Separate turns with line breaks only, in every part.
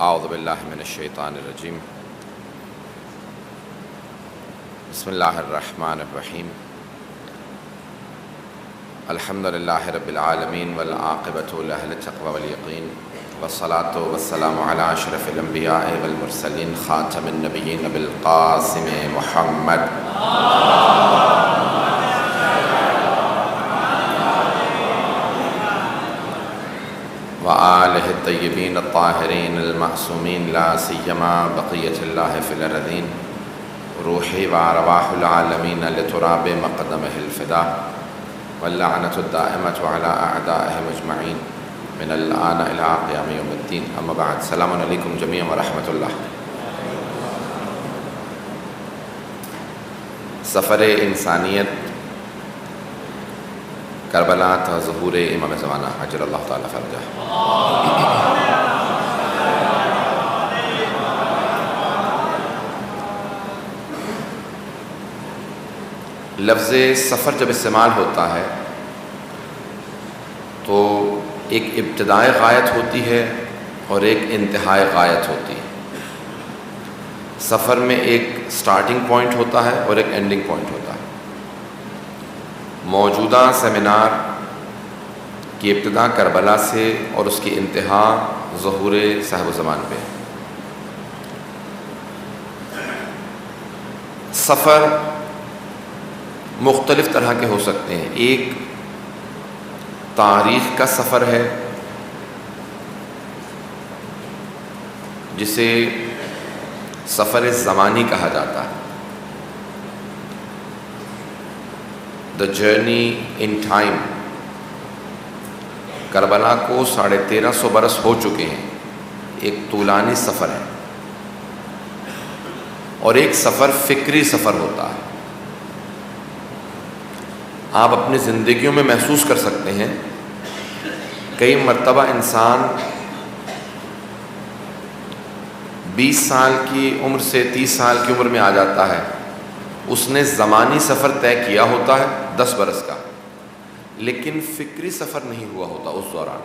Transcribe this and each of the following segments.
اعوذ باللہ من الشیطان الرجیم بسم اللہ الرحمن الرحیم الحمد للہ رب العالمین والعاقبۃ لأہل التقوی والیقین والصلاة والسلام علی اشرف الانبیاء والمرسلین خاتم النبیین بالقاسم محمد وآلہ الطیبین الطاہرین المعصومین لا سیما بقیۃ اللہ فی الارضین روحی وارواح العالمین لتراب مقدمہ الفدا واللعنۃ الدائمۃ علی اعدائہم اجمعین من الآن الی قیام یوم الدین اما بعد السلام علیکم جمیعا ورحمۃ اللہ۔ سفر انسانیت کربلا تا ظہور امام زمانہ عجل اللہ تعالیٰ فرجہ۔ لفظ سفر جب استعمال ہوتا ہے تو ایک ابتدائے غایت ہوتی ہے اور ایک انتہائی غایت ہوتی ہے۔ سفر میں ایک سٹارٹنگ پوائنٹ ہوتا ہے اور ایک اینڈنگ پوائنٹ ہوتا ہے۔ موجودہ سیمینار کی ابتدا کربلا سے اور اس کی انتہا ظہور صاحب الزمان پہ۔ سفر مختلف طرح کے ہو سکتے ہیں۔ ایک تاریخ کا سفر ہے جسے سفر زمانی کہا جاتا ہے، the journey in time. Karbala کو 1350 برس ہو چکے ہیں، ایک طولانی سفر ہے۔ اور ایک سفر فکری سفر ہوتا ہے۔ آپ اپنی زندگیوں میں محسوس کر سکتے ہیں، کئی مرتبہ انسان 20 سال کی عمر سے 30 سال کی عمر میں آ جاتا ہے، اس نے زمانی سفر طے کیا ہوتا ہے 10 برس کا، لیکن فکری سفر نہیں ہوا ہوتا اس دوران۔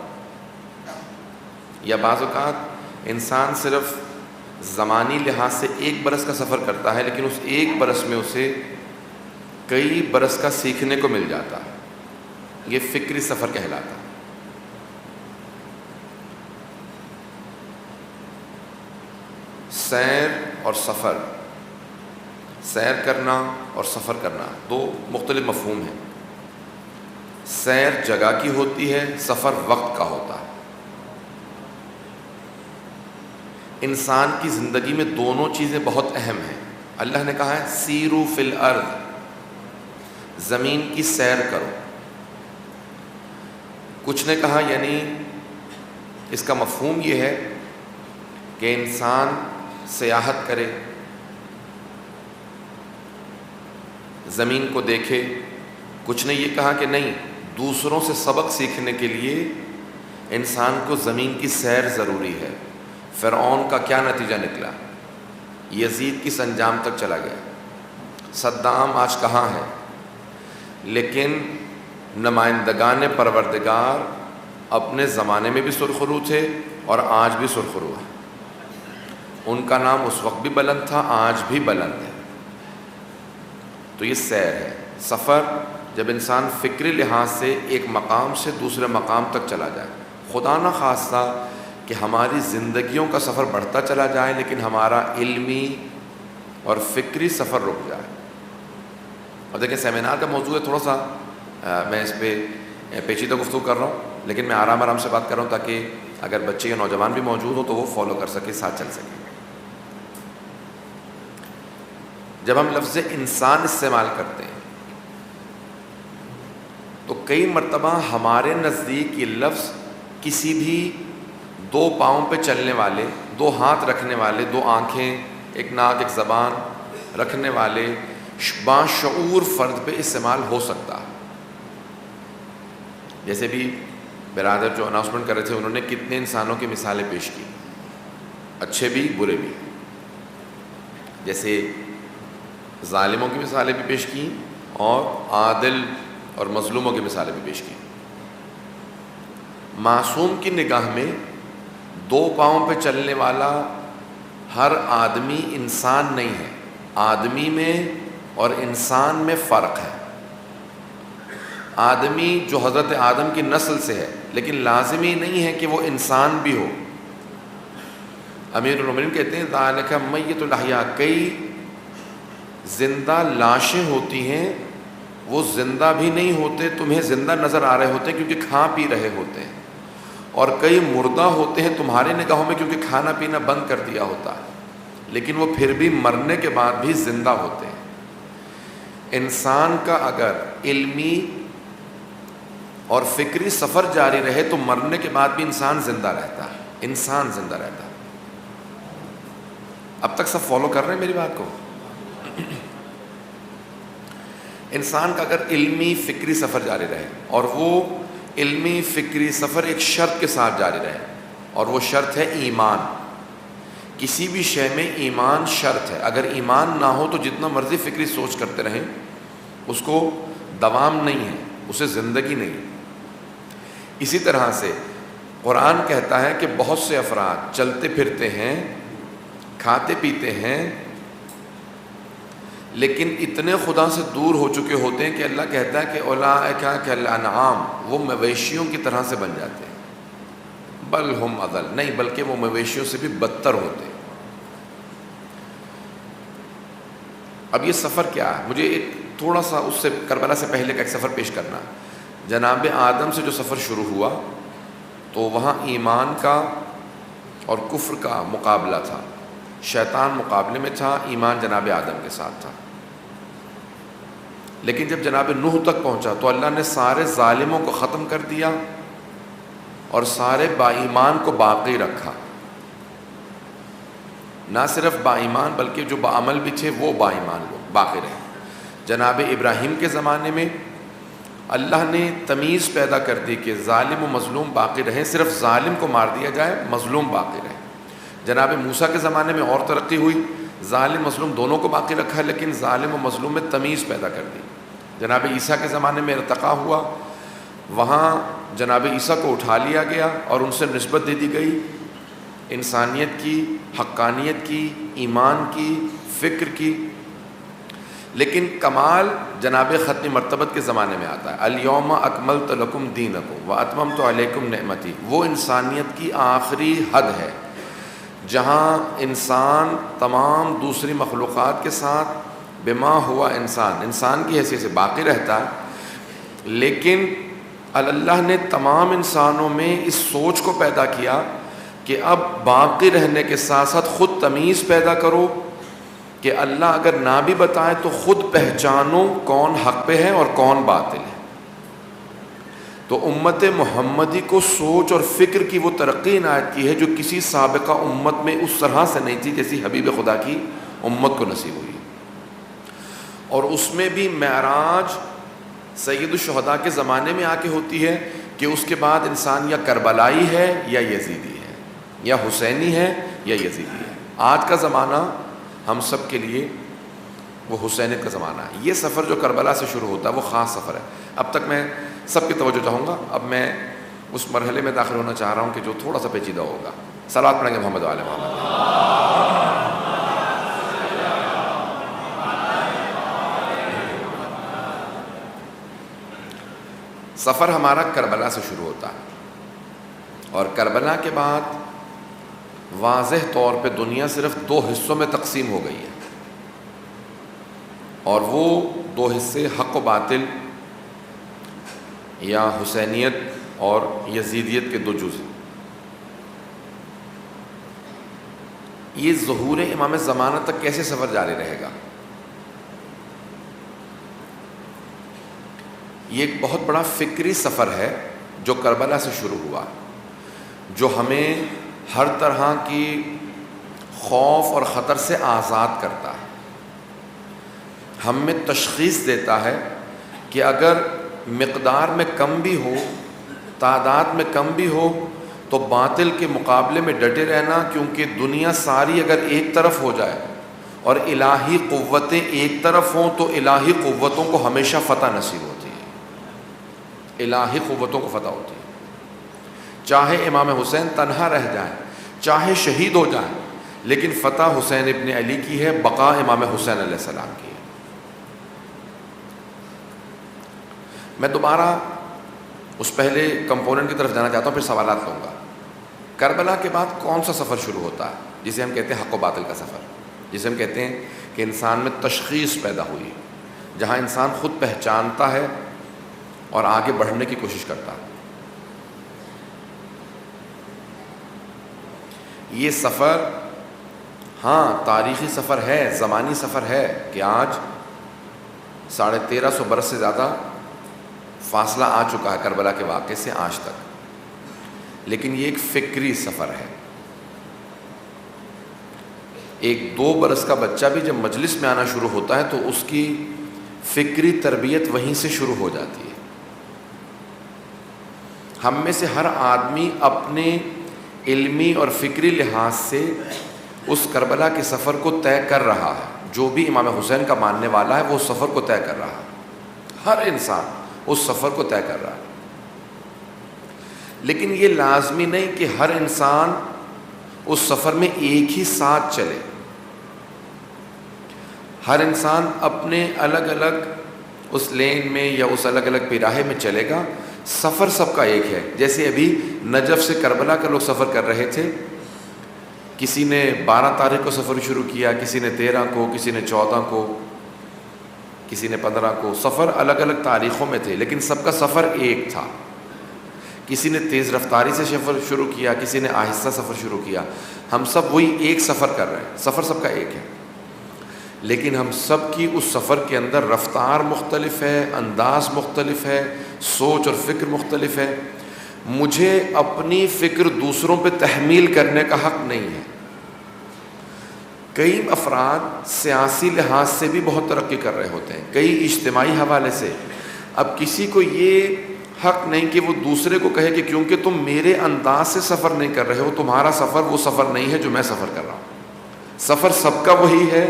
یا بعض اوقات انسان صرف زمانی لحاظ سے 1 برس کا سفر کرتا ہے، لیکن اس 1 برس میں اسے کئی برس کا سیکھنے کو مل جاتا ہے۔ یہ فکری سفر کہلاتا ہے۔ سیر اور سفر، سیر کرنا اور سفر کرنا دو مختلف مفہوم ہیں۔ سیر جگہ کی ہوتی ہے، سفر وقت کا ہوتا ہے۔ انسان کی زندگی میں دونوں چیزیں بہت اہم ہیں۔ اللہ نے کہا ہے سیرو فی الارض، زمین کی سیر کرو۔ کچھ نے کہا یعنی اس کا مفہوم یہ ہے کہ انسان سیاحت کرے، زمین کو دیکھے۔ کچھ نے یہ کہا کہ نہیں، دوسروں سے سبق سیکھنے کے لیے انسان کو زمین کی سیر ضروری ہے۔ فرعون کا کیا نتیجہ نکلا؟ یزید کس انجام تک چلا گیا؟ صدام آج کہاں ہے؟ لیکن نمائندگان پروردگار اپنے زمانے میں بھی سرخرو تھے اور آج بھی سرخرو ہے۔ ان کا نام اس وقت بھی بلند تھا، آج بھی بلند ہے۔ تو یہ سیر ہے۔ سفر جب انسان فکری لحاظ سے ایک مقام سے دوسرے مقام تک چلا جائے، خدا نہ خواستہ کہ ہماری زندگیوں کا سفر بڑھتا چلا جائے لیکن ہمارا علمی اور فکری سفر رک جائے۔ اور دیکھیں سیمینار کا موضوع ہے، تھوڑا سا میں اس پہ پیچیدہ گفتگو کر رہا ہوں، لیکن میں آرام سے بات کر رہا ہوں تاکہ اگر بچے یا نوجوان بھی موجود ہو تو وہ فالو کر سکے، ساتھ چل سکے۔ جب ہم لفظ انسان استعمال کرتے ہیں تو کئی مرتبہ ہمارے نزدیک یہ لفظ کسی بھی 2 پاؤں پہ چلنے والے، 2 ہاتھ رکھنے والے، 2 آنکھیں، ایک ناک، ایک زبان رکھنے والے باشعور فرد پہ استعمال ہو سکتا ہے۔ جیسے بھی برادر جو اناؤنسمنٹ کر رہے تھے، انہوں نے کتنے انسانوں کی مثالیں پیش کی، اچھے بھی برے بھی۔ جیسے ظالموں کی مثالیں بھی پیش کی اور عادل اور مظلوموں کی مثالیں بھی پیش کی۔ معصوم کی نگاہ میں دو پاؤں پہ چلنے والا ہر آدمی انسان نہیں ہے. آدمی میں اور انسان میں فرق ہے. آدمی جو حضرت آدم کی نسل سے ہے لیکن لازمی نہیں ہے کہ وہ انسان بھی ہو. امیر المومنین کہتے ہیں ذالک میت الاحیاء، کئی زندہ لاشیں ہوتی ہیں وہ زندہ بھی نہیں ہوتے، تمہیں زندہ نظر آ رہے ہوتے ہیں کیونکہ کھا پی رہے ہوتے ہیں، اور کئی مردہ ہوتے ہیں تمہارے نگاہوں میں کیونکہ کھانا پینا بند کر دیا ہوتا ہے، لیکن وہ پھر بھی مرنے کے بعد بھی زندہ ہوتے ہیں. انسان کا اگر علمی اور فکری سفر جاری رہے تو مرنے کے بعد بھی انسان زندہ رہتا ہے. انسان زندہ رہتا ہے. اب تک سب فالو کر رہے ہیں میری بات کو؟ انسان کا اگر علمی فکری سفر جاری رہے، اور وہ علمی فکری سفر ایک شرط کے ساتھ جاری رہے، اور وہ شرط ہے ایمان. کسی بھی شے میں ایمان شرط ہے. اگر ایمان نہ ہو تو جتنا مرضی فکری سوچ کرتے رہیں اس کو دوام نہیں ہے، اسے زندگی نہیں. اسی طرح سے قرآن کہتا ہے کہ بہت سے افراد چلتے پھرتے ہیں، کھاتے پیتے ہیں، لیکن اتنے خدا سے دور ہو چکے ہوتے ہیں کہ اللہ کہتا ہے کہ اولئک کالانعام، وہ مویشیوں کی طرح سے بن جاتے ہیں. بل ہم اضل، نہیں بلکہ وہ مویشیوں سے بھی بدتر ہوتے ہیں. اب یہ سفر کیا ہے؟ مجھے ایک تھوڑا سا اس سے کربلا سے پہلے کا ایک سفر پیش کرنا. جناب آدم سے جو سفر شروع ہوا تو وہاں ایمان کا اور کفر کا مقابلہ تھا. شیطان مقابلے میں تھا، ایمان جناب آدم کے ساتھ تھا. لیکن جب جناب نوح تک پہنچا تو اللہ نے سارے ظالموں کو ختم کر دیا اور سارے با ایمان کو باقی رکھا. نہ صرف با ایمان بلکہ جو با عمل بھی تھے وہ با ایمان لوگ باقی رہے. جناب ابراہیم کے زمانے میں اللہ نے تمیز پیدا کر دی کہ ظالم و مظلوم باقی رہیں، صرف ظالم کو مار دیا جائے، مظلوم باقی رہے. جناب موسیٰ کے زمانے میں اور ترقی ہوئی، ظالم مظلوم دونوں کو باقی رکھا لیکن ظالم و مظلوم میں تمیز پیدا کر دی. جناب عیسیٰ کے زمانے میں ارتقا ہوا، وہاں جناب عیسیٰ کو اٹھا لیا گیا اور ان سے نسبت دے دی گئی انسانیت کی، حقانیت کی، ایمان کی، فکر کی. لیکن کمال جناب ختم مرتبت کے زمانے میں آتا ہے. الیوم اکملت لکم دینکم واتممت علیکم نعمتی. وہ انسانیت کی آخری حد ہے جہاں انسان تمام دوسری مخلوقات کے ساتھ بما ہوا انسان کی حیثیت سے باقی رہتا ہے، لیکن اللہ نے تمام انسانوں میں اس سوچ کو پیدا کیا کہ اب باقی رہنے کے ساتھ ساتھ خود تمیز پیدا کرو کہ اللہ اگر نہ بھی بتائے تو خود پہچانو کون حق پہ ہے اور کون باطل ہے. تو امت محمدی کو سوچ اور فکر کی وہ ترقی عنایت کی ہے جو کسی سابقہ امت میں اس طرح سے نہیں تھی جیسی حبیب خدا کی امت کو نصیب ہوئی. اور اس میں بھی معراج سید الشہداء کے زمانے میں آ کے ہوتی ہے کہ اس کے بعد انسان یا کربلائی ہے یا یزیدی ہے، یا حسینی ہے یا یزیدی ہے. آج کا زمانہ ہم سب کے لیے وہ حسینیت کا زمانہ ہے. یہ سفر جو کربلا سے شروع ہوتا ہے وہ خاص سفر ہے. اب تک میں سب کی توجہ چاہوں گا، اب میں اس مرحلے میں داخل ہونا چاہ رہا ہوں کہ جو تھوڑا سا پیچیدہ ہوگا. صلوات پڑھیں گے محمد و آل محمد. سفر ہمارا کربلا سے شروع ہوتا ہے، اور کربلا کے بعد واضح طور پہ دنیا صرف دو حصوں میں تقسیم ہو گئی ہے، اور وہ دو حصے حق و باطل یا حسینیت اور یزیدیت کے دو جز ہیں. یہ ظہور امام زمانہ تک کیسے سفر جاری رہے گا؟ یہ ایک بہت بڑا فکری سفر ہے جو کربلا سے شروع ہوا، جو ہمیں ہر طرح کی خوف اور خطر سے آزاد کرتا ہے. ہم میں تشخیص دیتا ہے کہ اگر مقدار میں کم بھی ہو، تعداد میں کم بھی ہو، تو باطل کے مقابلے میں ڈٹے رہنا، کیونکہ دنیا ساری اگر ایک طرف ہو جائے اور الہی قوتیں ایک طرف ہوں تو الہی قوتوں کو ہمیشہ فتح نصیب ہوتی ہے. الہی قوتوں کو فتح ہوتی ہے. چاہے امام حسین تنہا رہ جائیں چاہے شہید ہو جائیں، لیکن فتح حسین ابن علی کی ہے، بقا امام حسین علیہ السلام کی ہے۔ میں دوبارہ اس پہلے کمپوننٹ کی طرف جانا چاہتا ہوں، پھر سوالات لوں گا۔ کربلا کے بعد کون سا سفر شروع ہوتا ہے جسے ہم کہتے ہیں حق و باطل کا سفر، جسے ہم کہتے ہیں کہ انسان میں تشخیص پیدا ہوئی، جہاں انسان خود پہچانتا ہے اور آگے بڑھنے کی کوشش کرتا ہے۔ یہ سفر ہاں تاریخی سفر ہے، زمانی سفر ہے کہ آج 1350 برس سے زیادہ فاصلہ آ چکا ہے کربلا کے واقعے سے آج تک، لیکن یہ ایک فکری سفر ہے۔ 1-2 برس کا بچہ بھی جب مجلس میں آنا شروع ہوتا ہے تو اس کی فکری تربیت وہیں سے شروع ہو جاتی ہے۔ ہم میں سے ہر آدمی اپنے علمی اور فکری لحاظ سے اس کربلا کے سفر کو طے کر رہا ہے۔ جو بھی امام حسین کا ماننے والا ہے وہ اس سفر کو طے کر رہا ہے، ہر انسان اس سفر کو طے کر رہا ہے۔ لیکن یہ لازمی نہیں کہ ہر انسان اس سفر میں ایک ہی ساتھ چلے۔ ہر انسان اپنے الگ الگ اس لین میں یا اس الگ الگ پیراہے میں چلے گا، سفر سب کا ایک ہے۔ جیسے ابھی نجف سے کربلا کا لوگ سفر کر رہے تھے، کسی نے 12 تاریخ کو سفر شروع کیا، کسی نے 13 کو، کسی نے 14 کو، کسی نے 15 کو۔ سفر الگ الگ تاریخوں میں تھے لیکن سب کا سفر ایک تھا۔ کسی نے تیز رفتاری سے سفر شروع کیا، کسی نے آہستہ سفر شروع کیا۔ ہم سب وہی ایک سفر کر رہے ہیں، سفر سب کا ایک ہے، لیکن ہم سب کی اس سفر کے اندر رفتار مختلف ہے، انداز مختلف ہے، سوچ اور فکر مختلف ہے۔ مجھے اپنی فکر دوسروں پہ تحمیل کرنے کا حق نہیں ہے۔ کئی افراد سیاسی لحاظ سے بھی بہت ترقی کر رہے ہوتے ہیں، کئی اجتماعی حوالے سے۔ اب کسی کو یہ حق نہیں کہ وہ دوسرے کو کہے کہ کیونکہ تم میرے انداز سے سفر نہیں کر رہے ہو، تمہارا سفر وہ سفر نہیں ہے جو میں سفر کر رہا ہوں۔ سفر سب کا وہی ہے،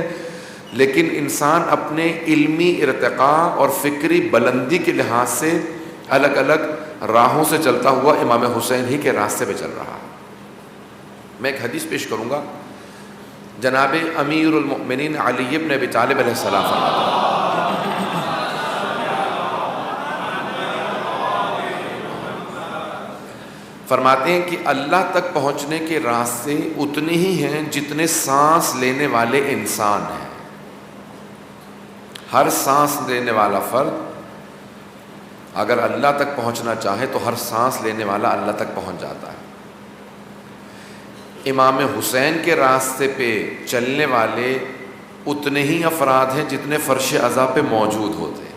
لیکن انسان اپنے علمی ارتقاء اور فکری بلندی کے لحاظ سے الگ الگ راہوں سے چلتا ہوا امام حسین ہی کے راستے پہ چل رہا ہے۔ میں ایک حدیث پیش کروں گا، جناب امیر المؤمنین علی بن ابی طالب علیہ السلام فرماتے ہیں کہ اللہ تک پہنچنے کے راستے اتنے ہی ہیں جتنے سانس لینے والے انسان ہیں۔ ہر سانس لینے والا فرد اگر اللہ تک پہنچنا چاہے تو ہر سانس لینے والا اللہ تک پہنچ جاتا ہے۔ امام حسین کے راستے پہ چلنے والے اتنے ہی افراد ہیں جتنے فرش عزا پہ موجود ہوتے ہیں۔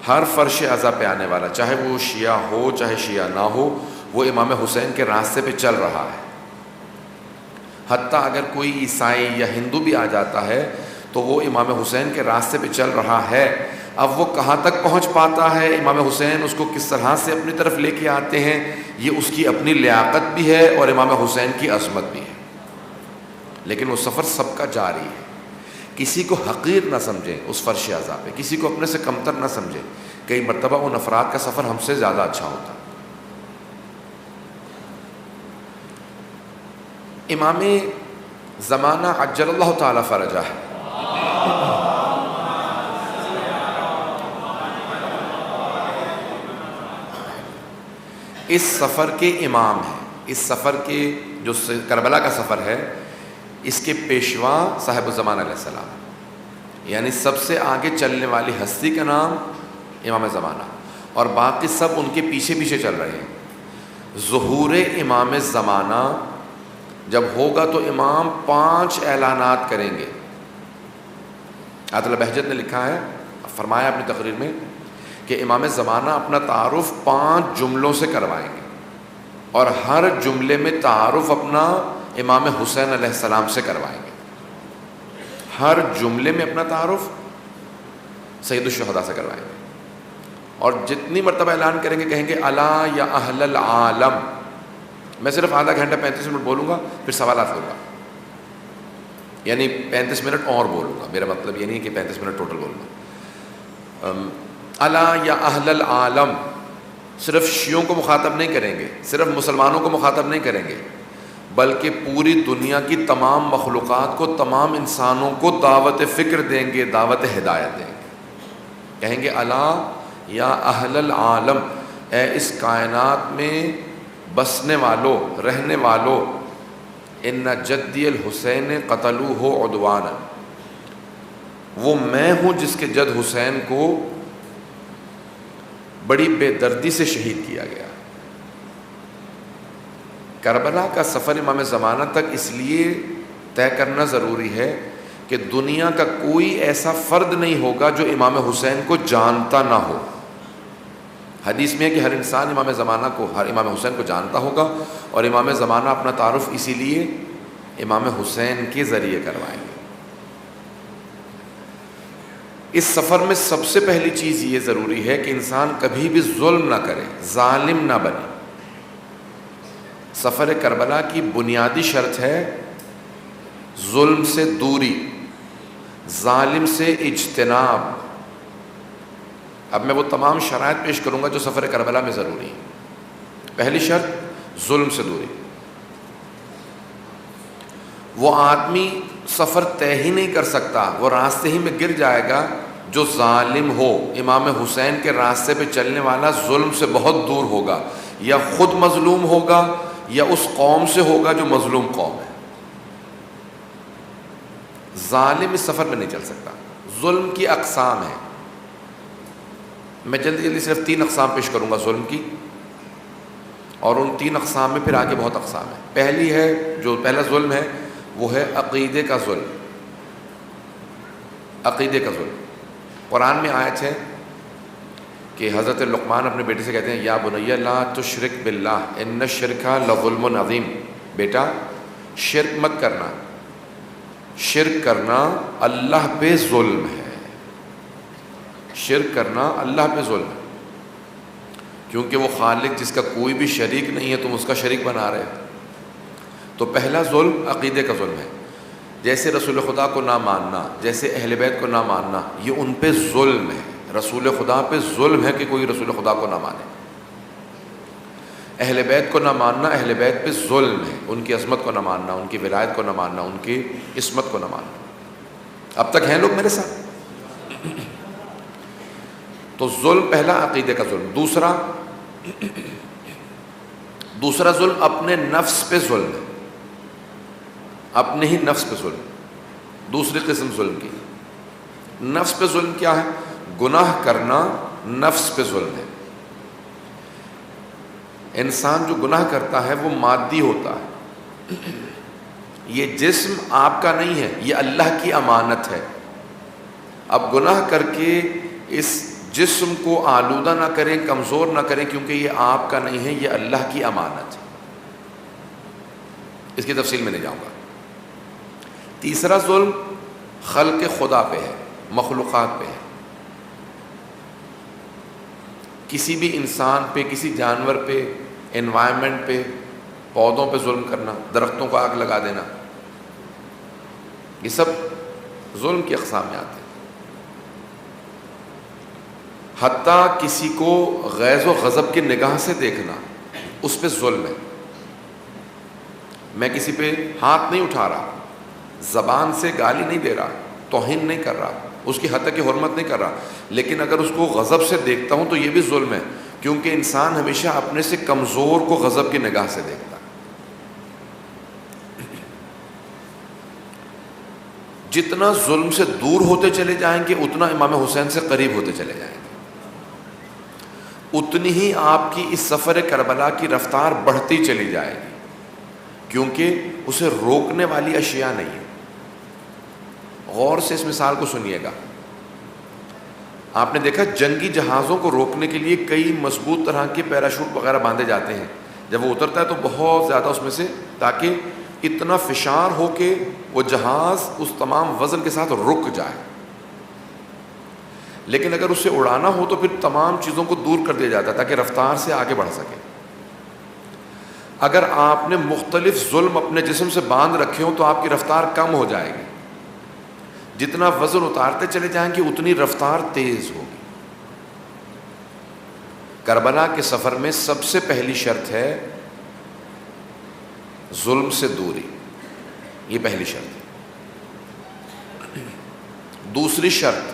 ہر فرش عزا پہ آنے والا، چاہے وہ شیعہ ہو چاہے شیعہ نہ ہو، وہ امام حسین کے راستے پہ چل رہا ہے۔ حتیٰ اگر کوئی عیسائی یا ہندو بھی آ جاتا ہے تو وہ امام حسین کے راستے پہ چل رہا ہے۔ اب وہ کہاں تک پہنچ پاتا ہے، امام حسین اس کو کس طرح سے اپنی طرف لے کے آتے ہیں، یہ اس کی اپنی لیاقت بھی ہے اور امام حسین کی عظمت بھی ہے۔ لیکن وہ سفر سب کا جاری ہے۔ کسی کو حقیر نہ سمجھیں اس فرش عزا پہ، کسی کو اپنے سے کمتر نہ سمجھیں۔ کئی مرتبہ ان افراد کا سفر ہم سے زیادہ اچھا ہوتا ہے۔ امام زمانہ عجل اللہ تعالی فرجہ ہے، اس سفر کے امام ہیں۔ اس سفر کے جو کربلا کا سفر ہے، اس کے پیشوا صاحب الزمان علیہ السلام، یعنی سب سے آگے چلنے والی ہستی کا نام امام زمانہ، اور باقی سب ان کے پیچھے پیچھے چل رہے ہیں۔ ظہور امام زمانہ جب ہوگا تو امام 5 اعلانات کریں گے۔ عادل بہجت نے لکھا ہے، فرمایا اپنی تقریر میں کہ امام زمانہ اپنا تعارف 5 جملوں سے کروائیں گے، اور ہر جملے میں تعارف اپنا امام حسین علیہ السلام سے کروائیں گے۔ ہر جملے میں اپنا تعارف سید الشہداء سے کروائیں گے، اور جتنی مرتبہ اعلان کریں گے کہیں گے الا یا اہل العالم۔ میں صرف آدھا گھنٹہ 35 منٹ بولوں گا، پھر سوالات لوں گا، یعنی 35 منٹ اور بولوں گا۔ میرا مطلب یہ نہیں کہ 35 منٹ ٹوٹل بولوں گا۔ الا یا اہل العالم، صرف شیعوں کو مخاطب نہیں کریں گے، صرف مسلمانوں کو مخاطب نہیں کریں گے، بلکہ پوری دنیا کی تمام مخلوقات کو، تمام انسانوں کو دعوت فکر دیں گے، دعوت ہدایت دیں گے۔ کہیں گے الا یا اہل العالم، اے اس کائنات میں بسنے والوں، رہنے والوں، ان جدی الحسین قتلوہ عدوانا، وہ میں ہوں جس کے جد حسین کو بڑی بے دردی سے شہید کیا گیا۔ کربلا کا سفر امام زمانہ تک اس لیے طے کرنا ضروری ہے کہ دنیا کا کوئی ایسا فرد نہیں ہوگا جو امام حسین کو جانتا نہ ہو۔ حدیث میں ہے کہ ہر انسان امام زمانہ کو، ہر امام حسین کو جانتا ہوگا، اور امام زمانہ اپنا تعارف اسی لیے امام حسین کے ذریعے کروائیں گے۔ اس سفر میں سب سے پہلی چیز یہ ضروری ہے کہ انسان کبھی بھی ظلم نہ کرے، ظالم نہ بنے۔ سفر کربلا کی بنیادی شرط ہے ظلم سے دوری، ظالم سے اجتناب۔ اب میں وہ تمام شرائط پیش کروں گا جو سفر کربلا میں ضروری ہے۔ پہلی شرط ظلم سے دوری۔ وہ آدمی سفر طے ہی نہیں کر سکتا، وہ راستے ہی میں گر جائے گا جو ظالم ہو۔ امام حسین کے راستے پہ چلنے والا ظلم سے بہت دور ہوگا، یا خود مظلوم ہوگا یا اس قوم سے ہوگا جو مظلوم قوم ہے۔ ظالم اس سفر میں نہیں چل سکتا۔ ظلم کی اقسام ہیں، میں جلدی صرف 3 اقسام پیش کروں گا ظلم کی، اور ان 3 اقسام میں پھر آگے بہت اقسام ہیں۔ پہلی ہے، جو پہلا ظلم ہے وہ ہے عقیدے کا ظلم۔ عقیدے کا ظلم، قرآن میں آیت ہے کہ حضرت لقمان اپنے بیٹے سے کہتے ہیں یا بنی لا تشرک باللہ ان الشرک لظلم عظیم، بیٹا شرک مت کرنا، شرک کرنا اللہ پہ ظلم ہے، شرک کرنا اللہ پہ ظلم ہے، کیونکہ وہ خالق جس کا کوئی بھی شریک نہیں ہے تم اس کا شریک بنا رہے ہو۔ تو پہلا ظلم عقیدے کا ظلم ہے، جیسے رسول خدا کو نہ ماننا، جیسے اہل بیت کو نہ ماننا، یہ ان پہ ظلم ہے۔ رسول خدا پہ ظلم ہے کہ کوئی رسول خدا کو نہ مانے۔ اہل بیت کو نہ ماننا اہل بیت پہ ظلم ہے، ان کی عظمت کو نہ ماننا، ان کی ولایت کو نہ ماننا، ان کی عصمت کو نہ ماننا۔ اب تک ہیں لوگ میرے ساتھ؟ تو ظلم پہلا عقیدے کا ظلم۔ دوسرا ظلم اپنے نفس پہ ظلم ہے، اپنے ہی نفس پہ ظلم۔ دوسری قسم ظلم کی، نفس پہ ظلم کیا ہے؟ گناہ کرنا نفس پہ ظلم ہے۔ انسان جو گناہ کرتا ہے وہ مادی ہوتا ہے، یہ جسم آپ کا نہیں ہے، یہ اللہ کی امانت ہے۔ اب گناہ کر کے اس جسم کو آلودہ نہ کریں، کمزور نہ کریں، کیونکہ یہ آپ کا نہیں ہے، یہ اللہ کی امانت ہے۔ اس کی تفصیل میں نہیں جاؤں گا۔ تیسرا ظلم خلق خدا پہ ہے، مخلوقات پہ ہے۔ کسی بھی انسان پہ، کسی جانور پہ، انوائرمنٹ پہ، پودوں پہ ظلم کرنا، درختوں کو آگ لگا دینا، یہ سب ظلم کی اقسام میں آتے ہیں۔ حتیٰ کسی کو غیظ و غضب کی نگاہ سے دیکھنا، اس پہ ظلم ہے۔ میں کسی پہ ہاتھ نہیں اٹھا رہا، زبان سے گالی نہیں دے رہا، توہین نہیں کر رہا، اس کی حد کی حرمت نہیں کر رہا، لیکن اگر اس کو غضب سے دیکھتا ہوں تو یہ بھی ظلم ہے، کیونکہ انسان ہمیشہ اپنے سے کمزور کو غضب کی نگاہ سے دیکھتا ہے۔ جتنا ظلم سے دور ہوتے چلے جائیں گے اتنا امام حسین سے قریب ہوتے چلے جائیں گے، اتنی ہی آپ کی اس سفر کربلا کی رفتار بڑھتی چلی جائے گی، کیونکہ اسے روکنے والی اشیاء نہیں ہے۔ غور سے اس مثال کو سنیے گا۔ آپ نے دیکھا جنگی جہازوں کو روکنے کے لیے کئی مضبوط طرح کے پیراشوٹ وغیرہ باندھے جاتے ہیں، جب وہ اترتا ہے تو بہت زیادہ اس میں سے، تاکہ اتنا فشار ہو کہ وہ جہاز اس تمام وزن کے ساتھ رک جائے۔ لیکن اگر اسے اڑانا ہو تو پھر تمام چیزوں کو دور کر دیا جاتا ہے تاکہ رفتار سے آگے بڑھ سکے۔ اگر آپ نے مختلف ظلم اپنے جسم سے باندھ رکھے ہوں تو آپ کی رفتار کم ہو جائے گی، جتنا وزن اتارتے چلے جائیں گے اتنی رفتار تیز ہوگی۔ کربلا کے سفر میں سب سے پہلی شرط ہے ظلم سے دوری، یہ پہلی شرط ہے۔ دوسری شرط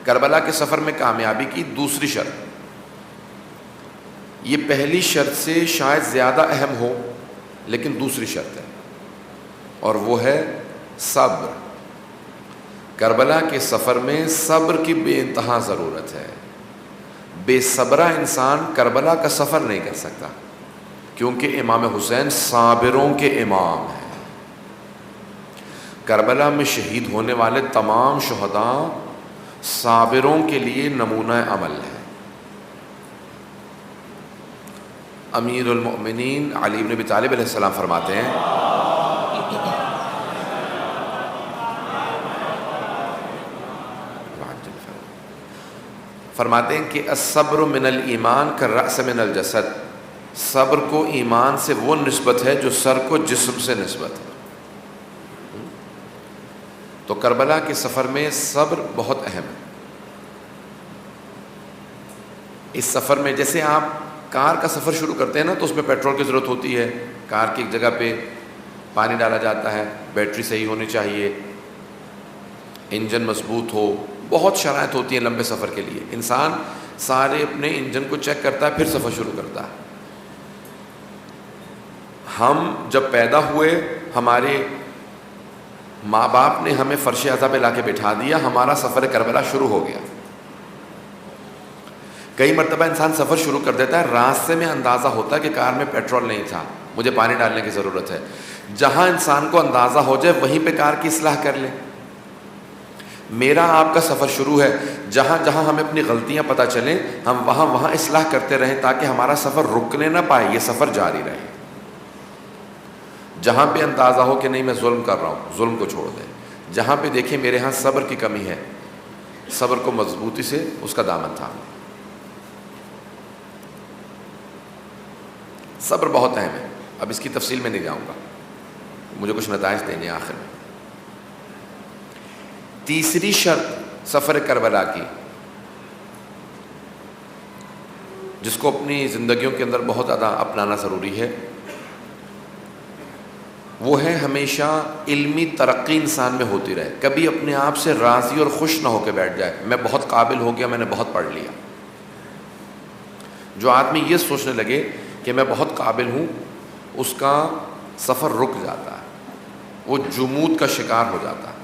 کربلا کے سفر میں کامیابی کی دوسری شرط، یہ پہلی شرط سے شاید زیادہ اہم ہو لیکن دوسری شرط ہے، اور وہ ہے صبر۔ کربلا کے سفر میں صبر کی بے انتہا ضرورت ہے۔ بے صبرہ انسان کربلا کا سفر نہیں کر سکتا، کیونکہ امام حسین صابروں کے امام ہیں۔ کربلا میں شہید ہونے والے تمام شہداء صابروں کے لیے نمونہ عمل ہے۔ امیر المؤمنین علی بن ابی طالب علیہ السلام فرماتے ہیں کہ الصبر من الایمان کالرأس من الجسد، صبر کو ایمان سے وہ نسبت ہے جو سر کو جسم سے نسبت ہے۔ تو کربلا کے سفر میں صبر بہت اہم ہے۔ اس سفر میں جیسے آپ کار کا سفر شروع کرتے ہیں نا تو اس میں پیٹرول کی ضرورت ہوتی ہے، کار کی ایک جگہ پہ پانی ڈالا جاتا ہے، بیٹری صحیح ہونی چاہیے، انجن مضبوط ہو، بہت شرائط ہوتی ہیں لمبے سفر کے لیے۔ انسان سارے اپنے انجن کو چیک کرتا ہے پھر سفر شروع کرتا ہے۔ ہم جب پیدا ہوئے ہمارے ماں باپ نے ہمیں فرش عزا پہ لا کے بٹھا دیا، ہمارا سفر کربلا شروع ہو گیا۔ کئی مرتبہ انسان سفر شروع کر دیتا ہے، راستے میں اندازہ ہوتا ہے کہ کار میں پیٹرول نہیں تھا، مجھے پانی ڈالنے کی ضرورت ہے۔ جہاں انسان کو اندازہ ہو جائے وہیں پہ کار کی اصلاح کر لے۔ میرا آپ کا سفر شروع ہے، جہاں جہاں ہمیں اپنی غلطیاں پتہ چلیں ہم وہاں وہاں اصلاح کرتے رہیں تاکہ ہمارا سفر رکنے نہ پائے، یہ سفر جاری رہے۔ جہاں پہ اندازہ ہو کہ نہیں میں ظلم کر رہا ہوں، ظلم کو چھوڑ دیں۔ جہاں پہ دیکھیں میرے ہاں صبر کی کمی ہے، صبر کو مضبوطی سے اس کا دامن تھام۔ صبر بہت اہم ہے، اب اس کی تفصیل میں نہیں جاؤں گا، مجھے کچھ نتائج دینے آخر میں۔ تیسری شرط سفر کربلا کی، جس کو اپنی زندگیوں کے اندر بہت زیادہ اپنانا ضروری ہے، وہ ہے ہمیشہ علمی ترقی انسان میں ہوتی رہے۔ کبھی اپنے آپ سے راضی اور خوش نہ ہو کے بیٹھ جائے میں بہت قابل ہو گیا، میں نے بہت پڑھ لیا۔ جو آدمی یہ سوچنے لگے کہ میں بہت قابل ہوں، اس کا سفر رک جاتا ہے، وہ جمود کا شکار ہو جاتا ہے۔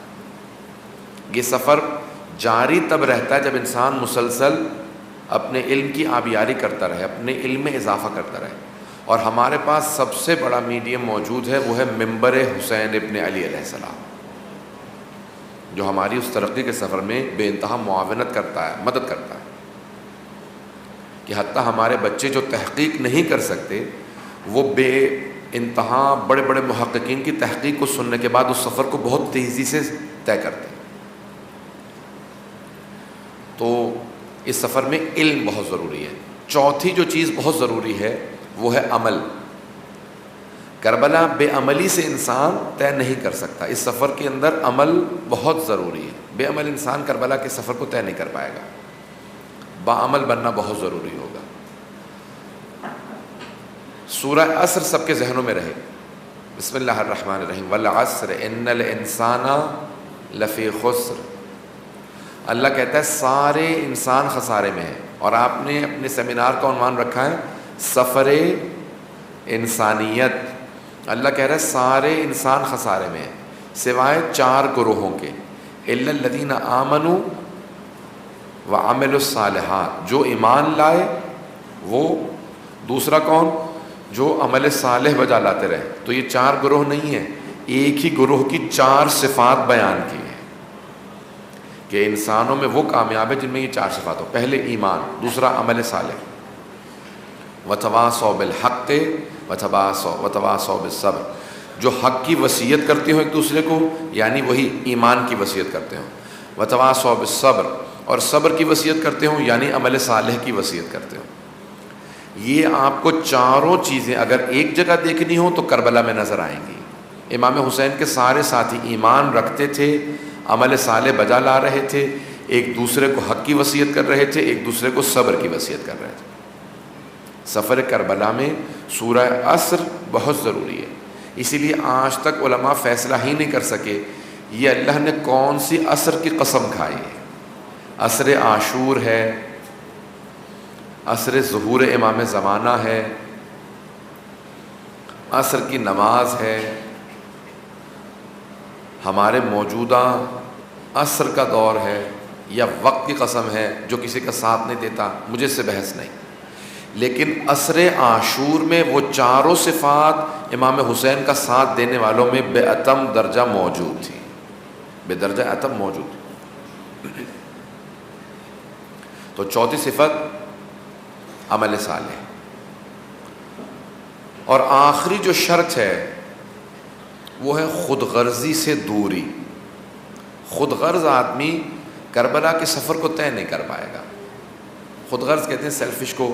یہ سفر جاری تب رہتا ہے جب انسان مسلسل اپنے علم کی آبیاری کرتا رہے، اپنے علم میں اضافہ کرتا رہے۔ اور ہمارے پاس سب سے بڑا میڈیم موجود ہے، وہ ہے منبر حسین ابن علی علیہ السلام، جو ہماری اس ترقی کے سفر میں بے انتہا معاونت کرتا ہے، مدد کرتا ہے، کہ حتیٰ ہمارے بچے جو تحقیق نہیں کر سکتے وہ بے انتہا بڑے بڑے محققین کی تحقیق کو سننے کے بعد اس سفر کو بہت تیزی سے طے کرتے ہیں۔ تو اس سفر میں علم بہت ضروری ہے۔ چوتھی جو چیز بہت ضروری ہے وہ ہے عمل۔ کربلا بے عملی سے انسان طے نہیں کر سکتا، اس سفر کے اندر عمل بہت ضروری ہے۔ بے عمل انسان کربلا کے سفر کو طے نہیں کر پائے گا، باعمل بننا بہت ضروری ہوگا۔ سورہ عصر سب کے ذہنوں میں رہے، بسم اللہ الرحمن الرحیم، والعصر ان الانسان لفی خسر۔ اللہ کہتا ہے سارے انسان خسارے میں ہیں، اور آپ نے اپنے سیمینار کا عنوان رکھا ہے سفر انسانیت۔ اللہ کہہ رہا ہے سارے انسان خسارے میں ہیں سوائے 4 گروہوں کے، الا الذین آمنوا وعملوا الصالحات، جو ایمان لائے وہ، دوسرا کون؟ جو عمل صالح بجا لاتے رہے۔ تو یہ 4 گروہ نہیں ہیں، ایک ہی گروہ کی 4 صفات بیان کی ہیں کہ انسانوں میں وہ کامیاب ہے جن میں یہ 4 صفات ہو۔ پہلے ایمان، دوسرا عمل صالح، وتواصوا بالحق وتواصوا بالصبر، جو حق کی وصیت کرتے ہوں ایک دوسرے کو، یعنی وہی ایمان کی وصیت کرتے ہوں، وتواصوا بالصبر، اور صبر کی وصیت کرتے ہوں یعنی عمل صالح کی وصیت کرتے ہوں۔ یہ آپ کو چاروں چیزیں اگر ایک جگہ دیکھنی ہو تو کربلا میں نظر آئیں گی۔ امام حسین کے سارے ساتھی ایمان رکھتے تھے، عمل صالح بجا لا رہے تھے، ایک دوسرے کو حق کی وصیت کر رہے تھے، ایک دوسرے کو صبر کی وصیت کر رہے تھے۔ سفر کربلا میں سورہ عصر بہت ضروری ہے. اسی لیے آج تک علماء فیصلہ ہی نہیں کر سکے یہ اللہ نے کون سی عصر کی قسم کھائی ہے. عصر عاشور ہے، عصر ظہور امام زمانہ ہے، عصر کی نماز ہے، ہمارے موجودہ عصر کا دور ہے، یا وقت کی قسم ہے جو کسی کا ساتھ نہیں دیتا. مجھے اس سے بحث نہیں. لیکن عصر عاشور میں وہ چاروں صفات امام حسین کا ساتھ دینے والوں میں بے اتم درجہ موجود تھی، بے درجہ اتم موجود تھی. تو چوتھی صفت عمل صالح. اور آخری جو شرط ہے وہ ہے خود غرضی سے دوری. خود غرض آدمی کربلا کے سفر کو طے نہیں کر پائے گا. خود غرض کہتے ہیں سیلفش کو،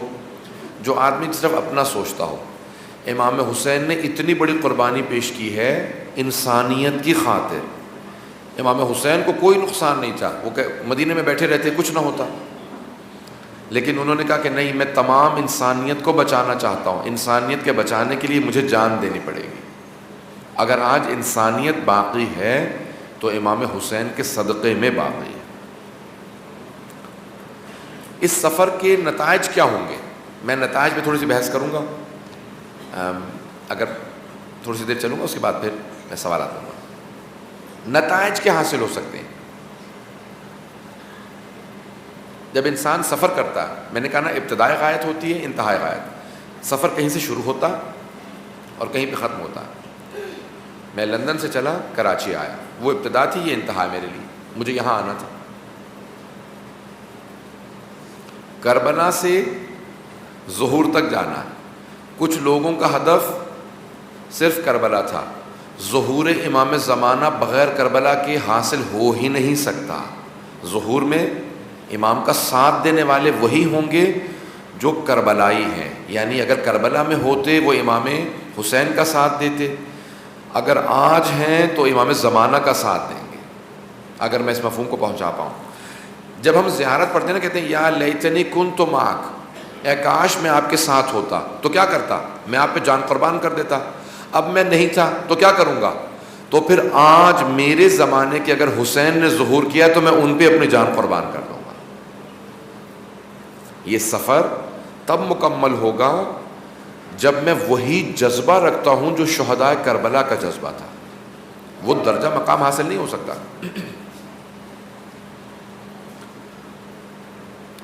جو آدمی صرف اپنا سوچتا ہو. امام حسین نے اتنی بڑی قربانی پیش کی ہے انسانیت کی خاطر. امام حسین کو کوئی نقصان نہیں تھا، وہ مدینے میں بیٹھے رہتے کچھ نہ ہوتا، لیکن انہوں نے کہا کہ نہیں، میں تمام انسانیت کو بچانا چاہتا ہوں. انسانیت کے بچانے کے لیے مجھے جان دینی پڑے گی. اگر آج انسانیت باقی ہے تو امام حسین کے صدقے میں باقی ہے. اس سفر کے نتائج کیا ہوں گے؟ میں نتائج پہ تھوڑی سی بحث کروں گا، اگر تھوڑی سی دیر چلوں گا اس کے بعد پھر میں سوالات دوں گا. نتائج کیا حاصل ہو سکتے ہیں جب انسان سفر کرتا ہے؟ میں نے کہا نا، ابتدائی غایت ہوتی ہے، انتہائی غایت. سفر کہیں سے شروع ہوتا اور کہیں پہ ختم ہوتا. میں لندن سے چلا کراچی آیا، وہ ابتدا تھی، یہ انتہا میرے لیے. مجھے یہاں آنا تھا. کربلا سے ظہور تک جانا ہے. کچھ لوگوں کا ہدف صرف کربلا تھا. ظہور امام زمانہ بغیر کربلا کے حاصل ہو ہی نہیں سکتا. ظہور میں امام کا ساتھ دینے والے وہی ہوں گے جو کربلائی ہیں. یعنی اگر کربلا میں ہوتے وہ امام حسین کا ساتھ دیتے، اگر آج ہیں تو امام زمانہ کا ساتھ دیں گے. اگر میں اس مفہوم کو پہنچا پاؤں. جب ہم زیارت پڑھتے ہیں نا، کہتے ہیں یا لیتنی کنت معک، اے کاش میں آپ کے ساتھ ہوتا تو کیا کرتا؟ میں آپ پہ جان قربان کر دیتا. اب میں نہیں تھا تو کیا کروں گا؟ تو پھر آج میرے زمانے کے اگر حسین نے ظہور کیا تو میں ان پہ اپنی جان قربان کر دوں گا. یہ سفر تب مکمل ہوگا جب میں وہی جذبہ رکھتا ہوں جو شہداء کربلا کا جذبہ تھا. وہ درجہ مقام حاصل نہیں ہو سکتا.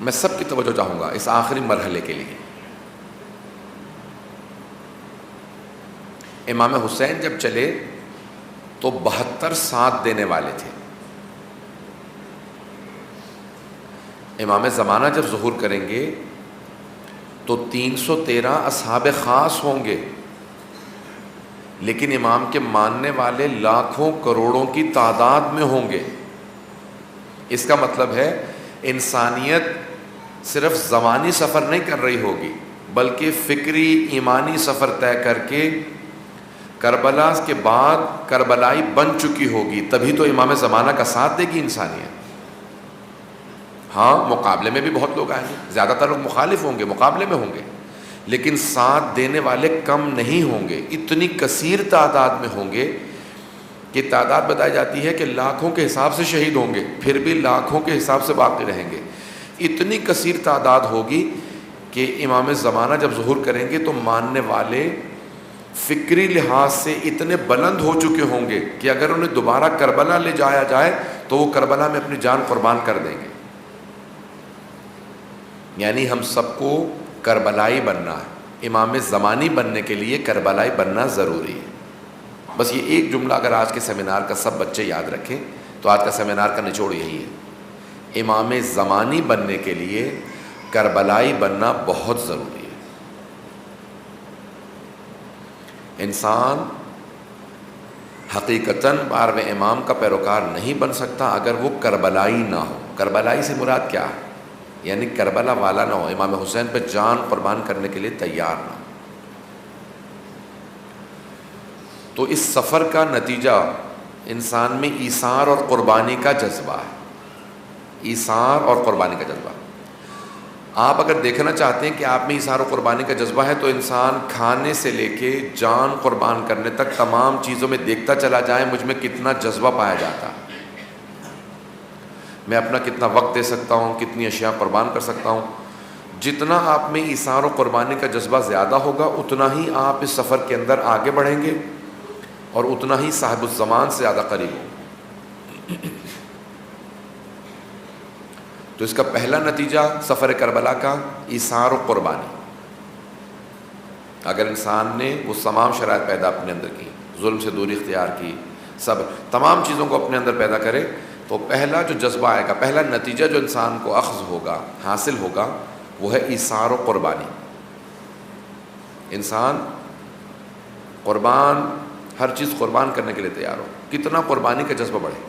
میں سب کی توجہ چاہوں گا اس آخری مرحلے کے لیے. امام حسین جب چلے تو 72 ساتھ دینے والے تھے. امام زمانہ جب ظہور کریں گے تو 313 اصحاب خاص ہوں گے، لیکن امام کے ماننے والے لاکھوں کروڑوں کی تعداد میں ہوں گے. اس کا مطلب ہے انسانیت صرف زمانی سفر نہیں کر رہی ہوگی، بلکہ فکری ایمانی سفر طے کر کے کربلا کے بعد کربلائی بن چکی ہوگی. تبھی تو امام زمانہ کا ساتھ دے گی انسانیت. ہاں، مقابلے میں بھی بہت لوگ آئیں گے، زیادہ تر لوگ مخالف ہوں گے، مقابلے میں ہوں گے، لیکن ساتھ دینے والے کم نہیں ہوں گے. اتنی کثیر تعداد میں ہوں گے کہ تعداد بتائی جاتی ہے کہ لاکھوں کے حساب سے شہید ہوں گے، پھر بھی لاکھوں کے حساب سے باقی رہیں گے. اتنی کثیر تعداد ہوگی کہ امام زمانہ جب ظہور کریں گے تو ماننے والے فکری لحاظ سے اتنے بلند ہو چکے ہوں گے کہ اگر انہیں دوبارہ کربلا لے جایا جائے تو وہ کربلا میں اپنی جان قربان کر دیں گے. یعنی ہم سب کو کربلائی بننا ہے. امام زمانی بننے کے لیے کربلائی بننا ضروری ہے. بس یہ ایک جملہ اگر آج کے سیمینار کا سب بچے یاد رکھیں تو آج کا سیمینار کا نچوڑ یہی ہے. امام زمانی بننے کے لیے کربلائی بننا بہت ضروری ہے. انسان حقیقتاً 12ویں امام کا پیروکار نہیں بن سکتا اگر وہ کربلائی نہ ہو. کربلائی سے مراد کیا ہے؟ یعنی کربلا والا نہ ہو، امام حسین پہ جان قربان کرنے کے لیے تیار نہ ہو. تو اس سفر کا نتیجہ انسان میں ایثار اور قربانی کا جذبہ ہے. ایثار اور قربانی کا جذبہ. آپ اگر دیکھنا چاہتے ہیں کہ آپ میں اظہار و قربانی کا جذبہ ہے تو انسان کھانے سے لے کے جان قربان کرنے تک تمام چیزوں میں دیکھتا چلا جائے مجھ میں کتنا جذبہ پایا جاتا ہے، میں اپنا کتنا وقت دے سکتا ہوں، کتنی اشیاء قربان کر سکتا ہوں۔ جتنا آپ میں اظہار و قربانی کا جذبہ زیادہ ہوگا اتنا ہی آپ اس سفر کے اندر آگے بڑھیں گے اور اتنا ہی صاحب الزمان سے زیادہ قریب ہو۔ تو اس کا پہلا نتیجہ سفر کربلا کا اظہار و قربانی۔ اگر انسان نے وہ تمام شرائط پیدا اپنے اندر کی، ظلم سے دوری اختیار کی، صبر، تمام چیزوں کو اپنے اندر پیدا کرے، تو پہلا جو جذبہ آئے گا، پہلا نتیجہ جو انسان کو اخذ ہوگا، حاصل ہوگا، وہ ہے اظہار و قربانی۔ انسان قربان، ہر چیز قربان کرنے کے لیے تیار ہو، کتنا قربانی کا جذبہ بڑھے،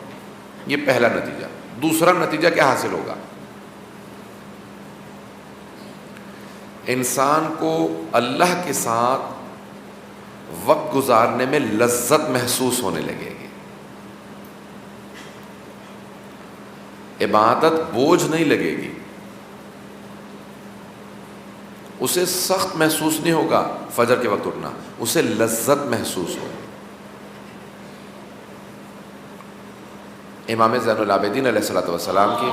یہ پہلا نتیجہ۔ دوسرا نتیجہ کیا حاصل ہوگا؟ انسان کو اللہ کے ساتھ وقت گزارنے میں لذت محسوس ہونے لگے گی، عبادت بوجھ نہیں لگے گی، اسے سخت محسوس نہیں ہوگا فجر کے وقت اٹھنا، اسے لذت محسوس ہوگی۔ امام زین العابدین علیہ الصلوۃ والسلام کی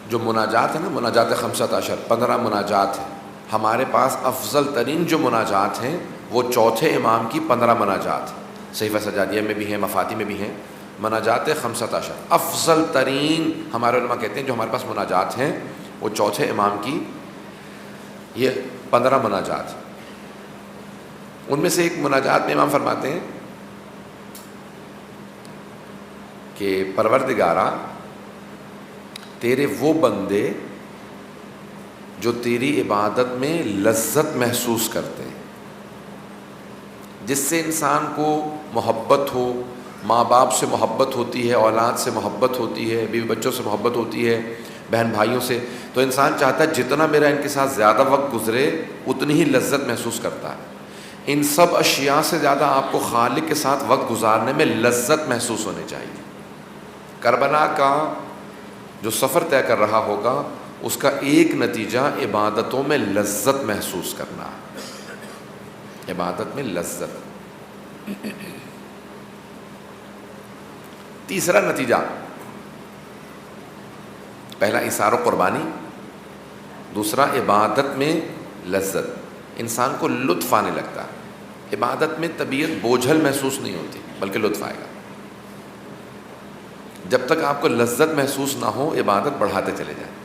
جو مناجات ہے نا، مناجات 15 15 مناجات ہیں، ہمارے پاس افضل ترین جو مناجات ہیں وہ چوتھے امام کی 15 مناجات ہیں، صحیفہ سجادیہ میں بھی ہیں، مفاتی میں بھی ہیں، مناجات 15 افضل ترین ہمارے علماء کہتے ہیں جو ہمارے پاس مناجات ہیں وہ چوتھے امام کی یہ 15 مناجات ہیں۔ ان میں سے ایک مناجات میں امام فرماتے ہیں کہ پروردگارا، تیرے وہ بندے جو تیری عبادت میں لذت محسوس کرتے ہیں، جس سے انسان کو محبت ہو، ماں باپ سے محبت ہوتی ہے، اولاد سے محبت ہوتی ہے، بیوی بچوں سے محبت ہوتی ہے، بہن بھائیوں سے، تو انسان چاہتا ہے جتنا میرا ان کے ساتھ زیادہ وقت گزرے اتنی ہی لذت محسوس کرتا ہے۔ ان سب اشیاء سے زیادہ آپ کو خالق کے ساتھ وقت گزارنے میں لذت محسوس ہونی چاہیے۔ کربلا کا جو سفر طے کر رہا ہوگا اس کا ایک نتیجہ عبادتوں میں لذت محسوس کرنا ہے، عبادت میں لذت۔ تیسرا نتیجہ، پہلا اثار و قربانی، دوسرا عبادت میں لذت، انسان کو لطف آنے لگتا ہے، عبادت میں طبیعت بوجھل محسوس نہیں ہوتی بلکہ لطف آئے گا۔ جب تک آپ کو لذت محسوس نہ ہو عبادت بڑھاتے چلے جائیں۔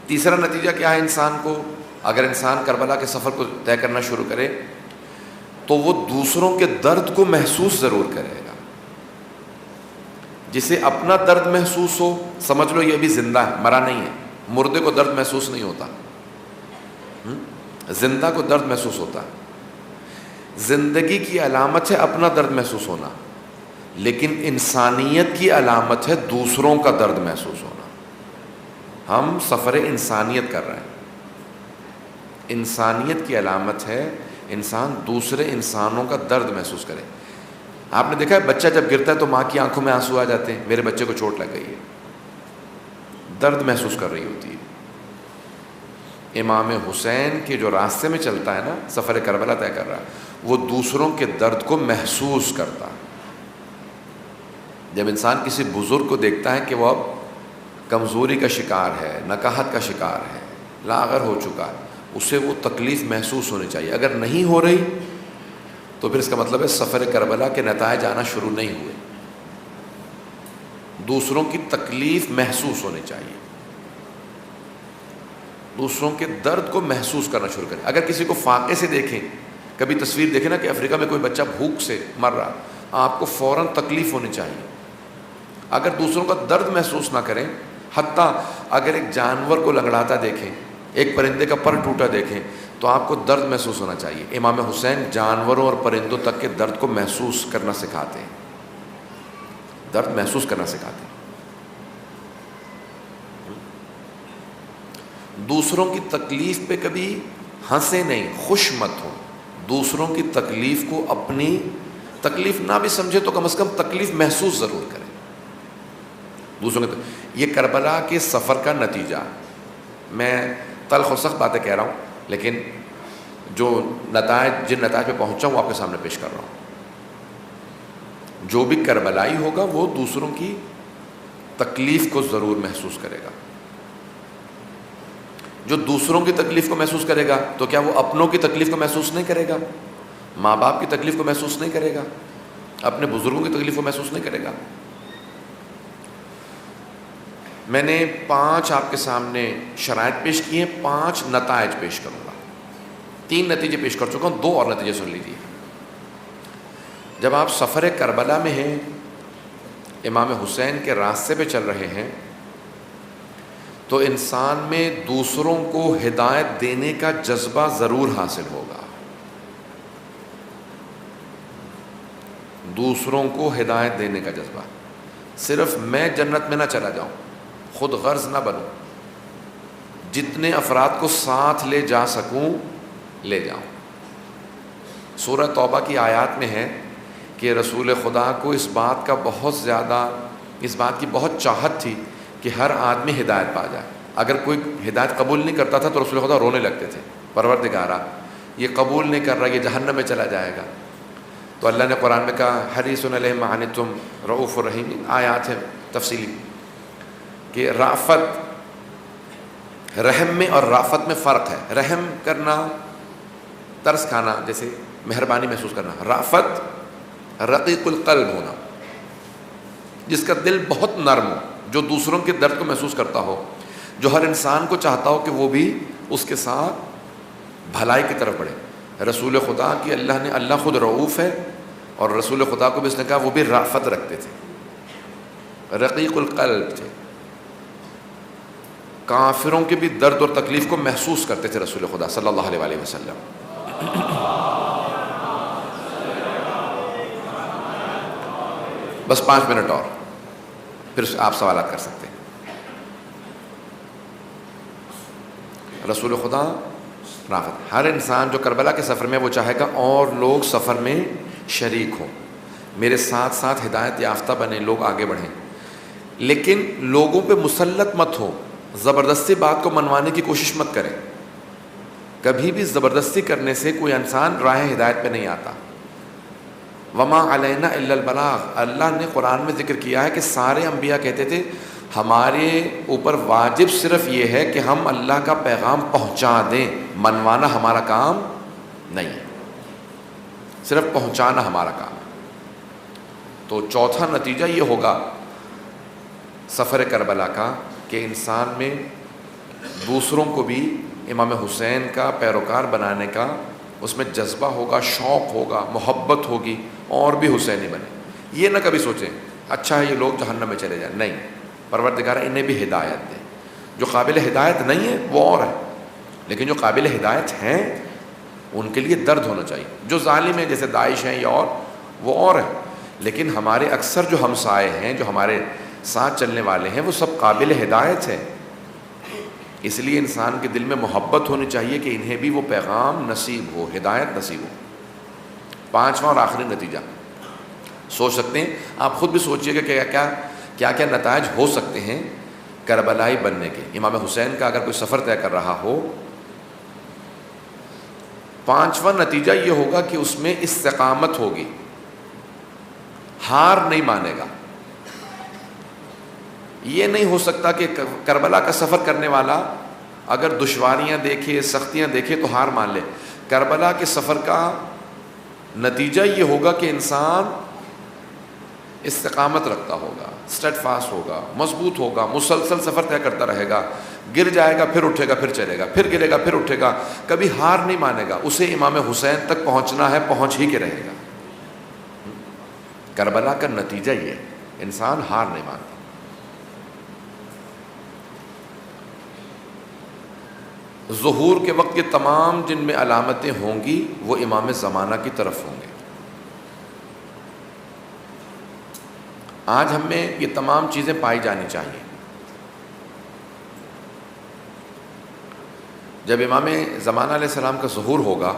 تیسرا نتیجہ کیا ہے انسان کو؟ اگر انسان کربلا کے سفر کو طے کرنا شروع کرے تو وہ دوسروں کے درد کو محسوس ضرور کرے گا۔ جسے اپنا درد محسوس ہو سمجھ لو یہ بھی زندہ ہے، مرا نہیں ہے۔ مردے کو درد محسوس نہیں ہوتا، زندہ کو درد محسوس ہوتا ہے۔ زندگی کی علامت ہے اپنا درد محسوس ہونا، لیکن انسانیت کی علامت ہے دوسروں کا درد محسوس ہونا۔ ہم سفر انسانیت کر رہے ہیں، انسانیت کی علامت ہے انسان دوسرے انسانوں کا درد محسوس کرے۔ آپ نے دیکھا ہے بچہ جب گرتا ہے تو ماں کی آنکھوں میں آنسو آ جاتے ہیں، میرے بچے کو چوٹ لگ گئی ہے، درد محسوس کر رہی ہوتی ہے۔ امام حسین کے جو راستے میں چلتا ہے نا، سفر کربلا طے کر رہا ہے، وہ دوسروں کے درد کو محسوس کرتا ہے۔ جب انسان کسی بزرگ کو دیکھتا ہے کہ وہ اب کمزوری کا شکار ہے، نکاہت کا شکار ہے، لاغر ہو چکا ہے، اسے وہ تکلیف محسوس ہونی چاہیے۔ اگر نہیں ہو رہی تو پھر اس کا مطلب ہے سفر کربلا کے نتائج آنا شروع نہیں ہوئے۔ دوسروں کی تکلیف محسوس ہونی چاہیے، دوسروں کے درد کو محسوس کرنا شروع کریں۔ اگر کسی کو فاقے سے دیکھیں، کبھی تصویر دیکھیں نا کہ افریقہ میں کوئی بچہ بھوک سے مر رہا، آپ کو فوراً تکلیف ہونی چاہیے۔ اگر دوسروں کا درد محسوس نہ کریں، حتیٰ اگر ایک جانور کو لنگڑاتا دیکھیں، ایک پرندے کا پر ٹوٹا دیکھیں تو آپ کو درد محسوس ہونا چاہیے۔ امام حسین جانوروں اور پرندوں تک کے درد کو محسوس کرنا سکھاتے ہیں، درد محسوس کرنا سکھاتے ہیں۔ دوسروں کی تکلیف پہ کبھی ہنسے نہیں، خوش مت ہو، دوسروں کی تکلیف کو اپنی تکلیف نہ بھی سمجھے تو کم از کم تکلیف محسوس ضرور کرے دوسروں کے. یہ کربلا کے سفر کا نتیجہ، میں تلخ و سخت باتیں کہہ رہا ہوں لیکن جو نتائج جن نتائج پہ پہنچا ہوں وہ آپ کے سامنے پیش کر رہا ہوں. جو بھی کربلائی ہوگا وہ دوسروں کی تکلیف کو ضرور محسوس کرے گا. جو دوسروں کی تکلیف کو محسوس کرے گا تو کیا وہ اپنوں کی تکلیف کو محسوس نہیں کرے گا؟ ماں باپ کی تکلیف کو محسوس نہیں کرے گا؟ اپنے بزرگوں کی تکلیف کو محسوس نہیں کرے گا؟ میں نے 5 آپ کے سامنے شرائط پیش کی ہیں، 5 نتائج پیش کروں گا. 3 نتیجے پیش کر چکا ہوں، 2 اور نتیجے سن لیجیے. جب آپ سفر کربلا میں ہیں، امام حسین کے راستے پہ چل رہے ہیں، تو انسان میں دوسروں کو ہدایت دینے کا جذبہ ضرور حاصل ہوگا. دوسروں کو ہدایت دینے کا جذبہ. صرف میں جنت میں نہ چلا جاؤں، خود غرض نہ بنوں، جتنے افراد کو ساتھ لے جا سکوں لے جاؤں. سورہ توبہ کی آیات میں ہے کہ رسول خدا کو اس بات کی بہت چاہت تھی کہ ہر آدمی ہدایت پا جائے. اگر کوئی ہدایت قبول نہیں کرتا تھا تو رسول خدا رونے لگتے تھے، پروردگارا یہ قبول نہیں کر رہا، یہ جہنم میں چلا جائے گا. تو اللہ نے قرآن میں کہا حریص علیہم ما عنتم رؤوف الرحیم. آیات ہے تفصیلی کہ رافت، رحم میں اور رافت میں فرق ہے. رحم کرنا ترس کھانا، جیسے مہربانی محسوس کرنا. رافت رقیق القلب ہونا، جس کا دل بہت نرم ہو، جو دوسروں کے درد کو محسوس کرتا ہو، جو ہر انسان کو چاہتا ہو کہ وہ بھی اس کے ساتھ بھلائی کی طرف بڑھے. رسول خدا کی اللہ خود رؤوف ہے، اور رسول خدا کو بھی اس نے کہا وہ بھی رافت رکھتے تھے، رقیق القلب تھے. کافروں کے بھی درد اور تکلیف کو محسوس کرتے تھے رسول خدا صلی اللہ علیہ وآلہ وسلم. بس 5 منٹ اور، پھر آپ سوالات کر سکتے ہیں. رسول خدا رافت. ہر انسان جو کربلا کے سفر میں وہ چاہے گا اور لوگ سفر میں شریک ہوں، میرے ساتھ ساتھ ہدایت یافتہ بنیں، لوگ آگے بڑھیں. لیکن لوگوں پہ مسلط مت ہو، زبردستی بات کو منوانے کی کوشش مت کریں. کبھی بھی زبردستی کرنے سے کوئی انسان راہ ہدایت پہ نہیں آتا. وما علینا الا البلاغ. اللہ نے قرآن میں ذکر کیا ہے کہ سارے انبیاء کہتے تھے ہمارے اوپر واجب صرف یہ ہے کہ ہم اللہ کا پیغام پہنچا دیں، منوانا ہمارا کام نہیں ہے، صرف پہنچانا ہمارا کام ہے. تو چوتھا نتیجہ یہ ہوگا سفر کربلا کا کہ انسان میں دوسروں کو بھی امام حسین کا پیروکار بنانے کا اس میں جذبہ ہوگا، شوق ہوگا، محبت ہوگی، اور بھی حسینی بنے. یہ نہ کبھی سوچیں اچھا ہے یہ لوگ جہنم میں چلے جائیں، نہیں، پروردگار انہیں بھی ہدایت دے. جو قابل ہدایت نہیں ہے وہ اور ہے، لیکن جو قابل ہدایت ہیں ان کے لیے درد ہونا چاہیے. جو ظالم ہیں جیسے داعش ہیں یا اور، وہ اور ہے. لیکن ہمارے اکثر جو ہمسائے ہیں، جو ہمارے ساتھ چلنے والے ہیں، وہ سب قابل ہدایت ہیں. اس لیے انسان کے دل میں محبت ہونی چاہیے کہ انہیں بھی وہ پیغام نصیب ہو، ہدایت نصیب ہو. 5واں اور آخری نتیجہ سوچ سکتے ہیں، آپ خود بھی سوچئے کہ کیا کیا نتائج ہو سکتے ہیں کربلائی بننے کے. امام حسین کا اگر کوئی سفر طے کر رہا ہو، 5واں نتیجہ یہ ہوگا کہ اس میں استقامت ہوگی، ہار نہیں مانے گا. یہ نہیں ہو سکتا کہ کربلا کا سفر کرنے والا اگر دشواریاں دیکھے، سختیاں دیکھے تو ہار مان لے. کربلا کے سفر کا نتیجہ یہ ہوگا کہ انسان استقامت رکھتا ہوگا، اسٹیڈ فاسٹ ہوگا، مضبوط ہوگا، مسلسل سفر طے کرتا رہے گا. گر جائے گا پھر اٹھے گا، پھر چلے گا، پھر گرے گا پھر اٹھے گا، کبھی ہار نہیں مانے گا. اسے امام حسین تک پہنچنا ہے، پہنچ ہی کے رہے گا. کربلا کا نتیجہ یہ ہے، انسان ہار نہیں مانتا. ظہور کے وقت یہ تمام جن میں علامتیں ہوں گی وہ امام زمانہ کی طرف ہوں گے. آج ہم میں یہ تمام چیزیں پائی جانی چاہیے. جب امام زمانہ علیہ السلام کا ظہور ہوگا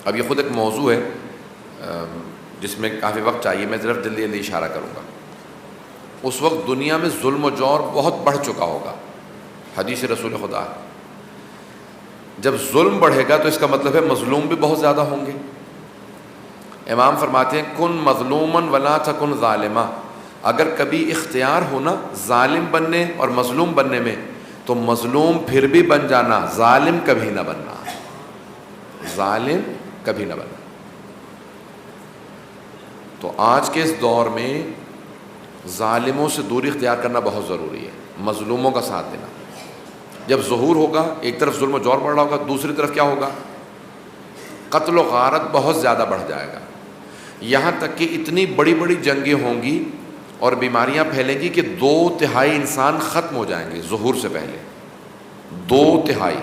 اب یہ خود ایک موضوع ہے جس میں کافی وقت چاہیے، میں صرف جلدی جلدی اشارہ کروں گا۔ اس وقت دنیا میں ظلم و جور بہت بڑھ چکا ہوگا، حدیث رسول خدا ہے۔ جب ظلم بڑھے گا تو اس کا مطلب ہے مظلوم بھی بہت زیادہ ہوں گے۔ امام فرماتے ہیں کن مظلومن ولا تکن ظالما، اگر کبھی اختیار ہونا ظالم بننے اور مظلوم بننے میں تو مظلوم پھر بھی بن جانا، ظالم کبھی نہ بننا، ظالم کبھی نہ بننا۔ تو آج کے اس دور میں ظالموں سے دوری اختیار کرنا بہت ضروری ہے، مظلوموں کا ساتھ دینا۔ جب ظہور ہوگا، ایک طرف ظلم و جور بڑھ رہا ہوگا، دوسری طرف کیا ہوگا؟ قتل و غارت بہت زیادہ بڑھ جائے گا، یہاں تک کہ اتنی بڑی بڑی جنگیں ہوں گی اور بیماریاں پھیلیں گی کہ 2/3 انسان ختم ہو جائیں گے ظہور سے پہلے، 2/3۔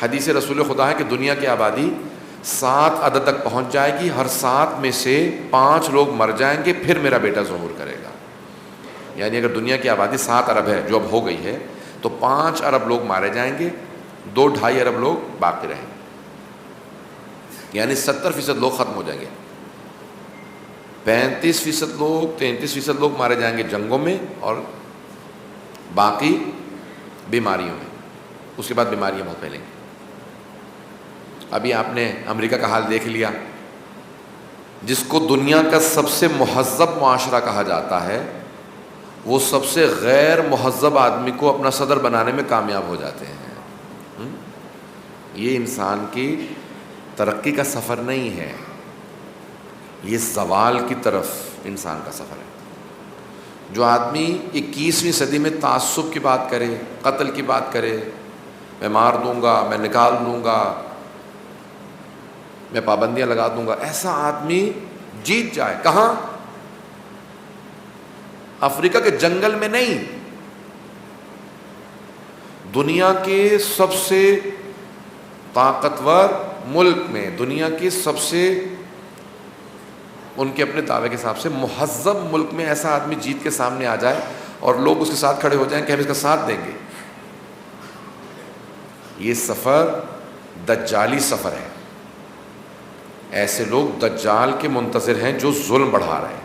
حدیث رسول خدا ہے کہ دنیا کی آبادی 7 عدد تک پہنچ جائے گی، ہر 7 میں سے 5 لوگ مر جائیں گے، پھر میرا بیٹا ظہور کرے گا۔ یعنی اگر دنیا کی آبادی 7 ارب ہے جو اب ہو گئی ہے تو 5 ارب لوگ مارے جائیں گے، 2-2.5 ارب لوگ باقی رہیں گے، یعنی 70% لوگ ختم ہو جائیں گے۔ 33% لوگ مارے جائیں گے جنگوں میں اور باقی بیماریوں میں، اس کے بعد بیماریاں بہت پھیلیں گی۔ ابھی آپ نے امریکہ کا حال دیکھ لیا، جس کو دنیا کا سب سے مہذب معاشرہ کہا جاتا ہے، وہ سب سے غیر مہذب آدمی کو اپنا صدر بنانے میں کامیاب ہو جاتے ہیں۔ یہ انسان کی ترقی کا سفر نہیں ہے، یہ زوال کی طرف انسان کا سفر ہے۔ جو آدمی 21ویں صدی میں تعصب کی بات کرے، قتل کی بات کرے، میں مار دوں گا، میں نکال دوں گا، میں پابندیاں لگا دوں گا، ایسا آدمی جیت جائے کہاں؟ افریقہ کے جنگل میں نہیں، دنیا کے سب سے طاقتور ملک میں، دنیا کے سب سے ان کے اپنے دعوے کے حساب سے مہذب ملک میں ایسا آدمی جیت کے سامنے آ جائے اور لوگ اس کے ساتھ کھڑے ہو جائیں کہ ہم اس کا ساتھ دیں گے۔ یہ سفر دجالی سفر ہے، ایسے لوگ دجال کے منتظر ہیں جو ظلم بڑھا رہے ہیں۔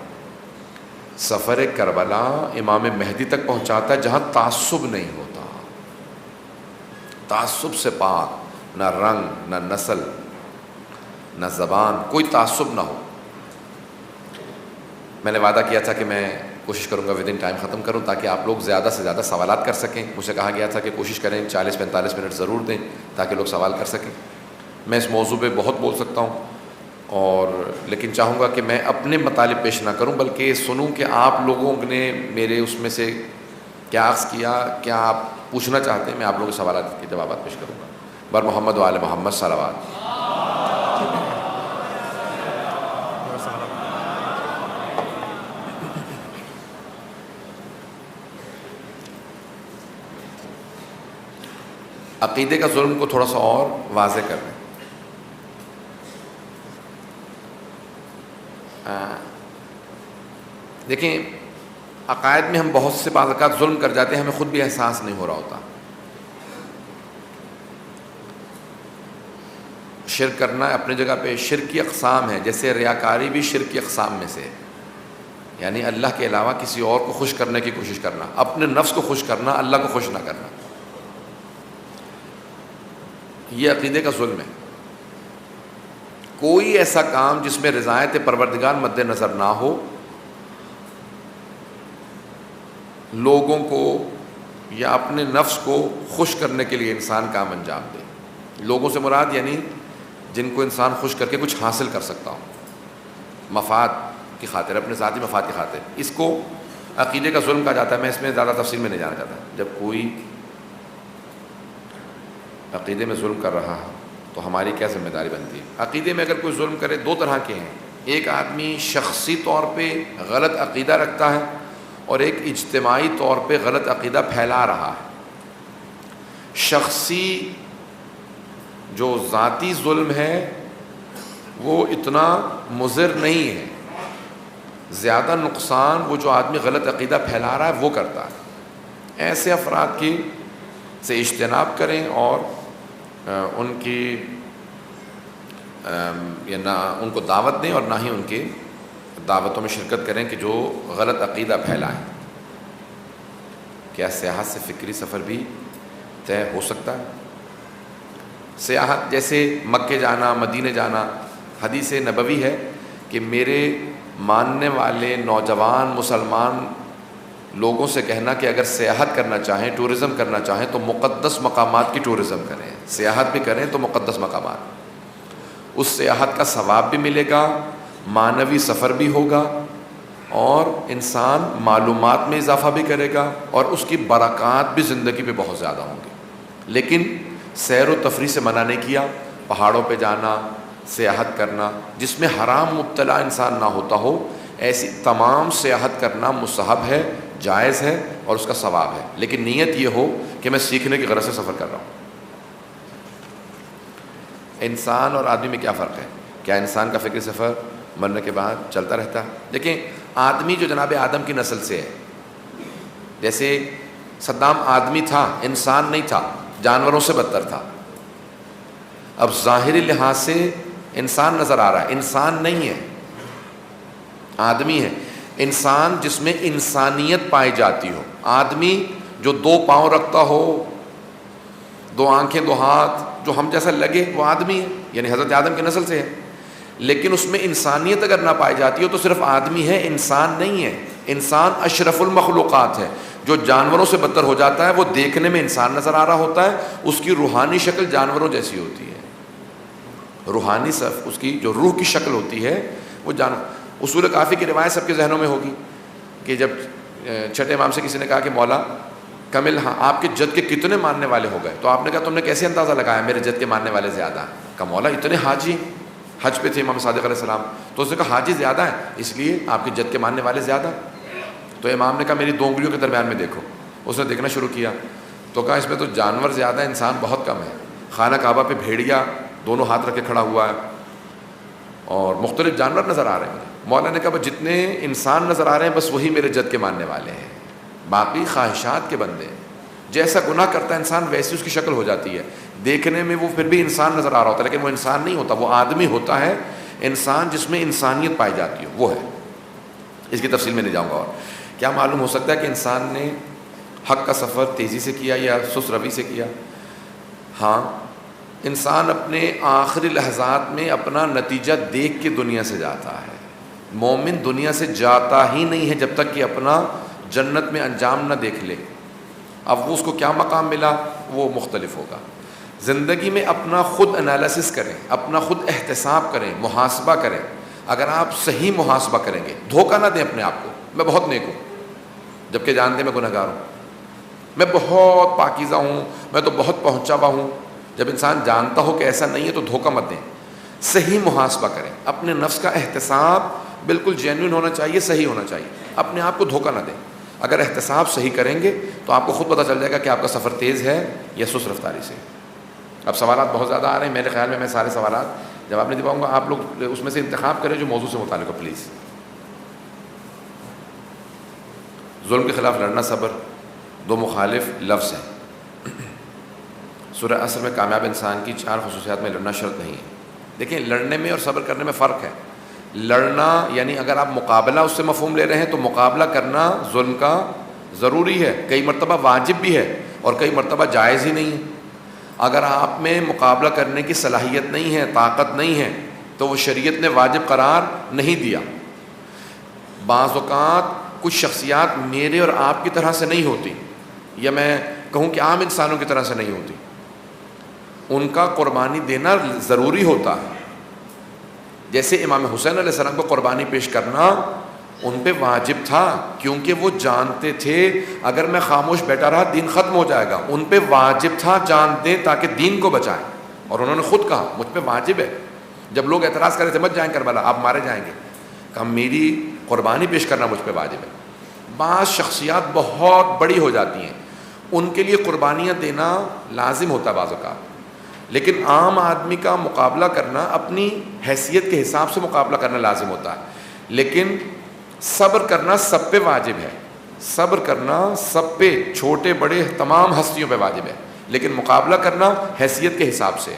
سفر کربلا امام مہدی تک پہنچاتا ہے جہاں تعصب نہیں ہوتا، تعصب سے پاک، نہ رنگ، نہ نسل، نہ زبان، کوئی تعصب نہ ہو۔ میں نے وعدہ کیا تھا کہ میں کوشش کروں گا ودن ٹائم ختم کروں تاکہ آپ لوگ زیادہ سے زیادہ سوالات کر سکیں۔ مجھ سے کہا گیا تھا کہ کوشش کریں 40-45 منٹ ضرور دیں تاکہ لوگ سوال کر سکیں۔ میں اس موضوع پہ بہت بول سکتا ہوں، اور لیکن چاہوں گا کہ میں اپنے مطالب پیش نہ کروں بلکہ سنوں کہ آپ لوگوں نے میرے اس میں سے کیا عرض کیا، کیا آپ پوچھنا چاہتے ہیں، میں آپ لوگوں کے سوالات کے جوابات پیش کروں گا۔ بر محمد و آل محمد صلوات۔ عقیدے کا ظلم کو تھوڑا سا اور واضح کر دیں۔ دیکھیں، عقائد میں ہم بہت سے بعض اوقات ظلم کر جاتے ہیں، ہمیں خود بھی احساس نہیں ہو رہا ہوتا۔ شرک کرنا اپنی جگہ پہ شرک کی اقسام ہے، جیسے ریاکاری بھی شرک کی اقسام میں سے ہے، یعنی اللہ کے علاوہ کسی اور کو خوش کرنے کی کوشش کرنا، اپنے نفس کو خوش کرنا، اللہ کو خوش نہ کرنا، یہ عقیدے کا ظلم ہے۔ کوئی ایسا کام جس میں رضایت پروردگار مد نظر نہ ہو، لوگوں کو یا اپنے نفس کو خوش کرنے کے لیے انسان کام انجام دے۔ لوگوں سے مراد یعنی جن کو انسان خوش کر کے کچھ حاصل کر سکتا ہو، مفاد کی خاطر، اپنے ذاتی مفاد کی خاطر، اس کو عقیدے کا ظلم کہا جاتا ہے۔ میں اس میں زیادہ تفصیل میں نہیں جانا چاہتا۔ جب کوئی عقیدے میں ظلم کر رہا ہے تو ہماری کیا ذمہ داری بنتی ہے؟ عقیدے میں اگر کوئی ظلم کرے، 2 طرح کے ہیں، ایک آدمی شخصی طور پہ غلط عقیدہ رکھتا ہے اور ایک اجتماعی طور پہ غلط عقیدہ پھیلا رہا ہے۔ شخصی جو ذاتی ظلم ہے وہ اتنا مضر نہیں ہے، زیادہ نقصان وہ جو آدمی غلط عقیدہ پھیلا رہا ہے وہ کرتا ہے۔ ایسے افراد کی سے اجتناب کریں اور ان کی یا نہ ان کو دعوت دیں اور نہ ہی ان کے دعوتوں میں شرکت کریں کہ جو غلط عقیدہ پھیلائیں۔ کیا سیاحت سے فکری سفر بھی طے ہو سکتا ہے؟ سیاحت جیسے مکے جانا، مدینے جانا، حدیث نبوی ہے کہ میرے ماننے والے نوجوان مسلمان لوگوں سے کہنا کہ اگر سیاحت کرنا چاہیں، ٹورزم کرنا چاہیں تو مقدس مقامات کی ٹورزم کریں، سیاحت بھی کریں تو مقدس مقامات۔ اس سیاحت کا ثواب بھی ملے گا، معنوی سفر بھی ہوگا، اور انسان معلومات میں اضافہ بھی کرے گا، اور اس کی برکات بھی زندگی پہ بہت زیادہ ہوں گی۔ لیکن سیر و تفریح سے منع نہیں کیا، پہاڑوں پہ جانا، سیاحت کرنا جس میں حرام مبتلا انسان نہ ہوتا ہو، ایسی تمام سیاحت کرنا مستحب ہے، جائز ہے اور اس کا ثواب ہے، لیکن نیت یہ ہو کہ میں سیکھنے کی غرض سے سفر کر رہا ہوں۔ انسان اور آدمی میں کیا فرق ہے؟ کیا انسان کا فکری سفر مرنے کے بعد چلتا رہتا ہے؟ دیکھیں، آدمی جو جناب آدم کی نسل سے ہے، جیسے صدام آدمی تھا، انسان نہیں تھا، جانوروں سے بدتر تھا۔ اب ظاہری لحاظ سے انسان نظر آ رہا ہے، انسان نہیں ہے، آدمی ہے۔ انسان جس میں انسانیت پائی جاتی ہو، آدمی جو 2 پاؤں رکھتا ہو، 2 آنکھیں، 2 ہاتھ، جو ہم جیسا لگے، وہ آدمی ہے، یعنی حضرت آدم کی نسل سے ہے۔ لیکن اس میں انسانیت اگر نہ پائی جاتی ہو تو صرف آدمی ہے، انسان نہیں ہے۔ انسان اشرف المخلوقات ہے۔ جو جانوروں سے بدتر ہو جاتا ہے وہ دیکھنے میں انسان نظر آ رہا ہوتا ہے، اس کی روحانی شکل جانوروں جیسی ہوتی ہے۔ روحانی اس کی جو روح کی شکل ہوتی ہے وہ اصول کافی کی روایت سب کے ذہنوں میں ہوگی کہ جب چھٹے امام سے کسی نے کہا کہ مولا کمل، ہاں آپ کے جد کے کتنے ماننے والے ہو گئے؟ تو آپ نے کہا تم نے کیسے اندازہ لگایا میرے جد کے ماننے والے زیادہ ہیں؟ کہا مولا اتنے حاجی حج پہ تھے امام صادق علیہ السلام، تو اس نے کہا حاجی زیادہ ہیں اس لیے آپ کے جد کے ماننے والے زیادہ ہیں۔ تو امام نے کہا میری 2 انگلیوں کے درمیان میں دیکھو۔ اس نے دیکھنا شروع کیا تو کہا اس میں تو جانور زیادہ، انسان بہت کم ہے۔ خانہ کعبہ پہ بھیڑیا 2 ہاتھ رکھ کے کھڑا ہوا ہے اور مختلف جانور نظر آ رہے ہیں۔ مولا نے کہا جتنے انسان نظر آ رہے ہیں بس وہی میرے جد کے ماننے والے ہیں، باقی خواہشات کے بندے ہیں۔ جیسا گناہ کرتا ہے انسان ویسی اس کی شکل ہو جاتی ہے، دیکھنے میں وہ پھر بھی انسان نظر آ رہا ہوتا ہے لیکن وہ انسان نہیں ہوتا، وہ آدمی ہوتا ہے۔ انسان جس میں انسانیت پائی جاتی ہے وہ ہے۔ اس کی تفصیل میں نہیں جاؤں گا۔ اور کیا معلوم ہو سکتا ہے کہ انسان نے حق کا سفر تیزی سے کیا یا سست روی سے کیا؟ ہاں، انسان اپنے آخری لحظات میں اپنا نتیجہ دیکھ کے دنیا سے جاتا ہے۔ مومن دنیا سے جاتا ہی نہیں ہے جب تک کہ اپنا جنت میں انجام نہ دیکھ لے۔ اب وہ اس کو کیا مقام ملا وہ مختلف ہوگا۔ زندگی میں اپنا خود انالیسس کریں، اپنا خود احتساب کریں، محاسبہ کریں۔ اگر آپ صحیح محاسبہ کریں گے، دھوکہ نہ دیں اپنے آپ کو، میں بہت نیک ہوں جبکہ جانتے میں گنہگار ہوں، میں بہت پاکیزہ ہوں، میں تو بہت پہنچا ہوا ہوں۔ جب انسان جانتا ہو کہ ایسا نہیں ہے تو دھوکہ مت دیں، صحیح محاسبہ کریں۔ اپنے نفس کا احتساب بالکل جینوئن ہونا چاہیے، صحیح ہونا چاہیے، اپنے آپ کو دھوکہ نہ دیں۔ اگر احتساب صحیح کریں گے تو آپ کو خود پتہ چل جائے گا کہ آپ کا سفر تیز ہے یا سست رفتاری سے۔ اب سوالات بہت زیادہ آ رہے ہیں، میرے خیال میں سارے سوالات جواب نہیں دے پاؤں گا، آپ لوگ اس میں سے انتخاب کریں جو موضوع سے متعلق ہو پلیز۔ ظلم کے خلاف لڑنا صبر 2 مخالف لفظ ہیں۔ سورہ عصر میں کامیاب انسان کی 4 خصوصیات میں لڑنا شرط نہیں ہے۔ دیکھیں، لڑنے میں اور صبر کرنے میں فرق ہے۔ لڑنا یعنی اگر آپ مقابلہ اس سے مفہوم لے رہے ہیں تو مقابلہ کرنا ظلم کا ضروری ہے، کئی مرتبہ واجب بھی ہے اور کئی مرتبہ جائز ہی نہیں ہے۔ اگر آپ میں مقابلہ کرنے کی صلاحیت نہیں ہے، طاقت نہیں ہے تو وہ شریعت نے واجب قرار نہیں دیا۔ بعض اوقات کچھ شخصیات میرے اور آپ کی طرح سے نہیں ہوتی، یا میں کہوں کہ عام انسانوں کی طرح سے نہیں ہوتی، ان کا قربانی دینا ضروری ہوتا ہے۔ جیسے امام حسین علیہ السلام کو قربانی پیش کرنا ان پہ واجب تھا، کیونکہ وہ جانتے تھے اگر میں خاموش بیٹھا رہا دین ختم ہو جائے گا۔ ان پہ واجب تھا جان دیں تاکہ دین کو بچائیں، اور انہوں نے خود کہا مجھ پہ واجب ہے۔ جب لوگ اعتراض کر رہے تھے مت جائیں کربلا، آپ مارے جائیں گے، کہا میری قربانی پیش کرنا مجھ پہ واجب ہے۔ بعض شخصیات بہت بڑی ہو جاتی ہیں، ان کے لیے قربانیاں دینا لازم ہوتا ہے بعض اوقات، لیکن عام آدمی کا مقابلہ کرنا اپنی حیثیت کے حساب سے مقابلہ کرنا لازم ہوتا ہے۔ لیکن صبر کرنا سب پہ واجب ہے، صبر کرنا سب پہ، چھوٹے بڑے تمام ہستیوں پہ واجب ہے، لیکن مقابلہ کرنا حیثیت کے حساب سے۔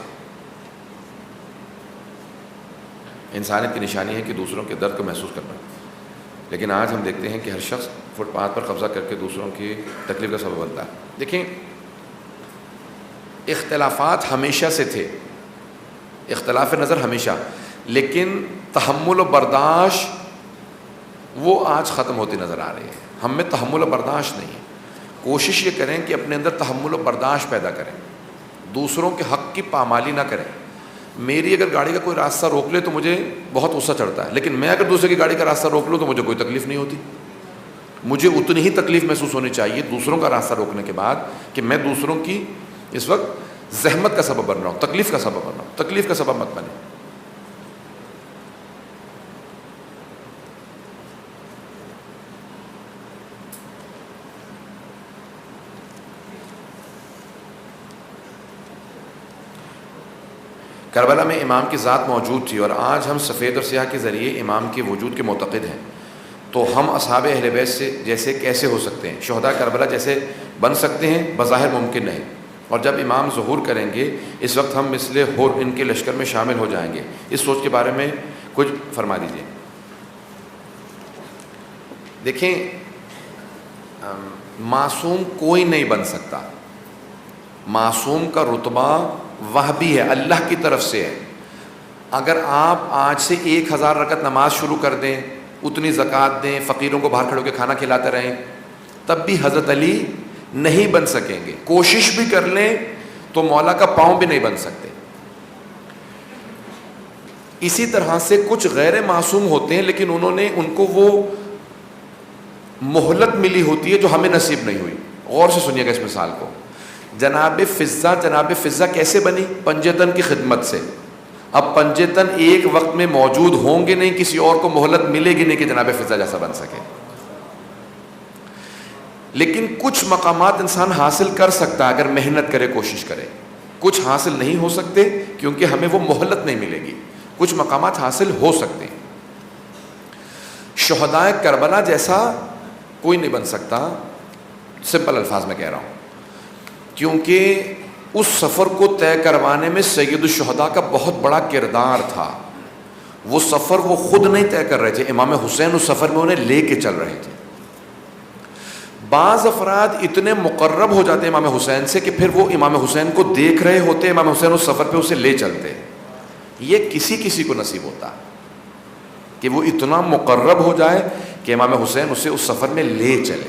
انسانیت کی نشانی ہے کہ دوسروں کے درد کو محسوس کرنا، لیکن آج ہم دیکھتے ہیں کہ ہر شخص فٹ پاتھ پر قبضہ کر کے دوسروں کی تکلیف کا سبب بنتا ہے۔ دیکھیں، اختلافات ہمیشہ سے تھے، اختلاف نظر ہمیشہ، لیکن تحمل و برداشت وہ آج ختم ہوتی نظر آ رہی ہے۔ ہم میں تحمل و برداشت نہیں ہے۔ کوشش یہ کریں کہ اپنے اندر تحمل و برداشت پیدا کریں، دوسروں کے حق کی پامالی نہ کریں۔ میری اگر گاڑی کا کوئی راستہ روک لے تو مجھے بہت غصہ چڑھتا ہے، لیکن میں اگر دوسرے کی گاڑی کا راستہ روک لوں تو مجھے کوئی تکلیف نہیں ہوتی۔ مجھے اتنی ہی تکلیف محسوس ہونی چاہیے دوسروں کا راستہ روکنے کے بعد کہ میں دوسروں کی اس وقت زحمت کا سبب بن رہا ہوں، تکلیف کا سبب بن رہا ہوں۔ تکلیف کا سبب مت بنے۔ کربلا میں امام کی ذات موجود تھی، اور آج ہم سفید اور سیاہ کے ذریعے امام کے وجود کے معتقد ہیں، تو ہم اصحاب اہل بیت سے جیسے کیسے ہو سکتے ہیں؟ شہداء کربلا جیسے بن سکتے ہیں؟ بظاہر ممکن نہیں۔ اور جب امام ظہور کریں گے اس وقت ہم مثل حور ان کے لشکر میں شامل ہو جائیں گے۔ اس سوچ کے بارے میں کچھ فرما دیجیے۔ دیکھیں، معصوم کوئی نہیں بن سکتا۔ معصوم کا رتبہ وہبی ہے، اللہ کی طرف سے ہے۔ اگر آپ آج سے 1000 رکعت نماز شروع کر دیں، اتنی زکوٰۃ دیں، فقیروں کو باہر کھڑے ہو کے کھانا کھلاتے رہیں، تب بھی حضرت علی نہیں بن سکیں گے۔ کوشش بھی کر لیں تو مولا کا پاؤں بھی نہیں بن سکتے۔ اسی طرح سے کچھ غیر معصوم ہوتے ہیں، لیکن ان کو وہ مہلت ملی ہوتی ہے جو ہمیں نصیب نہیں ہوئی۔ غور سے سنیے گا اس مثال کو۔ جناب فضہ کیسے بنی؟ پنجے تن کی خدمت سے۔ اب پنجے تن ایک وقت میں موجود ہوں گے نہیں، کسی اور کو مہلت ملے گی نہیں کہ جناب فضہ جیسا بن سکے۔ لیکن کچھ مقامات انسان حاصل کر سکتا ہے اگر محنت کرے، کوشش کرے۔ کچھ حاصل نہیں ہو سکتے کیونکہ ہمیں وہ مہلت نہیں ملے گی۔ کچھ مقامات حاصل ہو سکتے ہیں۔ شہدائے کربلا جیسا کوئی نہیں بن سکتا، سمپل الفاظ میں کہہ رہا ہوں، کیونکہ اس سفر کو طے کروانے میں سید الشہداء کا بہت بڑا کردار تھا۔ وہ سفر وہ خود نہیں طے کر رہے تھے، امام حسین اس سفر میں انہیں لے کے چل رہے تھے۔ بعض افراد اتنے مقرب ہو جاتے ہیں امام حسین سے کہ پھر وہ امام حسین کو دیکھ رہے ہوتے، امام حسین اس سفر پہ اسے لے چلتے۔ یہ کسی کو نصیب ہوتا کہ وہ اتنا مقرب ہو جائے کہ امام حسین اسے اس سفر میں لے چلے۔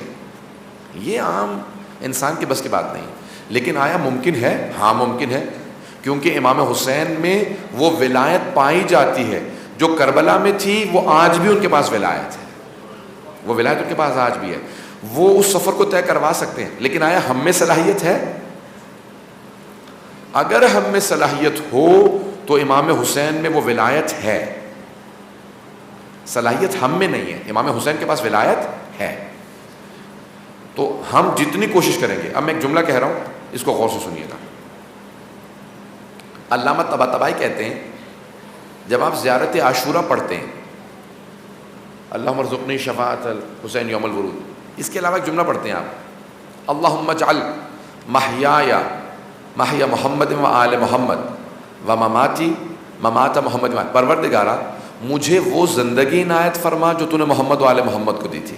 یہ عام انسان کے بس کی بات نہیں، لیکن آیا ممکن ہے؟ ہاں ممکن ہے، کیونکہ امام حسین میں وہ ولایت پائی جاتی ہے جو کربلا میں تھی، وہ آج بھی ان کے پاس ولایت ہے، وہ ولایت ان کے پاس آج بھی ہے۔ وہ اس سفر کو طے کروا سکتے ہیں، لیکن آیا ہم میں صلاحیت ہے؟ اگر ہم میں صلاحیت ہو تو امام حسین میں وہ ولایت ہے، صلاحیت ہم میں نہیں ہے، امام حسین کے پاس ولایت ہے۔ تو ہم جتنی کوشش کریں گے، اب میں ایک جملہ کہہ رہا ہوں، اس کو غور سے سنیے گا۔ علامہ طباطبائی کہتے ہیں جب آپ زیارت عاشورہ پڑھتے ہیں، اللہم ارزقنی شفاعت الحسین یوم الورود، اس کے علاوہ ایک جملہ پڑھتے ہیں آپ، اللہم اجعل محیایا محیا محمد و آل محمد و مماتی ممات محمد و آل، پروردگارا مجھے وہ زندگی عنایت فرما جو تو نے محمد و آل محمد کو دی تھی،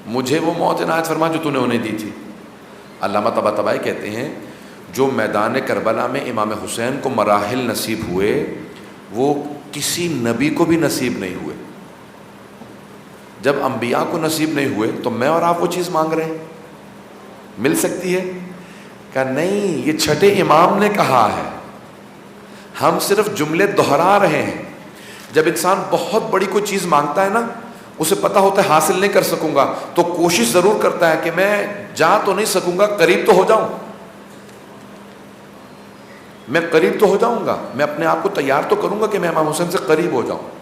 مجھے وہ موت عنایت فرما جو تو نے انہیں دی تھی۔ علامہ طباطبائی کہتے ہیں جو میدان کربلا میں امام حسین کو مراحل نصیب ہوئے وہ کسی نبی کو بھی نصیب نہیں ہوئے۔ جب انبیاء کو نصیب نہیں ہوئے تو میں اور آپ وہ چیز مانگ رہے ہیں، مل سکتی ہے؟ کہا نہیں، یہ چھٹے امام نے کہا ہے، ہم صرف جملے دہرا رہے ہیں۔ جب انسان بہت بڑی کوئی چیز مانگتا ہے نا، اسے پتہ ہوتا ہے حاصل نہیں کر سکوں گا، تو کوشش ضرور کرتا ہے کہ میں جا تو نہیں سکوں گا، قریب تو ہو جاؤں، میں قریب تو ہو جاؤں گا، میں اپنے آپ کو تیار تو کروں گا کہ میں امام حسین سے قریب ہو جاؤں۔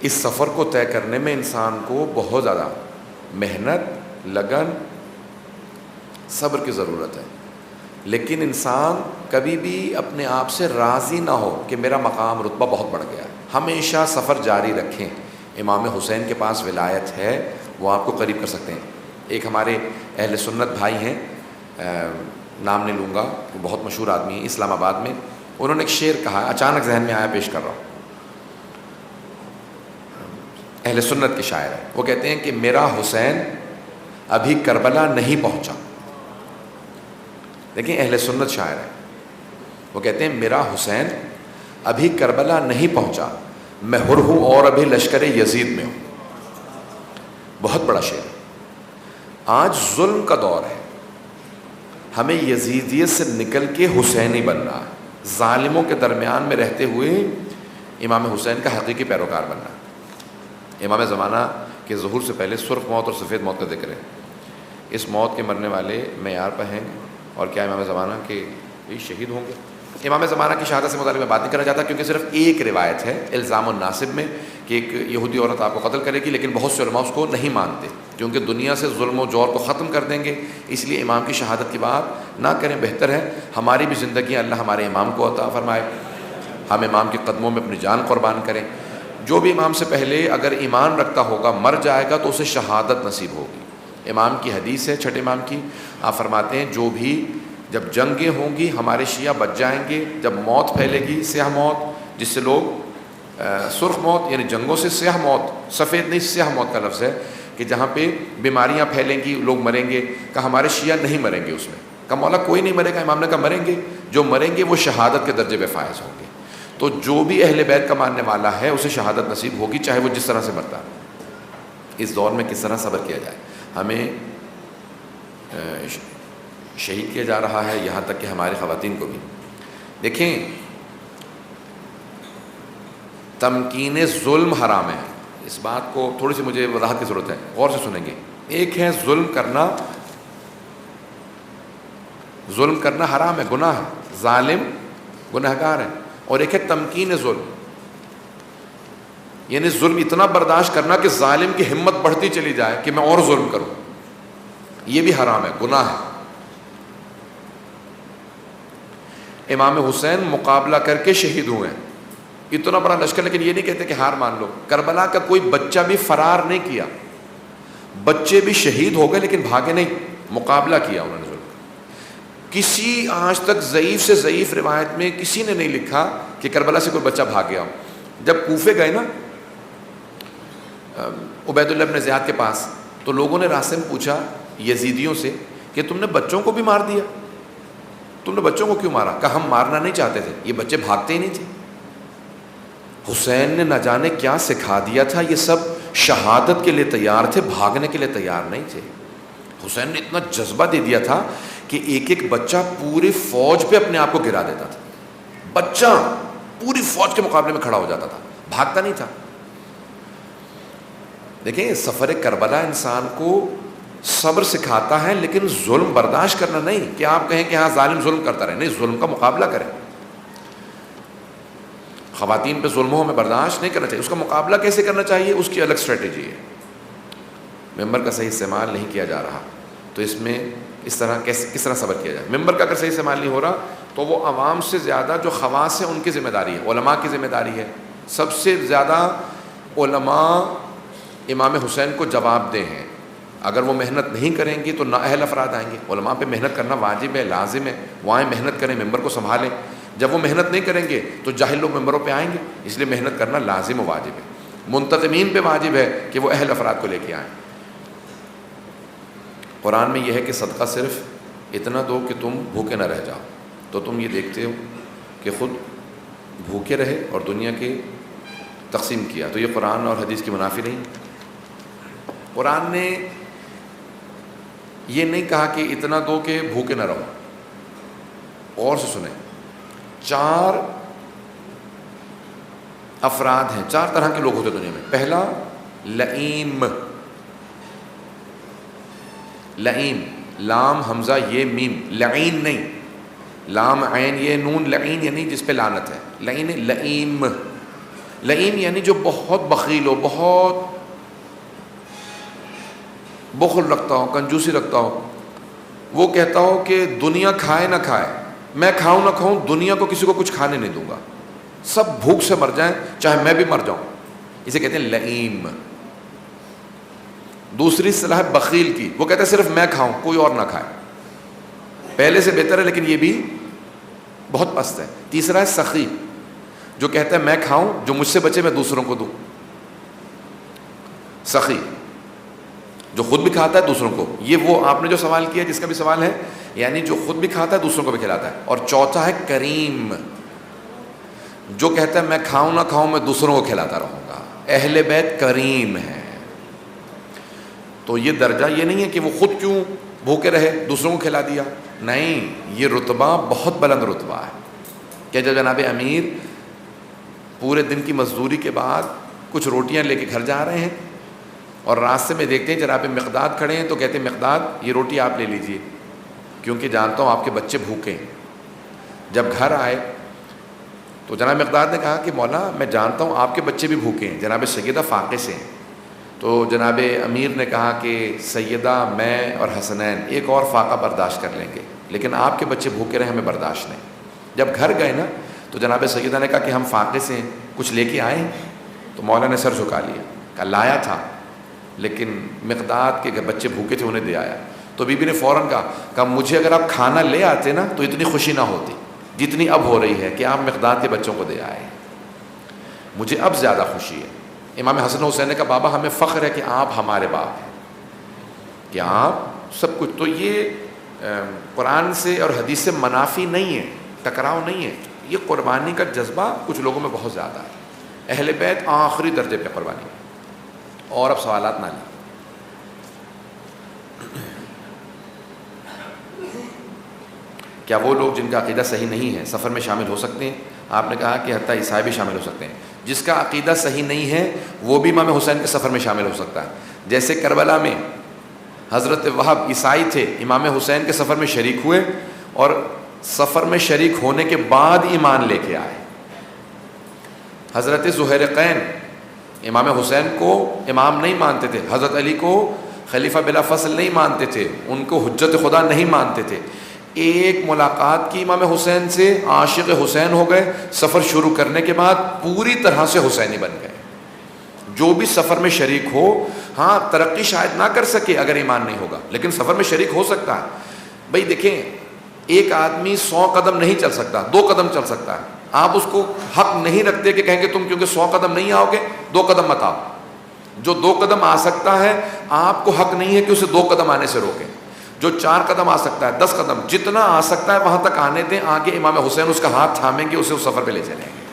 اس سفر کو طے کرنے میں انسان کو بہت زیادہ محنت، لگن، صبر کی ضرورت ہے، لیکن انسان کبھی بھی اپنے آپ سے راضی نہ ہو کہ میرا مقام رتبہ بہت بڑھ گیا ہے۔ ہمیشہ سفر جاری رکھیں، امام حسین کے پاس ولایت ہے، وہ آپ کو قریب کر سکتے ہیں۔ ایک ہمارے اہل سنت بھائی ہیں، نام نہیں لوں گا، وہ بہت مشہور آدمی ہیں اسلام آباد میں، انہوں نے ایک شعر کہا، اچانک ذہن میں آیا، پیش کر رہا ہوں. اہل سنت کے شاعر ہیں، وہ کہتے ہیں کہ میرا حسین ابھی کربلا نہیں پہنچا. دیکھیں اہل سنت شاعر ہیں، وہ کہتے ہیں میرا حسین ابھی کربلا نہیں پہنچا، میں حر ہوں اور ابھی لشکر یزید میں ہوں. بہت بڑا شعر. آج ظلم کا دور ہے، ہمیں یزیدیت سے نکل کے حسینی بننا ہے، ظالموں کے درمیان میں رہتے ہوئے امام حسین کا حقیقی پیروکار بننا. امام زمانہ کے ظہور سے پہلے سرخ موت اور سفید موت کا ذکر ہے. اس موت کے مرنے والے معیار پر ہیں، اور کیا امام زمانہ کے بھی شہید ہوں گے؟ امام زمانہ کی شہادت سے متعلق میں بات نہیں کرنا چاہتا، کیونکہ صرف ایک روایت ہے الزام الناصب میں کہ ایک یہودی عورت آپ کو قتل کرے گی، لیکن بہت سے علماء اس کو نہیں مانتے کیونکہ دنیا سے ظلم و جور کو ختم کر دیں گے. اس لیے امام کی شہادت کی بات نہ کریں، بہتر ہے. ہماری بھی زندگی اللہ ہمارے امام کو عطا فرمائے، ہم امام کے قدموں میں اپنی جان قربان کریں. جو بھی امام سے پہلے اگر ایمان رکھتا ہوگا مر جائے گا تو اسے شہادت نصیب ہوگی. امام کی حدیث ہے، چھٹے امام کی، آپ فرماتے ہیں جو بھی جب جنگیں ہوں گی ہمارے شیعہ بچ جائیں گے، جب موت پھیلے گی، سیاہ موت جس سے لوگ سرخ موت یعنی جنگوں سے، سیاہ موت سفید نہیں سیاہ موت کا لفظ ہے کہ جہاں پہ بیماریاں پھیلیں گی لوگ مریں گے، کہ ہمارے شیعہ نہیں مریں گے اس میں. کہ مولا کوئی نہیں مرے گا، امام نے کہا مریں گے، جو مریں گے وہ شہادت کے درجے پہ فائز ہوں گے. تو جو بھی اہل بیت کا ماننے والا ہے اسے شہادت نصیب ہوگی، چاہے وہ جس طرح سے مرتا ہے. اس دور میں کس طرح صبر کیا جائے. ہمیں شہید کیا جا رہا ہے، یہاں تک کہ ہماری خواتین کو بھی. دیکھیں تمکین ظلم حرام ہے. اس بات کو تھوڑی سی مجھے وضاحت کی ضرورت ہے، غور سے سنیں گے. ایک ہے ظلم کرنا حرام ہے، گناہ ہے، ظالم گنہگار ہے. اور ایک ہے تمکین ظلم، یعنی ظلم اتنا برداشت کرنا کہ ظالم کی ہمت بڑھتی چلی جائے کہ میں اور ظلم کروں. یہ بھی حرام ہے، گناہ ہے. امام حسین مقابلہ کر کے شہید ہوئے، اتنا بڑا لشکر، لیکن یہ نہیں کہتے کہ ہار مان لو. کربلا کا کوئی بچہ بھی فرار نہیں کیا، بچے بھی شہید ہو گئے لیکن بھاگے نہیں، مقابلہ کیا انہوں نے. کسی آج تک ضعیف سے ضعیف روایت میں کسی نے نہیں لکھا کہ کربلا سے کوئی بچہ بھاگ گیا. جب کوفے گئے نا عبید اللہ بن زیاد کے پاس، تو لوگوں نے راستے میں پوچھا یزیدیوں سے کہ تم نے بچوں کو بھی مار دیا، تم نے بچوں کو کیوں مارا؟ کہا ہم مارنا نہیں چاہتے تھے، یہ بچے بھاگتے ہی نہیں تھے. حسین نے نہ جانے کیا سکھا دیا تھا، یہ سب شہادت کے لیے تیار تھے، بھاگنے کے لیے تیار نہیں تھے. حسین نے اتنا جذبہ دے دیا تھا کہ ایک ایک بچہ پوری فوج پہ اپنے آپ کو گرا دیتا تھا. بچہ پوری فوج کے مقابلے میں کھڑا ہو جاتا تھا، بھاگتا نہیں تھا. دیکھیں سفر کربلا انسان کو صبر سکھاتا ہے، لیکن ظلم برداشت کرنا نہیں کہ آپ کہیں کہ ہاں ظالم ظلم کرتا رہے. نہیں، ظلم کا مقابلہ کریں. خواتین پہ ظلموں میں برداشت نہیں کرنا چاہیے. اس کا مقابلہ کیسے کرنا چاہیے، اس کی الگ اسٹریٹجی ہے. ممبر کا صحیح استعمال نہیں کیا جا رہا تو اس میں کس طرح صبر کیا جائے. ممبر کا اگر صحیح استعمال نہیں ہو رہا تو وہ عوام سے زیادہ جو خواص ہیں ان کی ذمہ داری ہے، علماء کی ذمہ داری ہے. سب سے زیادہ علماء امام حسین کو جواب دہ ہیں. اگر وہ محنت نہیں کریں گے تو نااہل افراد آئیں گے. علماء پہ محنت کرنا واجب ہے، لازم ہے. وہ آئیں محنت کریں، ممبر کو سنبھالیں. جب وہ محنت نہیں کریں گے تو جاہل لوگ ممبروں پہ آئیں گے. اس لیے محنت کرنا لازم و واجب ہے. منتظمین پہ واجب ہے کہ وہ اہل افراد کو لے کے آئیں. قرآن میں یہ ہے کہ صدقہ صرف اتنا دو کہ تم بھوکے نہ رہ جاؤ. تو تم یہ دیکھتے ہو کہ خود بھوکے رہے اور دنیا کے تقسیم کیا، تو یہ قرآن اور حدیث کی منافی نہیں. قرآن نے یہ نہیں کہا کہ اتنا دو کہ بھوکے نہ رہو. اور سے سنیں، 4 افراد ہیں، 4 طرح کے لوگ ہوتے دنیا میں. پہلا لئیم، لئیم لام حمزہ یہ میم، لعین نہیں، لام عین یہ نون، لعین یعنی جس پہ لعنت ہے. لعین لئیم، لئیم یعنی جو بہت بخیل ہو، بہت بخل رکھتا ہو، کنجوسی رکھتا ہو. وہ کہتا ہو کہ دنیا کھائے نہ کھائے، میں کھاؤں نہ کھاؤں، دنیا کو کسی کو کچھ کھانے نہیں دوں گا، سب بھوک سے مر جائیں چاہے میں بھی مر جاؤں. اسے کہتے ہیں لئیم. دوسری اصطلاح ہے بخیل کی، وہ کہتا ہے صرف میں کھاؤں کوئی اور نہ کھائے. پہلے سے بہتر ہے لیکن یہ بھی بہت پست ہے. تیسرا ہے سخی، جو کہتا ہے میں کھاؤں، جو مجھ سے بچے میں دوسروں کو دوں. سخی جو خود بھی کھاتا ہے دوسروں کو. یہ وہ آپ نے جو سوال کیا جس کا بھی سوال ہے، یعنی جو خود بھی کھاتا ہے دوسروں کو بھی کھلاتا ہے. اور چوتھا ہے کریم، جو کہتا ہے میں کھاؤں نہ کھاؤں میں دوسروں کو کھلاتا رہوں گا. اہل بیت کریم ہے. تو یہ درجہ یہ نہیں ہے کہ وہ خود کیوں بھوکے رہے دوسروں کو کھلا دیا، نہیں، یہ رتبہ بہت بلند رتبہ ہے کہ جب جناب امیر پورے دن کی مزدوری کے بعد کچھ روٹیاں لے کے گھر جا رہے ہیں اور راستے میں دیکھتے ہیں جناب مقداد کھڑے ہیں، تو کہتے ہیں مقداد یہ روٹی آپ لے لیجئے کیونکہ جانتا ہوں آپ کے بچے بھوکے ہیں. جب گھر آئے تو جناب مقداد نے کہا کہ مولا میں جانتا ہوں آپ کے بچے بھی بھوکے ہیں، جناب سیدہ فاقے سے ہیں. تو جناب امیر نے کہا کہ سیدہ میں اور حسنین ایک اور فاقہ برداشت کر لیں گے، لیکن آپ کے بچے بھوکے رہے ہمیں برداشت نہیں. جب گھر گئے نا تو جناب سیدہ نے کہا کہ ہم فاقے سے ہیں، کچھ لے کے آئے. تو مولا نے سر جھکا لیا، کہا لایا تھا لیکن مقداد کے بچے بھوکے تھے انہیں دے آیا. تو بی بی نے فوراً کہا مجھے اگر آپ کھانا لے آتے نا تو اتنی خوشی نہ ہوتی جتنی اب ہو رہی ہے کہ آپ مقداد کے بچوں کو دے آئے. مجھے اب زیادہ خوشی ہے. امام حسن حسین نے کہا بابا ہمیں فخر ہے کہ آپ ہمارے باپ ہیں، کہ آپ سب کچھ. تو یہ قرآن سے اور حدیث سے منافی نہیں ہے، ٹکراؤ نہیں ہے. یہ قربانی کا جذبہ کچھ لوگوں میں بہت زیادہ ہے. اہل بیت آخری درجے پہ قربانی. اور اب سوالات نہ لیں. کیا وہ لوگ جن کا عقیدہ صحیح نہیں ہے سفر میں شامل ہو سکتے ہیں؟ آپ نے کہا کہ حتیٰ عیسائی بھی شامل ہو سکتے ہیں. جس کا عقیدہ صحیح نہیں ہے وہ بھی امام حسین کے سفر میں شامل ہو سکتا ہے. جیسے کربلا میں حضرت وہب عیسائی تھے، امام حسین کے سفر میں شریک ہوئے اور سفر میں شریک ہونے کے بعد ایمان لے کے آئے. حضرت زہیرقین امام حسین کو امام نہیں مانتے تھے، حضرت علی کو خلیفہ بلا فصل نہیں مانتے تھے، ان کو حجت خدا نہیں مانتے تھے. ایک ملاقات کی امام حسین سے، عاشق حسین ہو گئے. سفر شروع کرنے کے بعد پوری طرح سے حسینی بن گئے. جو بھی سفر میں شریک ہو، ہاں ترقی شاید نہ کر سکے اگر ایمان نہیں ہوگا، لیکن سفر میں شریک ہو سکتا ہے. بھئی دیکھیں، ایک آدمی 100 قدم نہیں چل سکتا، 2 قدم چل سکتا ہے. آپ اس کو حق نہیں رکھتے کہ کہیں کہ تم کیونکہ 100 قدم نہیں آؤ گے 2 قدم مت آؤ. جو 2 قدم آ سکتا ہے آپ کو حق نہیں ہے کہ اسے 2 قدم آنے سے روکیں. جو 4 قدم آ سکتا ہے، 10 قدم، جتنا آ سکتا ہے وہاں تک آنے دیں. آگے امام حسین اس کا ہاتھ تھامیں گے، اسے اس سفر پہ لے چلیں گے.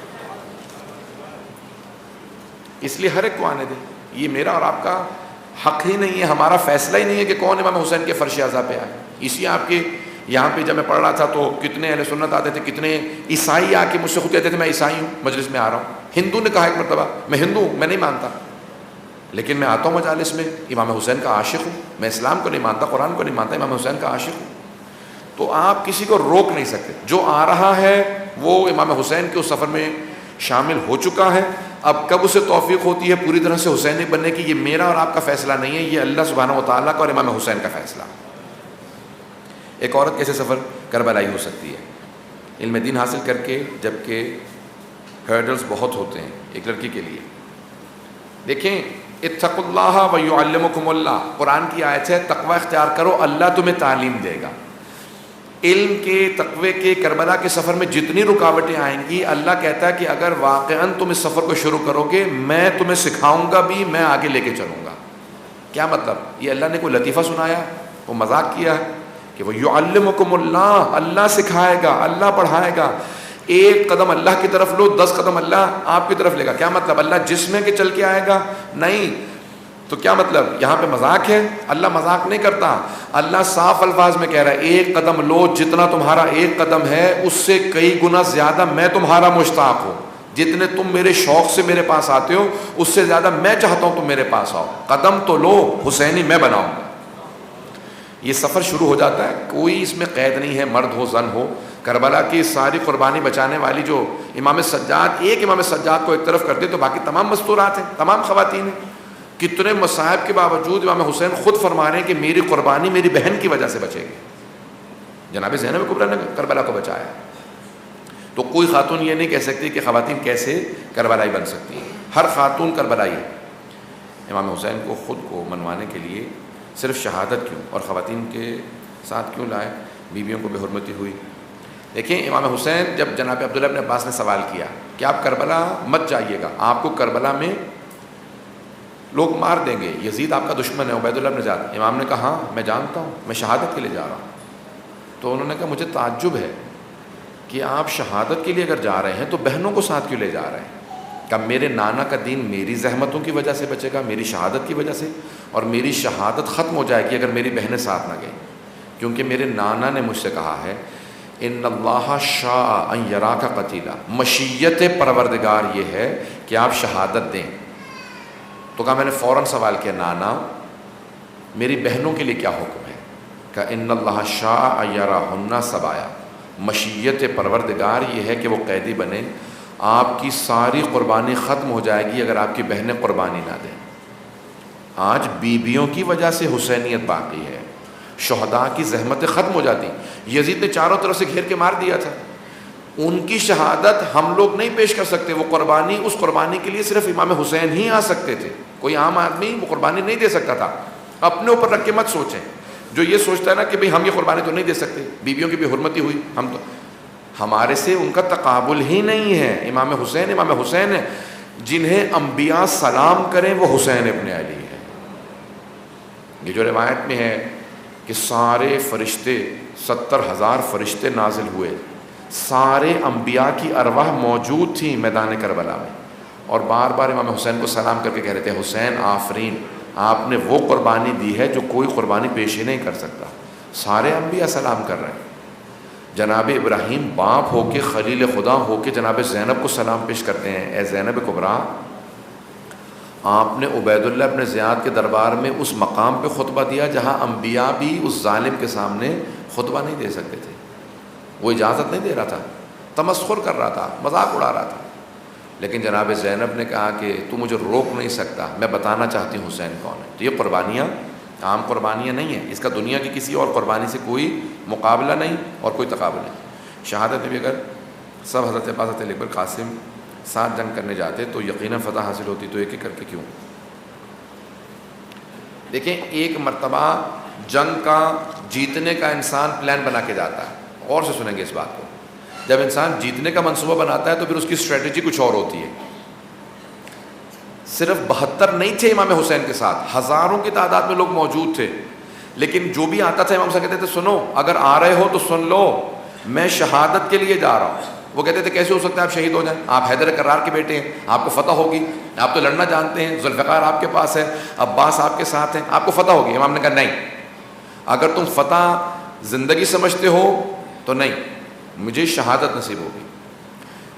اس لیے ہر ایک کو آنے دیں. یہ میرا اور آپ کا حق ہی نہیں ہے، ہمارا فیصلہ ہی نہیں ہے کہ کون امام حسین کے فرش اعضاء پہ آئے. اسی آپ کے یہاں پہ جب میں پڑھ رہا تھا تو کتنے اہل سنت آتے تھے، کتنے عیسائی آ کے مجھ سے خود کہتے تھے میں عیسائی ہوں، مجلس میں آ رہا ہوں. ہندو نے کہا ایک مرتبہ میں ہندو ہوں، میں نہیں مانتا، لیکن میں آتا ہوں مجالس میں، امام حسین کا عاشق ہوں. میں اسلام کو نہیں مانتا، قرآن کو نہیں مانتا، امام حسین کا عاشق ہوں. تو آپ کسی کو روک نہیں سکتے. جو آ رہا ہے وہ امام حسین کے اس سفر میں شامل ہو چکا ہے. اب کب اسے توفیق ہوتی ہے پوری طرح سے حسینی بننے کی، یہ میرا اور آپ کا فیصلہ نہیں ہے، یہ اللہ سبحانہ و تعالیٰ کا اور امام حسین کا فیصلہ. ایک عورت کیسے سفر کربلائی ہو سکتی ہے؟ علم دین حاصل کر کے، جبکہ ہرڈلز بہت ہوتے ہیں ایک لڑکی کے لیے. دیکھیں، اتقوا اللہ ویعلمکم اللہ، قرآن کی آیت ہے، تقوی اختیار کرو اللہ تمہیں تعلیم دے گا. علم کے، تقوی کے، کربلا کے سفر میں جتنی رکاوٹیں آئیں گی، اللہ کہتا ہے کہ اگر واقعاً تم اس سفر کو شروع کرو گے میں تمہیں سکھاؤں گا بھی، میں آگے لے کے چلوں گا. کیا مطلب؟ یہ اللہ نے کوئی لطیفہ سنایا، وہ مذاق کیا ہے کہ وہ یعلمکم اللہ، اللہ سکھائے گا، اللہ پڑھائے گا. 1 قدم اللہ کی طرف لو، 10 قدم اللہ آپ کی طرف لے گا. کیا مطلب؟ اللہ جسم ہے کہ چل کے آئے گا؟ نہیں. تو کیا مطلب؟ یہاں پہ مذاق ہے؟ اللہ مذاق نہیں کرتا. اللہ صاف الفاظ میں کہہ رہا ہے 1 قدم لو، جتنا تمہارا 1 قدم ہے اس سے کئی گنا زیادہ میں تمہارا مشتاق ہوں. جتنے تم میرے شوق سے میرے پاس آتے ہو اس سے زیادہ میں چاہتا ہوں تم میرے پاس آؤ. قدم تو لو، حسینی میں بناؤں گا. یہ سفر شروع ہو جاتا ہے، کوئی اس میں قید نہیں ہے، مرد ہو زن ہو. کربلا کی ساری قربانی بچانے والی جو امام سجاد، ایک امام سجاد کو ایک طرف کر دے تو باقی تمام مستورات ہیں، تمام خواتین ہیں. کتنے مصائب کے باوجود امام حسین خود فرما رہے ہیں کہ میری قربانی میری بہن کی وجہ سے بچے گی. جناب زینب کبریٰ نے کربلا کو بچایا. تو کوئی خاتون یہ نہیں کہہ سکتی کہ خواتین کیسے کربلائی بن سکتی ہیں. ہر خاتون کربلائی ہے. امام حسین کو خود کو منوانے کے لیے صرف شہادت کیوں اور خواتین کے ساتھ کیوں لائے؟ بیویوں کو بے حرمتی ہوئی. دیکھیں امام حسین جب جناب عبداللہ ابن عباس نے سوال کیا کہ آپ کربلا مت جائیے گا، آپ کو کربلا میں لوگ مار دیں گے، یزید آپ کا دشمن ہے عبید اللہ ابن زیاد، امام نے کہا ہاں میں جانتا ہوں، میں شہادت کے لیے جا رہا ہوں. تو انہوں نے کہا مجھے تعجب ہے کہ آپ شہادت کے لیے اگر جا رہے ہیں تو بہنوں کو ساتھ کیوں لے جا رہے ہیں؟ کہ میرے نانا کا دین میری زحمتوں کی وجہ سے بچے گا، میری شہادت کی وجہ سے، اور میری شہادت ختم ہو جائے گی اگر میری بہنیں ساتھ نہ گئیں، کیونکہ میرے نانا نے مجھ سے کہا ہے ان اللہ شاء ان یراک قتیلا، مشیت پروردگار یہ ہے کہ آپ شہادت دیں. تو کہا میں نے فوراً سوال کیا نانا میری بہنوں کے لیے کیا حکم ہے؟ کہ ان اللہ شاء ان یراہن سبایا، مشیت پروردگار یہ ہے کہ وہ قیدی بنے، آپ کی ساری قربانی ختم ہو جائے گی اگر آپ کی بہنیں قربانی نہ دیں. آج بیویوں کی وجہ سے حسینیت باقی ہے، شہداء کی زحمتیں ختم ہو جاتی. یزید نے چاروں طرف سے گھیر کے مار دیا تھا، ان کی شہادت ہم لوگ نہیں پیش کر سکتے، وہ قربانی، اس قربانی کے لیے صرف امام حسین ہی آ سکتے تھے، کوئی عام آدمی وہ قربانی نہیں دے سکتا تھا. اپنے اوپر رکھ کے مت سوچیں، جو یہ سوچتا ہے نا کہ بھئی ہم یہ قربانی تو نہیں دے سکتے، بیویوں کی بھی حرمتی ہوئی، ہم تو ہمارے سے ان کا تقابل ہی نہیں ہے. امام حسین ہے، جنہیں انبیاء سلام کریں وہ حسین ابن علی ہے. یہ جو روایت میں ہے کہ سارے فرشتے 70,000 فرشتے نازل ہوئے، سارے انبیاء کی ارواح موجود تھیں میدان کربلا میں، اور بار بار امام حسین کو سلام کر کے کہہ رہے تھے حسین آفرین، آپ نے وہ قربانی دی ہے جو کوئی قربانی پیش ہی نہیں کر سکتا. سارے انبیاء سلام کر رہے ہیں. جناب ابراہیم باپ ہو کے، خلیل خدا ہو کے جناب زینب کو سلام پیش کرتے ہیں، اے زینب کبریٰ، آپ نے عبید اللہ ابن زیاد کے دربار میں اس مقام پہ خطبہ دیا جہاں انبیاء بھی اس ظالم کے سامنے خطبہ نہیں دے سکتے تھے. وہ اجازت نہیں دے رہا تھا، تمسخر کر رہا تھا، مذاق اڑا رہا تھا، لیکن جناب زینب نے کہا کہ تو مجھے روک نہیں سکتا، میں بتانا چاہتی ہوں حسین کون ہے. تو یہ قربانیاں عام قربانیاں نہیں ہیں، اس کا دنیا کی کسی اور قربانی سے کوئی مقابلہ نہیں اور کوئی تقابل نہیں. شہادت میں بھی اگر سب حضرت عباس حضرت علی اکبر قاسم ساتھ جنگ کرنے جاتے تو یقیناً فتح حاصل ہوتی، تو ایک ایک کر کے کیوں. دیکھیں ایک مرتبہ جنگ کا جیتنے کا انسان پلان بنا کے جاتا ہے، اور سے سنیں گے اس بات کو، جب انسان جیتنے کا منصوبہ بناتا ہے تو پھر اس کی اسٹریٹجی کچھ اور ہوتی ہے. صرف 72 نہیں تھے امام حسین کے ساتھ، ہزاروں کی تعداد میں لوگ موجود تھے، لیکن جو بھی آتا تھا امام حسین کہتے تھے سنو اگر آ رہے ہو تو سن لو، میں شہادت کے لیے جا رہا ہوں. وہ کہتے تھے کیسے ہو سکتا ہے آپ شہید ہو جائیں، آپ حیدر کرار کے بیٹے ہیں، آپ کو فتح ہوگی، آپ تو لڑنا جانتے ہیں، ذوالفقار آپ کے پاس ہے، عباس آپ کے ساتھ ہیں، آپ کو فتح ہوگی. امام نے کہا نہیں، اگر تم فتح زندگی سمجھتے ہو تو نہیں، مجھے شہادت نصیب ہوگی.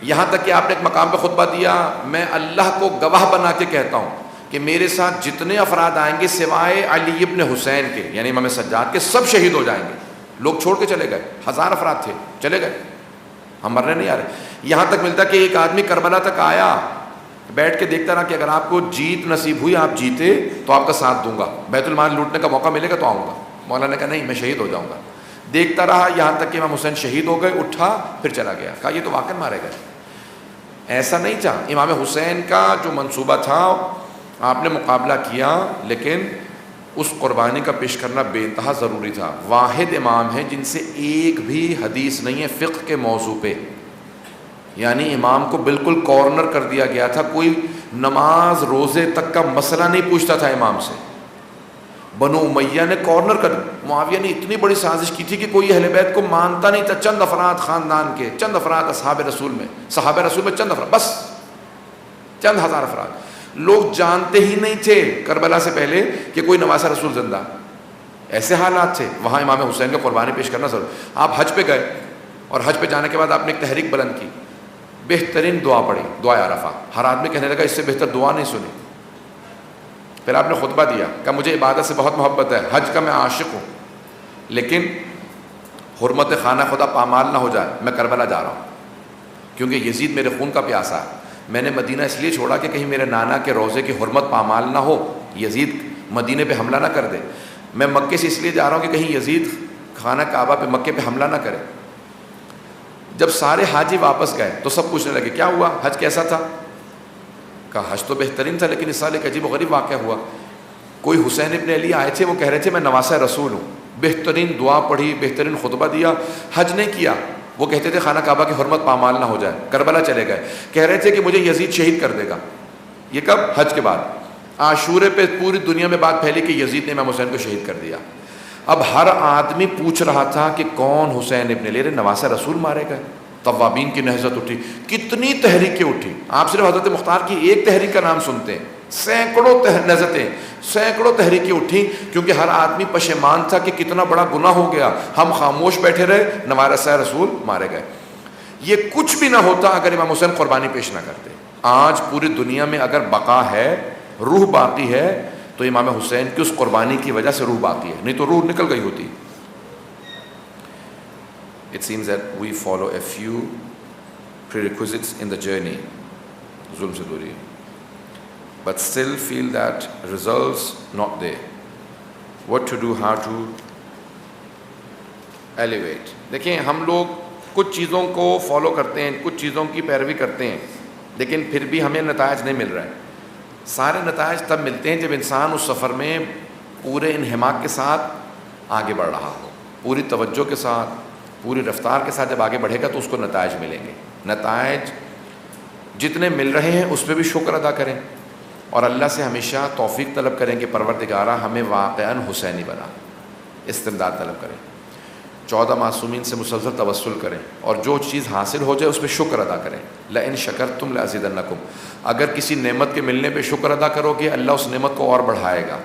یہاں تک کہ آپ نے ایک مقام پہ خطبہ دیا، میں اللہ کو گواہ بنا کے کہتا ہوں کہ میرے ساتھ جتنے افراد آئیں گے سوائے علی ابن حسین کے یعنی امام سجاد کے، سب شہید ہو جائیں گے. لوگ چھوڑ کے چلے گئے، 1000 افراد تھے، چلے گئے، ہم مرنے نہیں آ رہے. یہاں تک ملتا کہ ایک آدمی کربلا تک آیا، بیٹھ کے دیکھتا رہا کہ اگر آپ کو جیت نصیب ہوئی، آپ جیتے تو آپ کا ساتھ دوں گا، بیت المال لوٹنے کا موقع ملے گا تو آؤں گا. مولانا نے کہا نہیں میں شہید ہو جاؤں گا. دیکھتا رہا یہاں تک کہ امام حسین شہید ہو گئے، اٹھا پھر چلا گیا. کہا یہ تو واقعی مارے گئے. ایسا نہیں تھا. امام حسین کا جو منصوبہ تھا آپ نے مقابلہ کیا، لیکن اس قربانی کا پیش کرنا بے انتہا ضروری تھا. واحد امام ہیں جن سے ایک بھی حدیث نہیں ہے فقہ کے موضوع پہ، یعنی امام کو بالکل کارنر کر دیا گیا تھا. کوئی نماز روزے تک کا مسئلہ نہیں پوچھتا تھا امام سے. بنو امیہ نے کارنر کر، معاویہ نے اتنی بڑی سازش کی تھی کہ کوئی اہل بیت کو مانتا نہیں تھا. چند افراد خاندان کے، چند افراد اصحاب رسول میں، صحابہ رسول میں چند افراد، بس چند ہزار افراد. لوگ جانتے ہی نہیں تھے کربلا سے پہلے کہ کوئی نواسہ رسول زندہ. ایسے حالات تھے. وہاں امام حسین کا قربانی پیش کرنا ضرور. آپ حج پہ گئے اور حج پہ جانے کے بعد آپ نے ایک تحریک بلند کی، بہترین دعا پڑھی، دعا عرفہ. ہر آدمی کہنے لگا اس سے بہتر دعا نہیں سنی. پھر آپ نے خطبہ دیا کہ مجھے عبادت سے بہت محبت ہے، حج کا میں عاشق ہوں، لیکن حرمت خانہ خدا پامال نہ ہو جائے، میں کربلا جا رہا ہوں کیونکہ یزید میرے خون کا پیاسا ہے. میں نے مدینہ اس لیے چھوڑا کہ کہیں میرے نانا کے روضے کی حرمت پامال نہ ہو، یزید مدینے پہ حملہ نہ کر دے. میں مکے سے اس لیے جا رہا ہوں کہ کہیں یزید خانہ کعبہ پہ مکے پہ حملہ نہ کرے. جب سارے حاجی واپس گئے تو سب پوچھنے لگے کیا ہوا، حج کیسا تھا؟ کہا حج تو بہترین تھا، لیکن اس سال ایک عجیب و غریب واقعہ ہوا. کوئی حسین ابن علی آئے تھے، وہ کہہ رہے تھے میں نواسہ رسول ہوں. بہترین دعا پڑھی، بہترین خطبہ دیا، حج نہیں کیا. وہ کہتے تھے خانہ کعبہ کی حرمت پامال نہ ہو جائے. کربلا چلے گئے, کہہ رہے تھے کہ مجھے یزید شہید کر دے گا. یہ کب؟ حج کے بعد. عاشورے پہ پوری دنیا میں بات پھیلی کہ یزید نے امام حسین کو شہید کر دیا. اب ہر آدمی پوچھ رہا تھا کہ کون حسین ابن لیلے نواسہ رسول مارے گئے. توابین کی نہضت اٹھی, کتنی تحریکیں اٹھی. آپ صرف حضرت مختار کی ایک تحریک کا نام سنتے ہیں, سینکڑوں نہضتیں, سینکڑوں تحریکیں اٹھی, کیونکہ ہر آدمی پشیمان تھا کہ کتنا بڑا گناہ ہو گیا, ہم خاموش بیٹھے رہے, نواسہ رسول مارے گئے. یہ کچھ بھی نہ ہوتا اگر امام حسین قربانی پیش نہ کرتے. آج پوری دنیا میں اگر بقا ہے, روح باقی ہے, تو امام حسین کی اس قربانی کی وجہ سے روح باقی ہے, نہیں تو روح نکل گئی ہوتی. It seems that we follow a few prerequisites in the journey, ظلم سے دوری, but still feel that results not there. What to do, how to elevate. دیکھیں ہم لوگ کچھ چیزوں کو فالو کرتے ہیں, کچھ چیزوں کی پیروی کرتے ہیں, لیکن پھر بھی ہمیں نتائج نہیں مل رہا ہے. سارے نتائج تب ملتے ہیں جب انسان اس سفر میں پورے انہماک کے ساتھ آگے بڑھ رہا ہو, پوری توجہ کے ساتھ, پوری رفتار کے ساتھ جب آگے بڑھے گا تو اس کو نتائج ملیں گے. نتائج جتنے مل رہے ہیں اس پہ بھی شکر ادا کریں, اور اللہ سے ہمیشہ توفیق طلب کریں کہ پروردگارہ ہمیں واقعاً حسینی بنا. استمداد طلب کریں, 14 معصومین سے مسلسل توسل کریں, اور جو چیز حاصل ہو جائے اس پہ شکر ادا کریں. لئن شکرتم لازیدنکم, اگر کسی نعمت کے ملنے پہ شکر ادا کرو گے اللہ اس نعمت کو اور بڑھائے گا.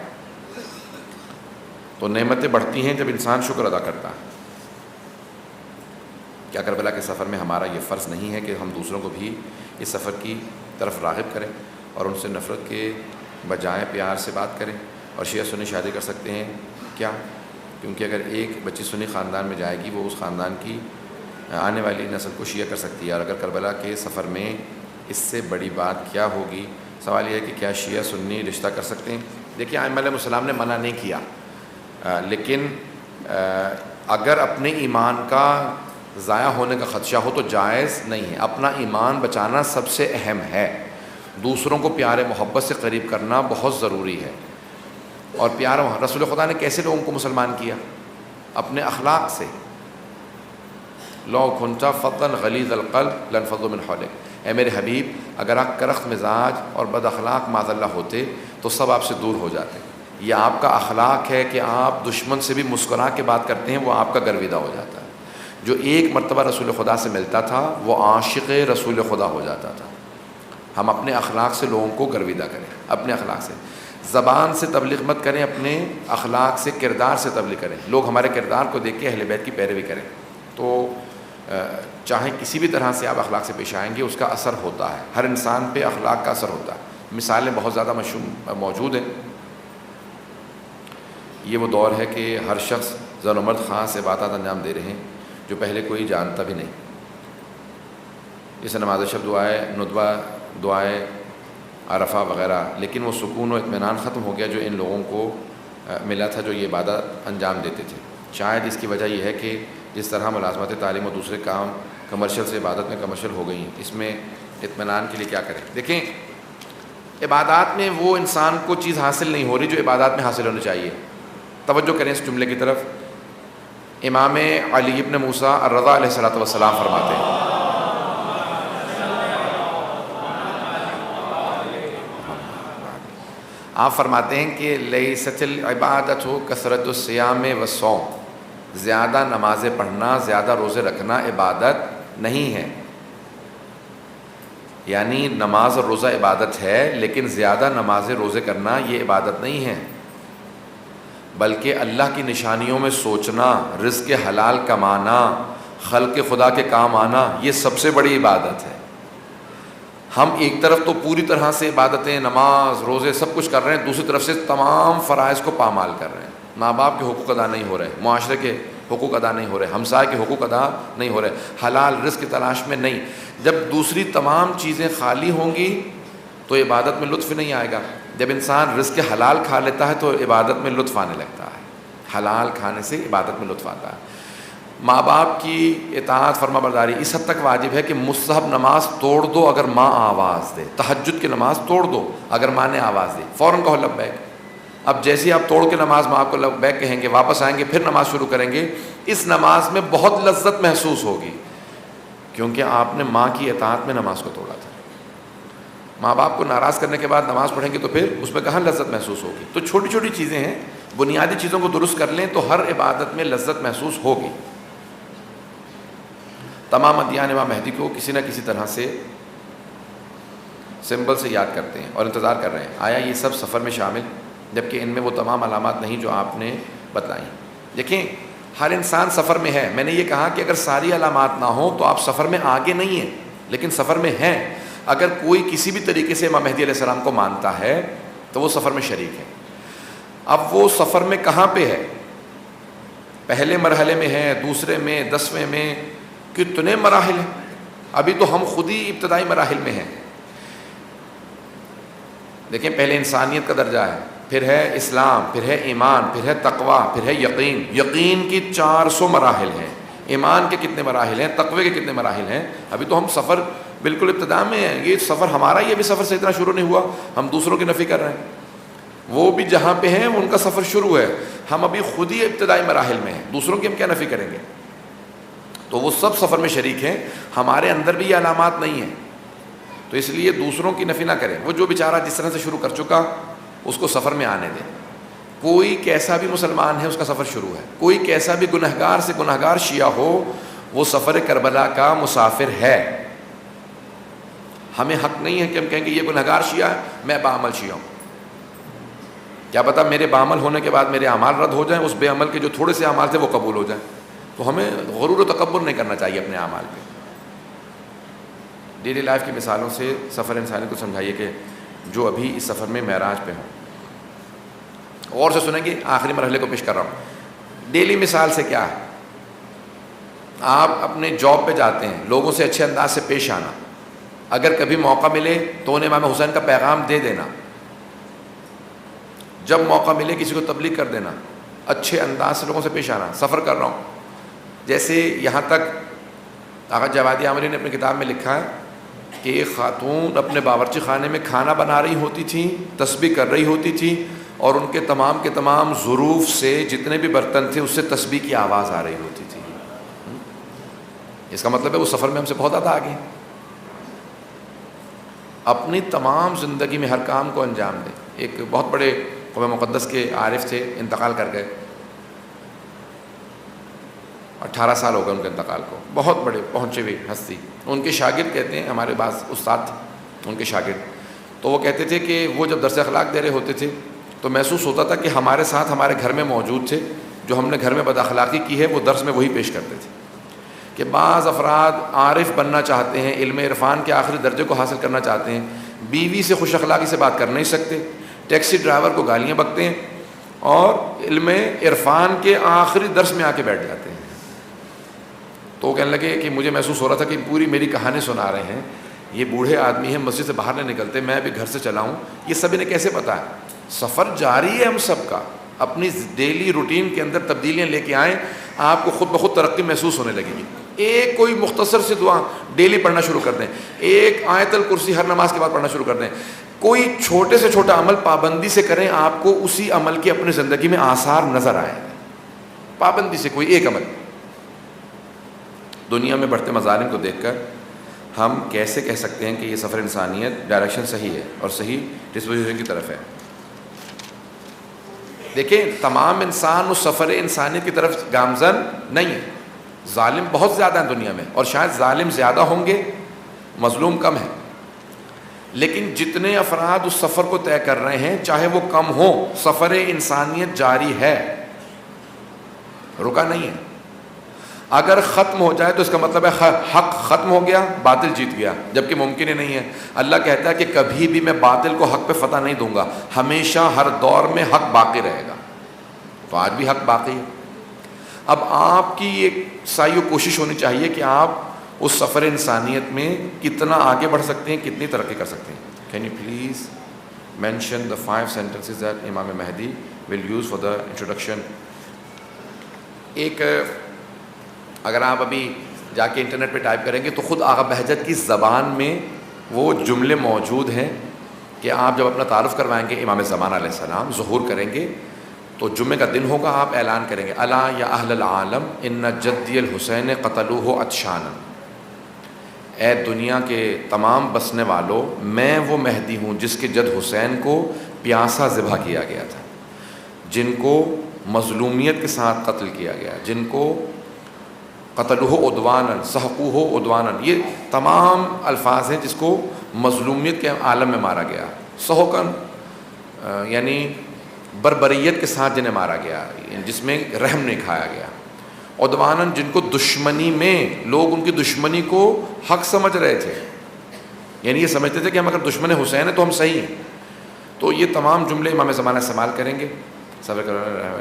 تو نعمتیں بڑھتی ہیں جب انسان شکر ادا کرتا ہے. کیا کربلا کے سفر میں ہمارا یہ فرض نہیں ہے کہ ہم دوسروں کو بھی اس سفر کی طرف راغب کریں اور ان سے نفرت کے بجائے پیار سے بات کریں؟ اور شیعہ سنی شادی کر سکتے ہیں کیا؟ کیونکہ اگر ایک بچی سنی خاندان میں جائے گی وہ اس خاندان کی آنے والی نسل کو شیعہ کر سکتی ہے, اور اگر کربلا کے سفر میں اس سے بڑی بات کیا ہوگی؟ سوال یہ ہے کہ کیا شیعہ سنی رشتہ کر سکتے ہیں؟ دیکھیے ائمہ علیہ السلام نے منع نہیں کیا, لیکن اگر اپنے ایمان کا ضائع ہونے کا خدشہ ہو تو جائز نہیں ہے. اپنا ایمان بچانا سب سے اہم ہے. دوسروں کو پیار محبت سے قریب کرنا بہت ضروری ہے. اور پیار رسول خدا نے کیسے لوگوں کو مسلمان کیا؟ اپنے اخلاق سے. لو كنت فظا غلیظ القلب لانفضوا من حولك, اے میرے حبیب اگر آپ کرخت مزاج اور بد اخلاق معاذ اللہ ہوتے تو سب آپ سے دور ہو جاتے. یہ آپ کا اخلاق ہے کہ آپ دشمن سے بھی مسکرا کے بات کرتے ہیں, وہ آپ کا گرویدہ ہو جاتا ہے. جو ایک مرتبہ رسول خدا سے ملتا تھا وہ عاشق رسول خدا ہو جاتا تھا. ہم اپنے اخلاق سے لوگوں کو گرویدہ کریں, اپنے اخلاق سے. زبان سے تبلیغ مت کریں, اپنے اخلاق سے, کردار سے تبلیغ کریں. لوگ ہمارے کردار کو دیکھ کے اہل بیت کی پیروی کریں. تو چاہے کسی بھی طرح سے آپ اخلاق سے پیش آئیں گے اس کا اثر ہوتا ہے. ہر انسان پہ اخلاق کا اثر ہوتا ہے. مثالیں بہت زیادہ موجود ہیں. یہ وہ دور ہے کہ ہر شخص زن و مرد خاص عبادات انجام دے رہے ہیں جو پہلے کوئی جانتا بھی نہیں. جیسے نماز شب, دعائے ندوہ, دعائے عرفہ وغیرہ, لیکن وہ سکون و اطمینان ختم ہو گیا جو ان لوگوں کو ملا تھا جو یہ عبادت انجام دیتے تھے. شاید اس کی وجہ یہ ہے کہ جس طرح ملازمت تعلیم اور دوسرے کام کمرشل سے عبادت میں کمرشل ہو گئی, اس میں اطمینان کے لیے کیا کریں؟ دیکھیں عبادات میں وہ انسان کو چیز حاصل نہیں ہو رہی جو عبادات میں حاصل ہونی چاہیے. توجہ کریں اس جملے کی طرف. امام علی ابن موسیٰ الرضا علیہ السلام فرماتے ہیں, آپ فرماتے ہیں کہ لیست العبادت کثرت الصیام والصوم, زیادہ نمازیں پڑھنا, زیادہ روزے رکھنا عبادت نہیں ہے. یعنی نماز اور روزہ عبادت ہے, لیکن زیادہ نمازیں روزے کرنا یہ عبادت نہیں ہے, بلکہ اللہ کی نشانیوں میں سوچنا, رزق حلال کمانا, خلق خدا کے کام آنا, یہ سب سے بڑی عبادت ہے. ہم ایک طرف تو پوری طرح سے عبادتیں, نماز, روزے سب کچھ کر رہے ہیں, دوسری طرف سے تمام فرائض کو پامال کر رہے ہیں. ماں باپ کے حقوق ادا نہیں ہو رہے, معاشرے کے حقوق ادا نہیں ہو رہے, ہمسائے کے حقوق ادا نہیں ہو رہے, حلال رزق کی تلاش میں نہیں. جب دوسری تمام چیزیں خالی ہوں گی تو عبادت میں لطف نہیں آئے گا. جب انسان رزق حلال کھا لیتا ہے تو عبادت میں لطف آنے لگتا ہے. حلال کھانے سے عبادت میں لطف آتا ہے. ماں باپ کی اطاعت فرما برداری اس حد تک واجب ہے کہ مستحب نماز توڑ دو اگر ماں آواز دے, تہجد کی نماز توڑ دو اگر ماں نے آواز دی, فوراً کہو لبیک. اب جیسے آپ توڑ کے نماز ماں کو لبیک کہیں گے, واپس آئیں گے, پھر نماز شروع کریں گے, اس نماز میں بہت لذت محسوس ہوگی. کیونکہ آپ نے ماں کی اطاعت میں نماز کو توڑا تھا. ماں باپ کو ناراض کرنے کے بعد نماز پڑھیں گے تو پھر اس میں کہاں لذت محسوس ہوگی؟ تو چھوٹی چھوٹی چیزیں ہیں، بنیادی چیزوں کو درست کر لیں تو ہر عبادت میں لذت محسوس ہوگی. تمام ادیان امام مہدی کو کسی نہ کسی طرح سے سمبل سے یاد کرتے ہیں اور انتظار کر رہے ہیں. آیا یہ سب سفر میں شامل، جبکہ ان میں وہ تمام علامات نہیں جو آپ نے بتائیں. دیکھیں ہر انسان سفر میں ہے. میں نے یہ کہا کہ اگر ساری علامات نہ ہوں تو آپ سفر میں آگے نہیں ہیں، لیکن سفر میں ہیں. اگر کوئی کسی بھی طریقے سے امام مہدی علیہ السلام کو مانتا ہے تو وہ سفر میں شریک ہے. اب وہ سفر میں کہاں پہ ہے؟ پہلے مرحلے میں ہے، دوسرے میں، 10ویں میں، کتنے مراحل ہیں؟ ابھی تو ہم خود ہی ابتدائی مراحل میں ہیں. دیکھیں پہلے انسانیت کا درجہ ہے، پھر ہے اسلام، پھر ہے ایمان، پھر ہے تقوی، پھر ہے یقین. یقین کی 400 مراحل ہیں. ایمان کے کتنے مراحل ہیں؟ تقوی کے کتنے مراحل ہیں؟ ابھی تو ہم سفر بالکل ابتدا میں ہیں. یہ سفر ہمارا یہ بھی سفر سے اتنا شروع نہیں ہوا. ہم دوسروں کی نفی کر رہے ہیں. وہ بھی جہاں پہ ہیں ان کا سفر شروع ہے. ہم ابھی خود ہی ابتدائی مراحل میں ہیں. دوسروں کی ہم کیا نفی کریں گے؟ تو وہ سب سفر میں شریک ہیں. ہمارے اندر بھی یہ علامات نہیں ہیں، تو اس لیے دوسروں کی نفی نہ کریں. وہ جو بیچارہ جس طرح سے شروع کر چکا اس کو سفر میں آنے دیں. کوئی کیسا بھی مسلمان ہے اس کا سفر شروع ہے. کوئی کیسا بھی گنہگار سے گنہگار شیعہ ہو وہ سفر کربلا کا مسافر ہے. ہمیں حق نہیں ہے کہ ہم کہیں کہ یہ گنہگار شیعہ ہے، میں باعمل شیعہ ہوں. کیا پتہ میرے باعمل ہونے کے بعد میرے اعمال رد ہو جائیں، اس بے عمل کے جو تھوڑے سے اعمال تھے وہ قبول ہو جائیں. تو ہمیں غرور و تکبر نہیں کرنا چاہیے اپنے اعمال پہ. ڈیلی لائف کی مثالوں سے سفر انسانی کو سمجھائیے کہ جو ابھی اس سفر میں معراج پہ ہوں. اور سے سنیں گے، آخری مرحلے کو پیش کر رہا ہوں. ڈیلی مثال سے کیا ہے؟ آپ اپنے جاب پہ جاتے ہیں، لوگوں سے اچھے انداز سے پیش آنا. اگر کبھی موقع ملے تو انہیں امام حسین کا پیغام دے دینا. جب موقع ملے کسی کو تبلیغ کر دینا. اچھے انداز سے لوگوں سے پیش آنا. سفر کر رہا ہوں، جیسے یہاں تک آقا جوادی عامری نے اپنی کتاب میں لکھا ہے کہ ایک خاتون اپنے باورچی خانے میں کھانا بنا رہی ہوتی تھی، تسبیح کر رہی ہوتی تھی، اور ان کے تمام ظروف سے جتنے بھی برتن تھے اس سے تسبیح کی آواز آ رہی ہوتی تھی. اس کا مطلب ہے وہ سفر میں ہم سے بہت زیادہ آگے ہیں. اپنی تمام زندگی میں ہر کام کو انجام دیں. ایک بہت بڑے قوم مقدس کے عارف تھے، انتقال کر گئے. 18 سال ہو گئے ان کے انتقال کو. بہت بڑے پہنچے ہوئے ہستی. ان کے شاگرد کہتے ہیں، ہمارے پاس استاد تھے ان کے شاگرد، تو وہ کہتے تھے کہ وہ جب درس اخلاق دے رہے ہوتے تھے تو محسوس ہوتا تھا کہ ہمارے ساتھ ہمارے گھر میں موجود تھے. جو ہم نے گھر میں بد اخلاقی کی ہے وہ درس میں وہی پیش کرتے تھے. کہ بعض افراد عارف بننا چاہتے ہیں، علم عرفان کے آخری درجے کو حاصل کرنا چاہتے ہیں، بیوی سے خوش اخلاقی سے بات کر نہیں سکتے، ٹیکسی ڈرائیور کو گالیاں بکتے ہیں، اور علم عرفان کے آخری درس میں آ کے بیٹھ جاتے ہیں. تو وہ کہنے لگے کہ مجھے محسوس ہو رہا تھا کہ پوری میری کہانی سنا رہے ہیں. یہ بوڑھے آدمی ہیں، مسجد سے باہر نہیں نکلتے، میں ابھی گھر سے چلا ہوں. یہ سب انہیں کیسے پتہ ہے؟ سفر جاری ہے ہم سب کا. اپنی ڈیلی روٹین کے اندر تبدیلیاں لے کے آئیں، آپ کو خود بخود ترقی محسوس ہونے لگے گی. ایک کوئی مختصر سی دعا ڈیلی پڑھنا شروع کر دیں. ایک آیت الکرسی ہر نماز کے بعد پڑھنا شروع کر دیں. کوئی چھوٹے سے چھوٹا عمل پابندی سے کریں، آپ کو اسی عمل کی اپنی زندگی میں آثار نظر آئے. پابندی سے کوئی ایک عمل. دنیا میں بڑھتے مظالم کو دیکھ کر ہم کیسے کہہ سکتے ہیں کہ یہ سفر انسانیت ڈائریکشن صحیح ہے اور صحیح ڈسپوزیشن کی طرف ہے؟ دیکھیں تمام انسان اس سفر انسانیت کی طرف گامزن نہیں ہے. ظالم بہت زیادہ ہیں دنیا میں، اور شاید ظالم زیادہ ہوں گے، مظلوم کم ہے. لیکن جتنے افراد اس سفر کو طے کر رہے ہیں چاہے وہ کم ہو، سفر انسانیت جاری ہے، رکا نہیں ہے. اگر ختم ہو جائے تو اس کا مطلب ہے حق ختم ہو گیا، باطل جیت گیا، جبکہ ممکن ہی نہیں ہے. اللہ کہتا ہے کہ کبھی بھی میں باطل کو حق پہ فتح نہیں دوں گا، ہمیشہ ہر دور میں حق باقی رہے گا. تو آج بھی حق باقی ہے. اب آپ کی ایک سعی و کوشش ہونی چاہیے کہ آپ اس سفر انسانیت میں کتنا آگے بڑھ سکتے ہیں، کتنی ترقی کر سکتے ہیں. Can you please mention the 5 sentences that امام مہدی will use for the introduction. ایک اگر آپ ابھی جا کے انٹرنیٹ پہ ٹائپ کریں گے تو خود آغا بہجت کی زبان میں وہ جملے موجود ہیں کہ آپ جب اپنا تعارف کروائیں گے امام زمان علیہ السلام، ظہور کریں گے تو جمعے کا دن ہوگا، آپ اعلان کریں گے الا یا اہل العالم ان جدی الحسین قتلوہ عطشانا. اے دنیا کے تمام بسنے والوں، میں وہ مہدی ہوں جس کے جد حسین کو پیاسا ذبح کیا گیا تھا، جن کو مظلومیت کے ساتھ قتل کیا گیا، جن کو قتلہ عدواناً سحقوہ عدواناً، یہ تمام الفاظ ہیں جس کو مظلومیت کے عالم میں مارا گیا، سحقاً یعنی بربریت کے ساتھ جنہیں مارا گیا، جس میں رحم نہیں کھایا گیا، عدواناً جن کو دشمنی میں لوگ ان کی دشمنی کو حق سمجھ رہے تھے، یعنی یہ سمجھتے تھے کہ ہم اگر دشمن حسین ہیں تو ہم صحیح ہیں۔ تو یہ تمام جملے امام زمانہ استعمال کریں گے۔ سفر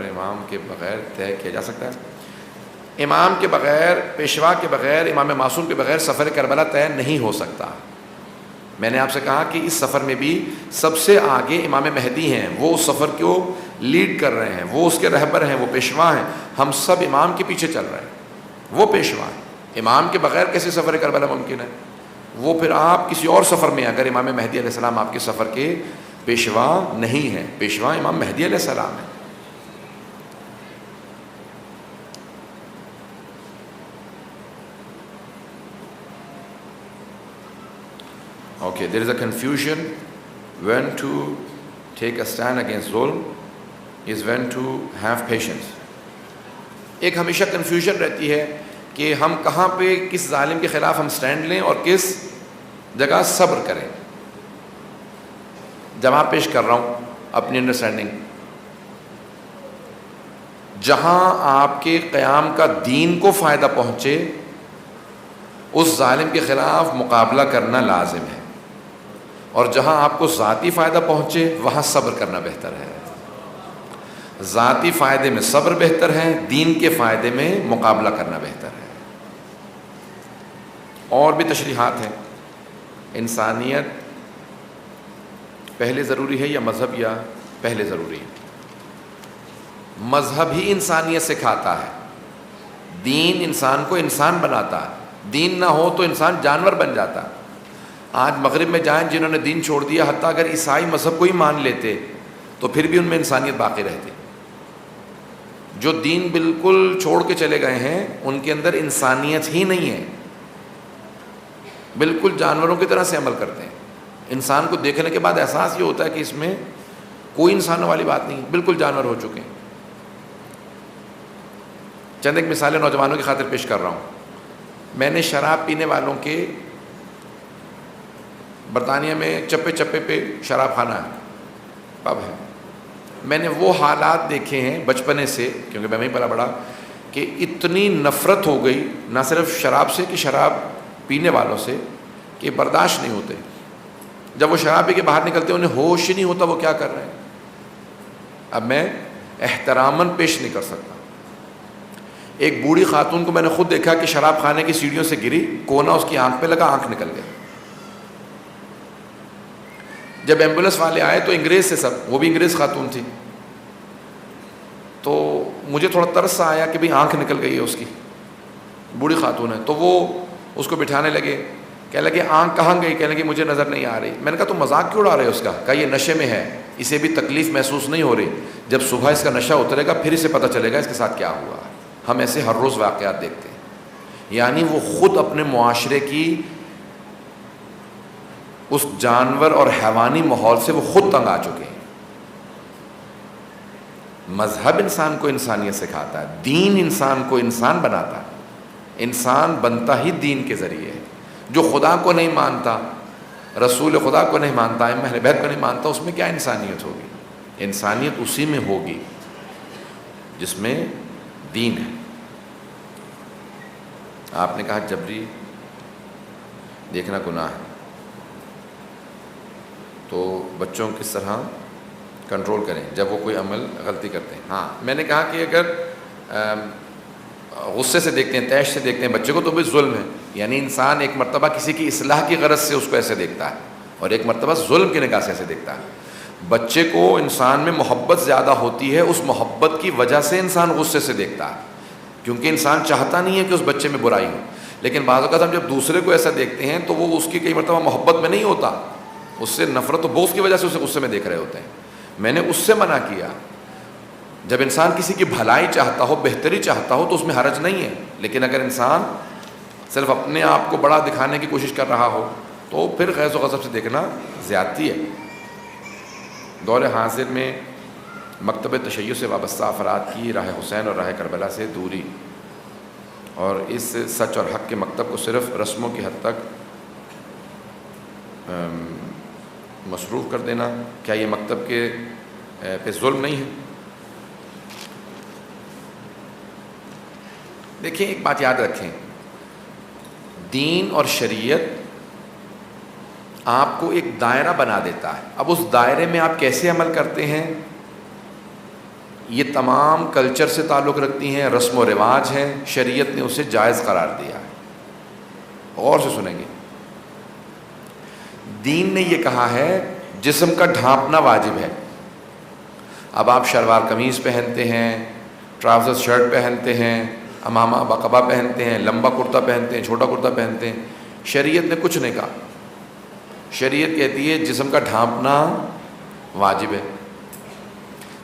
امام کے بغیر طے کیا جا سکتا ہے؟ امام کے بغیر، پیشوا کے بغیر، امام معصوم کے بغیر سفر کربلا طے نہیں ہو سکتا۔ میں نے آپ سے کہا کہ اس سفر میں بھی سب سے آگے امام مہدی ہیں، وہ اس سفر کو لیڈ کر رہے ہیں، وہ اس کے رہبر ہیں، وہ پیشوا ہیں، ہم سب امام کے پیچھے چل رہے ہیں، وہ پیشوا ہیں۔ امام کے بغیر کیسے سفر کربلا ممکن ہے؟ وہ پھر آپ کسی اور سفر میں، اگر امام مہدی علیہ السلام آپ کے سفر کے پیشوا نہیں ہیں، پیشوا امام مہدی علیہ السلام ہیں۔ Okay, there is a confusion when to take a stand against zulm is when to have patience. ایک ہمیشہ کنفیوژن رہتی ہے کہ ہم کہاں پہ کس ظالم کے خلاف ہم سٹینڈ لیں اور کس جگہ صبر کریں۔ جواب پیش کر رہا ہوں اپنی انڈرسٹینڈنگ۔ جہاں آپ کے قیام کا دین کو فائدہ پہنچے اس ظالم کے خلاف مقابلہ کرنا لازم ہے، اور جہاں آپ کو ذاتی فائدہ پہنچے وہاں صبر کرنا بہتر ہے۔ ذاتی فائدے میں صبر بہتر ہے، دین کے فائدے میں مقابلہ کرنا بہتر ہے۔ اور بھی تشریحات ہیں۔ انسانیت پہلے ضروری ہے یا مذہب، یا پہلے ضروری ہے؟ مذہب ہی انسانیت سکھاتا ہے، دین انسان کو انسان بناتا ہے۔ دین نہ ہو تو انسان جانور بن جاتا ہے۔ آج مغرب میں جائیں، جنہوں نے دین چھوڑ دیا، حتیٰ اگر عیسائی مذہب کو ہی مان لیتے تو پھر بھی ان میں انسانیت باقی رہتی۔ جو دین بالکل چھوڑ کے چلے گئے ہیں ان کے اندر انسانیت ہی نہیں ہے، بالکل جانوروں کی طرح سے عمل کرتے ہیں۔ انسان کو دیکھنے کے بعد احساس یہ ہوتا ہے کہ اس میں کوئی انسانوں والی بات نہیں، بالکل جانور ہو چکے ہیں۔ چند ایک مثالیں نوجوانوں کی خاطر پیش کر رہا ہوں۔ میں نے شراب پینے والوں کے، برطانیہ میں چپے چپے پہ شراب خانہ ہے، پب ہے، میں نے وہ حالات دیکھے ہیں بچپنے سے، کیونکہ میں وہیں پلا بڑا، کہ اتنی نفرت ہو گئی نہ صرف شراب سے کہ شراب پینے والوں سے، کہ برداشت نہیں ہوتے۔ جب وہ شراب پی کے باہر نکلتے ہیں انہیں ہوش ہی نہیں ہوتا وہ کیا کر رہے ہیں۔ اب میں احتراماً پیش نہیں کر سکتا۔ ایک بوڑھی خاتون کو میں نے خود دیکھا کہ شراب خانے کی سیڑھیوں سے گری، کونا اس کی آنکھ پہ لگا، آنکھ نکل گئی۔ جب ایمبولینس والے آئے تو انگریز سے سب، وہ بھی انگریز خاتون تھی، تو مجھے تھوڑا ترس آیا کہ بھئی آنکھ نکل گئی ہے اس کی، بوڑھی خاتون ہے۔ تو وہ اس کو بٹھانے لگے، کہنے لگے آنکھ کہاں گئی؟ کہنے لگے مجھے نظر نہیں آ رہی۔ میں نے کہا تم مذاق کیوں اڑا رہے ہو اس کا؟ کہا یہ نشے میں ہے، اسے بھی تکلیف محسوس نہیں ہو رہی، جب صبح اس کا نشہ اترے گا پھر اسے پتہ چلے گا اس کے ساتھ کیا ہوا۔ ہم ایسے ہر روز واقعات دیکھتے ہیں۔ یعنی وہ خود اپنے معاشرے کی اس جانور اور حیوانی ماحول سے وہ خود تنگ آ چکے ہیں۔ مذہب انسان کو انسانیت سکھاتا ہے، دین انسان کو انسان بناتا ہے۔ انسان بنتا ہی دین کے ذریعے ہے۔ جو خدا کو نہیں مانتا، رسول خدا کو نہیں مانتا، ائمہ اہل بیت کو نہیں مانتا، اس میں کیا انسانیت ہوگی؟ انسانیت اسی میں ہوگی جس میں دین ہے۔ آپ نے کہا جبری دیکھنا گناہ ہے، تو بچوں کس طرح کنٹرول کریں جب وہ کوئی عمل غلطی کرتے ہیں؟ ہاں، میں نے کہا کہ اگر غصے سے دیکھتے ہیں، طیش سے دیکھتے ہیں بچے کو تو بھی ظلم ہے۔ یعنی انسان ایک مرتبہ کسی کی اصلاح کی غرض سے اس کو ایسے دیکھتا ہے، اور ایک مرتبہ ظلم کی نگاہ سے ایسے دیکھتا ہے۔ بچے کو انسان میں محبت زیادہ ہوتی ہے، اس محبت کی وجہ سے انسان غصے سے دیکھتا ہے، کیونکہ انسان چاہتا نہیں ہے کہ اس بچے میں برائی ہو۔ لیکن بعض اوقات ہم جب دوسرے کو ایسا دیکھتے ہیں تو وہ اس کی کئی مرتبہ محبت میں نہیں ہوتا، اس سے نفرت و بغض کی وجہ سے اسے غصے میں دیکھ رہے ہوتے ہیں۔ میں نے اس سے منع کیا۔ جب انسان کسی کی بھلائی چاہتا ہو، بہتری چاہتا ہو تو اس میں حرج نہیں ہے، لیکن اگر انسان صرف اپنے آپ کو بڑا دکھانے کی کوشش کر رہا ہو تو پھر غیظ و غضب سے دیکھنا زیادتی ہے۔ دور حاضر میں مکتب تشیع سے وابستہ افراد کی راہ حسین اور راہ کربلا سے دوری اور اس سچ اور حق کے مکتب کو صرف رسموں کی حد تک مصروف کر دینا، کیا یہ مکتب کے پہ ظلم نہیں ہے؟ دیکھیں، ایک بات یاد رکھیں، دین اور شریعت آپ کو ایک دائرہ بنا دیتا ہے۔ اب اس دائرے میں آپ کیسے عمل کرتے ہیں، یہ تمام کلچر سے تعلق رکھتی ہیں، رسم و رواج ہیں، شریعت نے اسے جائز قرار دیا ہے۔ غور سے سنیں گے، دین نے یہ کہا ہے جسم کا ڈھانپنا واجب ہے۔ اب آپ شلوار قمیض پہنتے ہیں، ٹراؤزر شرٹ پہنتے ہیں، امامہ بقبہ پہنتے ہیں، لمبا کرتا پہنتے ہیں، چھوٹا کرتا پہنتے ہیں، شریعت نے کچھ نہیں کہا۔ شریعت کہتی ہے جسم کا ڈھانپنا واجب ہے،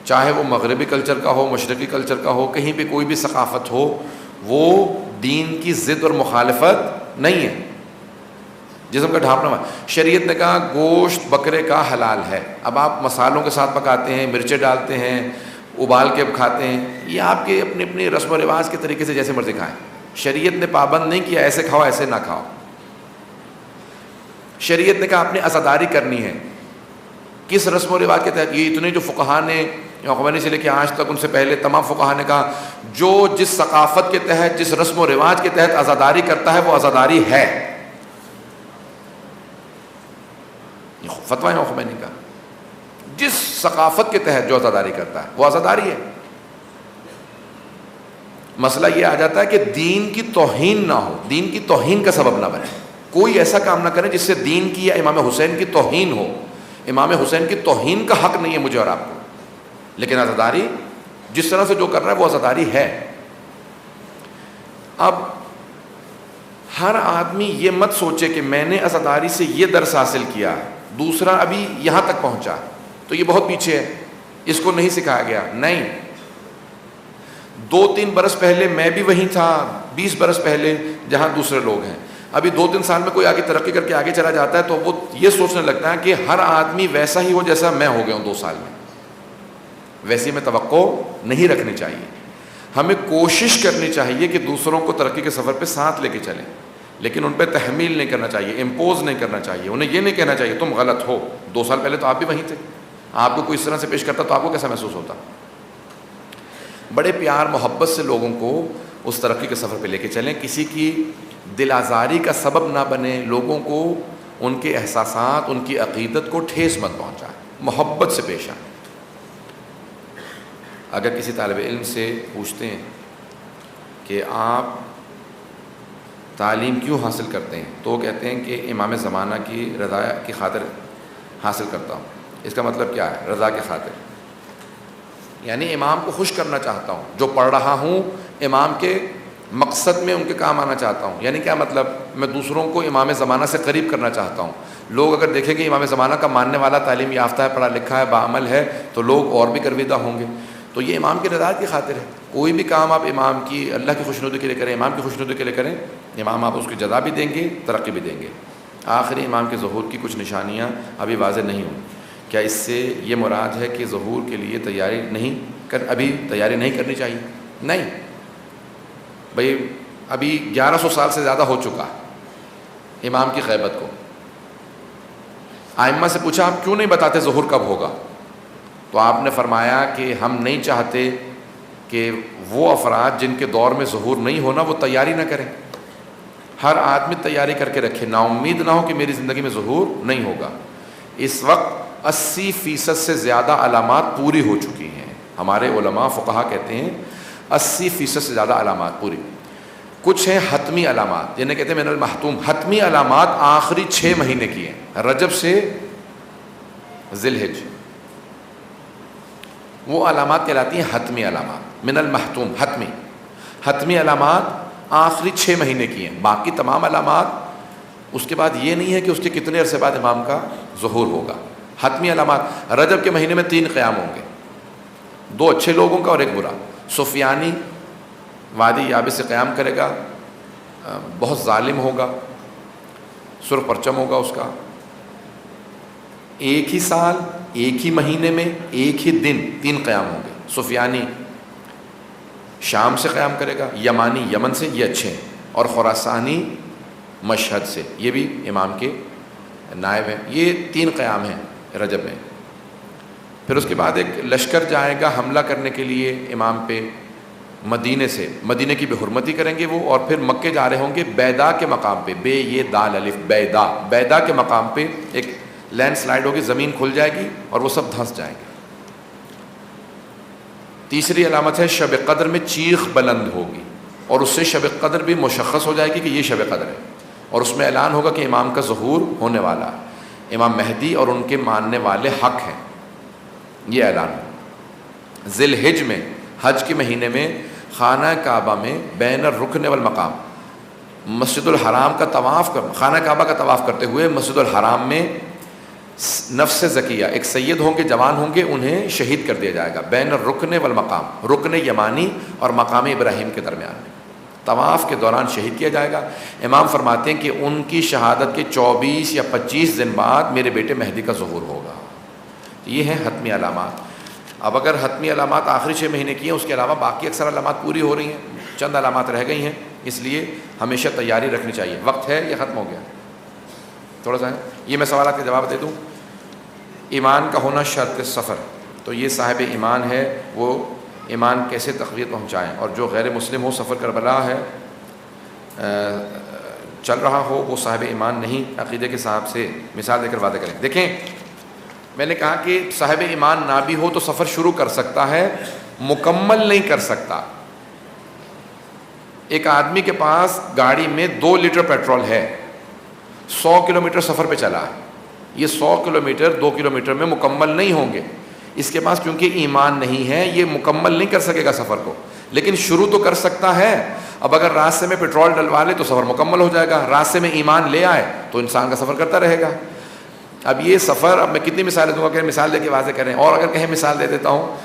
چاہے وہ مغربی کلچر کا ہو، مشرقی کلچر کا ہو، کہیں پہ کوئی بھی ثقافت ہو، وہ دین کی ضد اور مخالفت نہیں ہے۔ جسم کا ڈھانپنا شریعت نے کہا گوشت بکرے کا حلال ہے۔ اب آپ مسالوں کے ساتھ پکاتے ہیں، مرچیں ڈالتے ہیں، ابال کے کھاتے ہیں، یہ آپ کے اپنی اپنی رسم و رواج کے طریقے سے جیسے مرضی کھائیں، شریعت نے پابند نہیں کیا ایسے کھاؤ ایسے نہ کھاؤ۔ شریعت نے کہا آپ نے عزاداری کرنی ہے، کس رسم و رواج کے تحت؟ یہ اتنے جو فقہا نے خمینی سے لے کے آج تک، ان سے پہلے تمام فقہا نے کہا جو جس ثقافت کے تحت، جس رسم و رواج کے تحت عزاداری کرتا ہے وہ عزاداری ہے۔ فتویٰ امام خمینی کا، جس ثقافت کے تحت جو عزاداری کرتا ہے وہ عزاداری ہے۔ مسئلہ یہ آ جاتا ہے کہ دین کی توہین نہ ہو، دین کی توہین کا سبب نہ بنے، کوئی ایسا کام نہ کرے جس سے دین کی یا امام حسین کی توہین ہو۔ امام حسین کی توہین کا حق نہیں ہے مجھے اور آپ کو، لیکن عزاداری جس طرح سے جو کر رہا ہے وہ عزاداری ہے۔ اب ہر آدمی یہ مت سوچے کہ میں نے عزاداری سے یہ درس حاصل کیا، دوسرا ابھی یہاں تک پہنچا تو یہ بہت پیچھے ہے، اس کو نہیں سکھایا گیا۔ نہیں، 2-3 برس پہلے میں بھی وہیں تھا، 20 برس پہلے جہاں دوسرے لوگ ہیں۔ ابھی 2-3 سال میں کوئی آگے ترقی کر کے آگے چلا جاتا ہے تو وہ یہ سوچنے لگتا ہے کہ ہر آدمی ویسا ہی ہو جیسا میں ہو گیا ہوں 2 سال میں۔ ویسی میں توقع نہیں رکھنی چاہیے، ہمیں کوشش کرنی چاہیے کہ دوسروں کو ترقی کے سفر پہ ساتھ لے کے چلیں، لیکن ان پہ تحمیل نہیں کرنا چاہیے، امپوز نہیں کرنا چاہیے، انہیں یہ نہیں کہنا چاہیے تم غلط ہو۔ 2 سال پہلے تو آپ بھی وہیں تھے، آپ کو کوئی اس طرح سے پیش کرتا تو آپ کو کیسا محسوس ہوتا؟ بڑے پیار محبت سے لوگوں کو اس ترقی کے سفر پہ لے کے چلیں، کسی کی دل آزاری کا سبب نہ بنے، لوگوں کو ان کے احساسات، ان کی عقیدت کو ٹھیس مت پہنچائیں، محبت سے پیش آئیں۔ اگر کسی طالب علم سے پوچھتے ہیں کہ آپ تعلیم کیوں حاصل کرتے ہیں تو وہ کہتے ہیں کہ امام زمانہ کی رضا کی خاطر حاصل کرتا ہوں۔ اس کا مطلب کیا ہے؟ رضا کی خاطر، یعنی امام کو خوش کرنا چاہتا ہوں، جو پڑھ رہا ہوں امام کے مقصد میں ان کے کام آنا چاہتا ہوں۔ یعنی کیا مطلب؟ میں دوسروں کو امام زمانہ سے قریب کرنا چاہتا ہوں۔ لوگ اگر دیکھیں کہ امام زمانہ کا ماننے والا تعلیم یافتہ ہے، پڑھا لکھا ہے، باعمل ہے، تو لوگ اور بھی گرویدہ ہوں گے۔ تو یہ امام کی رضا کی خاطر ہے۔ کوئی بھی کام آپ امام کی، اللہ کی خوشنودی کے لیے کریں، امام کی خوشنودی کے لیے کریں، امام آپ اس کی جزا بھی دیں گے، ترقی بھی دیں گے۔ آخری امام کے ظہور کی کچھ نشانیاں ابھی واضح نہیں ہوئی، کیا اس سے یہ مراد ہے کہ ظہور کے لیے ابھی تیاری نہیں کرنی چاہیے؟ نہیں بھئی، ابھی 1100 سال سے زیادہ ہو چکا ہے امام کی غیبت کو۔ ائمہ سے پوچھا آپ کیوں نہیں بتاتے ظہور کب ہوگا؟ تو آپ نے فرمایا کہ ہم نہیں چاہتے کہ وہ افراد جن کے دور میں ظہور نہیں ہونا وہ تیاری نہ کریں۔ ہر آدمی تیاری کر کے رکھے، نا امید نہ ہو کہ میری زندگی میں ظہور نہیں ہوگا۔ اس وقت 80% سے زیادہ علامات پوری ہو چکی ہیں۔ ہمارے علماء فقہا کہتے ہیں 80% سے زیادہ علامات پوری۔ کچھ ہیں حتمی علامات، جنہیں کہتے ہیں من المحتوم۔ حتمی علامات آخری 6 مہینے کی ہیں، رجب سے ذی الحج، وہ علامات کہلاتی ہیں حتمی علامات، من المحتوم حتمی علامات آخری 6 مہینے کی ہیں۔ باقی تمام علامات اس کے بعد یہ نہیں ہے کہ اس کے کتنے عرصے بعد امام کا ظہور ہوگا۔ حتمی علامات، رجب کے مہینے میں 3 قیام ہوں گے، 2 اچھے لوگوں کا اور 1 برا۔ سفیانی وادی یابس سے قیام کرے گا، بہت ظالم ہوگا، سرخ پرچم ہوگا اس کا، ایک ہی سال، ایک ہی مہینے میں، ایک ہی دن 3 قیام ہوں گے۔ سفیانی شام سے قیام کرے گا، یمانی یمن سے، یہ اچھے ہیں، اور خراسانی مشہد سے، یہ بھی امام کے نائب ہیں۔ یہ 3 قیام ہیں رجب میں۔ پھر اس کے بعد ایک لشکر جائے گا حملہ کرنے کے لیے امام پہ مدینے سے، مدینے کی بے حرمتی کریں گے وہ، اور پھر مکے جا رہے ہوں گے بیدا کے مقام پہ، بے یہ دال الف بیدا، بیدا کے مقام پہ ایک لینڈ سلائڈ ہوگی، زمین کھل جائے گی اور وہ سب دھنس جائیں گے۔ تیسری علامت ہے شب قدر میں چیخ بلند ہوگی، اور اس سے شب قدر بھی مشخص ہو جائے گی کہ یہ شب قدر ہے، اور اس میں اعلان ہوگا کہ امام کا ظہور ہونے والا ہے، امام مہدی اور ان کے ماننے والے حق ہیں، یہ اعلان ہے۔ ذی الحج میں، حج کے مہینے میں، خانہ کعبہ میں بین الرکن والمقام، مسجد الحرام کا طواف کر، خانہ کعبہ کا طواف کرتے ہوئے مسجد الحرام میں نفس زکیہ، ایک سید ہوں گے، جوان ہوں گے، انہیں شہید کر دیا جائے گا، بین الرکن والمقام، رکن یمانی اور مقام ابراہیم کے درمیان میں طواف کے دوران شہید کیا جائے گا۔ امام فرماتے ہیں کہ ان کی شہادت کے 24 یا 25 دن بعد میرے بیٹے مہدی کا ظہور ہوگا۔ یہ ہیں حتمی علامات۔ اب اگر حتمی علامات آخری 6 مہینے کی ہیں، اس کے علاوہ باقی اکثر علامات پوری ہو رہی ہیں، چند علامات رہ گئی ہیں، اس لیے ہمیشہ تیاری رکھنی چاہیے۔ وقت ہے یا ختم ہو گیا؟ تھوڑا سا ہے، یہ میں سوالات کے جواب دے دوں۔ ایمان کا ہونا شرط سفر، تو یہ صاحب ایمان ہے، وہ ایمان کیسے تقویت پہنچائیں، اور جو غیر مسلم ہو، سفر کربلا ہے چل رہا ہو، وہ صاحب ایمان نہیں، عقیدے کے صاحب سے مثال دے کر وعدے کریں۔ دیکھیں، میں نے کہا کہ صاحب ایمان نہ بھی ہو تو سفر شروع کر سکتا ہے، مکمل نہیں کر سکتا۔ ایک آدمی کے پاس گاڑی میں 2 لیٹر پیٹرول ہے، 100 کلومیٹر سفر پہ چلا ہے، یہ 100 کلومیٹر 2 کلومیٹر میں مکمل نہیں ہوں گے، اس کے پاس کیونکہ ایمان نہیں ہے، یہ مکمل نہیں کر سکے گا سفر کو، لیکن شروع تو کر سکتا ہے۔ اب اگر راستے میں پیٹرول ڈلوا لے تو سفر مکمل ہو جائے گا، راستے میں ایمان لے آئے تو انسان کا سفر کرتا رہے گا۔ اب یہ سفر، اب میں کتنی مثالیں دوں گا کہ مثال دے کے واضح کریں، اور اگر کہیں مثال دے دیتا ہوں،